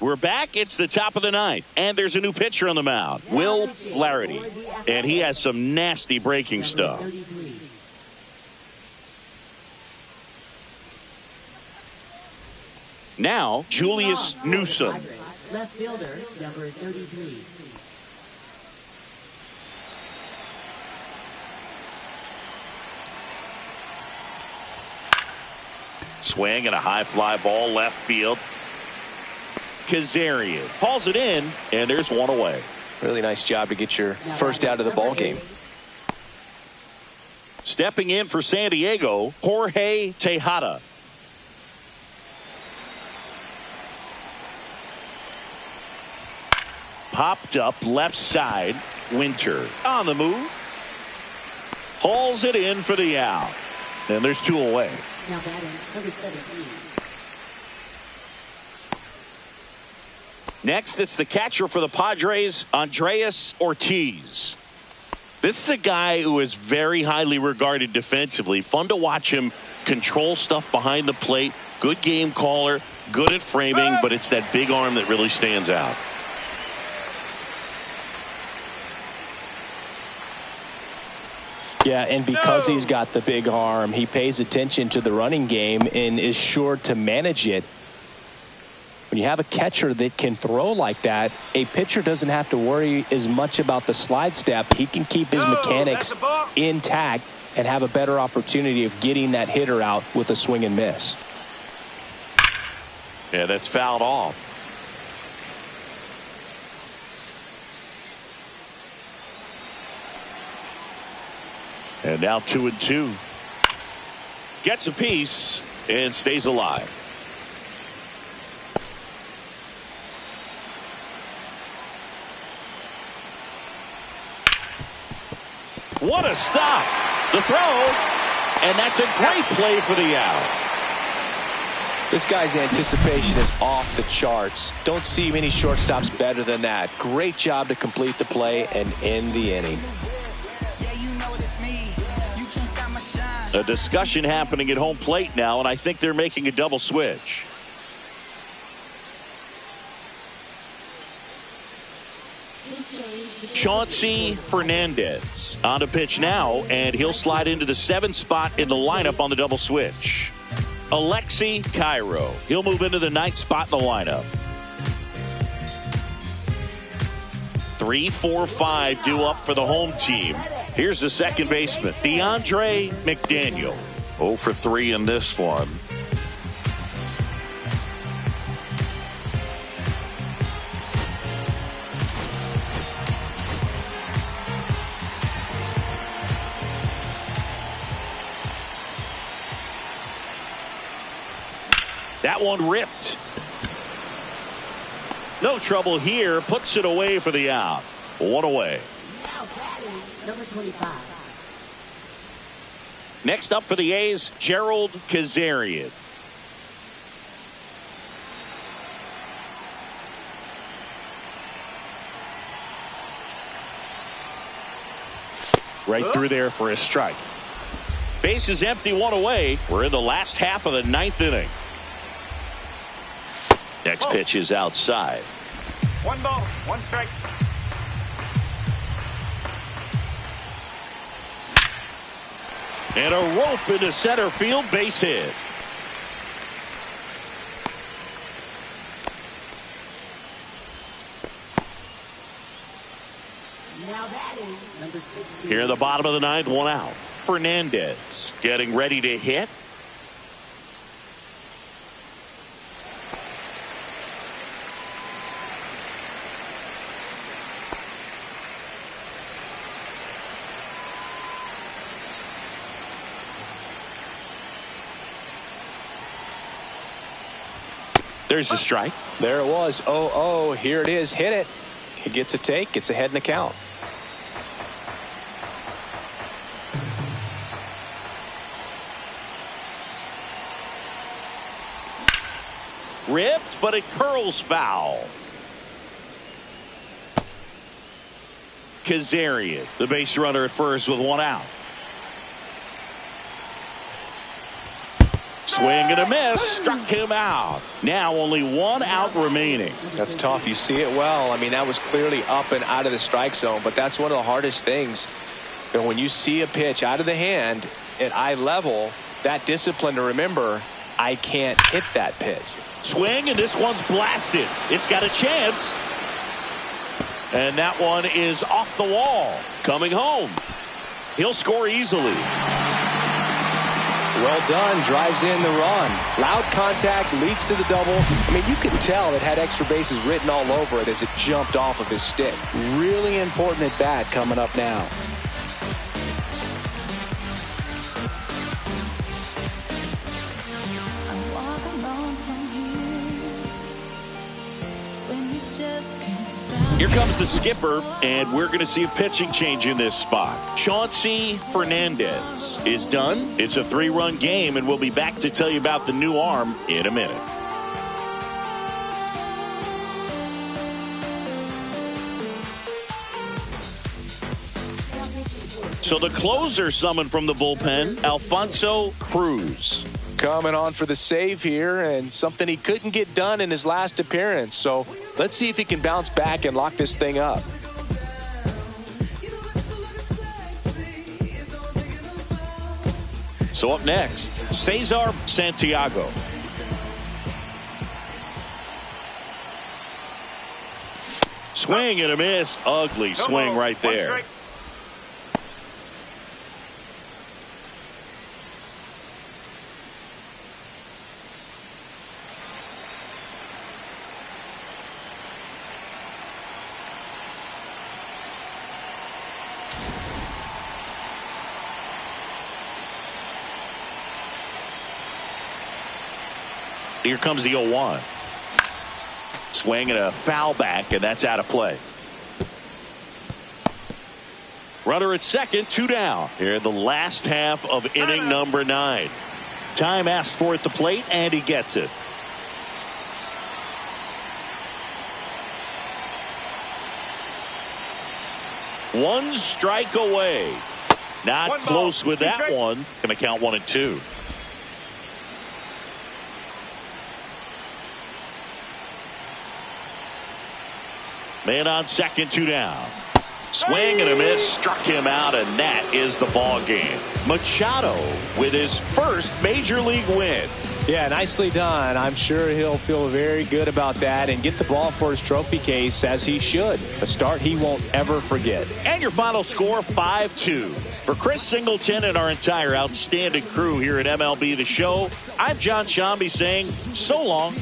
We're back. It's the top of the ninth, and there's a new pitcher on the mound, Will Flaherty, and he has some nasty breaking stuff. Now, Julius Newsome. Left fielder, number 33. Swing and a high fly ball left field. Kazarian hauls it in, and there's one away. Really nice job to get your first out of the ball game. Stepping in for San Diego, Jorge Tejada. Popped up left side. Winter on the move. Hauls it in for the out. And there's two away. Now batting, number 17. Next, it's the catcher for the Padres, Andreas Ortiz. This is a guy who is very highly regarded defensively. Fun to watch him control stuff behind the plate. Good game caller, good at framing, but it's that big arm that really stands out. Yeah, and because he's got the big arm, he pays attention to the running game and is sure to manage it. When you have a catcher that can throw like that, a pitcher doesn't have to worry as much about the slide step. He can keep his mechanics intact and have a better opportunity of getting that hitter out with a swing and miss. Yeah, that's fouled off. And now 2-2. Gets a piece and stays alive. What a stop. The throw. And that's a great play for the out. This guy's anticipation is off the charts. Don't see many shortstops better than that. Great job to complete the play and end the inning. A discussion happening at home plate now, and I think they're making a double switch. Chauncey Fernandez on the pitch now, and he'll slide into the 7th spot in the lineup on the double switch. Alexi Cairo, he'll move into the 9th spot in the lineup. 3, 4, 5 due up for the home team. Here's the second baseman, DeAndre McDaniel. 0 for 3 in this one. That one ripped. No trouble here. Puts it away for the out. One away. Now batting, number 25. Next up for the A's, Gerald Kazarian. Right through there for a strike. Base is empty, one away. We're in the last half of the 9th inning. Next pitch is outside. 1 ball, 1 strike. And a rope into center field, base hit. Now batting, number 16. Here in the bottom of the 9th, one out. Fernandez getting ready to hit. There's the strike. There it was. 0-0. Here it is. Hit it. He gets a take. Gets ahead in the count. Ripped, but it curls foul. Kazarian, the base runner at first with one out. Swing and a miss. Struck him out. Now only 1 out remaining. That's tough. You see it well. I mean, that was clearly up and out of the strike zone, but that's one of the hardest things. You know, when you see a pitch out of the hand at eye level, that discipline to remember, I can't hit that pitch. Swing, and this one's blasted. It's got a chance. And that one is off the wall. Coming home. He'll score easily. Well done. Drives in the run. Loud contact, leads to the double. I mean, you can tell it had extra bases written all over it as it jumped off of his stick. Really important at bat coming up now. Here comes the skipper, and we're going to see a pitching change in this spot. Chauncey Fernandez is done. It's a 3-run game, and we'll be back to tell you about the new arm in a minute. So the closer summoned from the bullpen, Alfonso Cruz. Coming on for the save here, and something he couldn't get done in his last appearance. So let's see if he can bounce back and lock this thing up. So up next, Cesar Santiago. Swing and a miss. Ugly swing right there. Here comes the 0-1. Swing and a foul back, and that's out of play. Runner at second, 2 down. Here in the last half of inning number 9. Time asked for at the plate, and he gets it. One strike away. Not close with that one. Going to count 1 and 2. Man on second, 2 down. Swing and a miss, struck him out, and that is the ball game. Machado with his first major league win. Yeah, nicely done. I'm sure he'll feel very good about that and get the ball for his trophy case, as he should. A start he won't ever forget. And your final score, 5-2. For Chris Singleton and our entire outstanding crew here at MLB The Show, I'm John Shambi saying so long.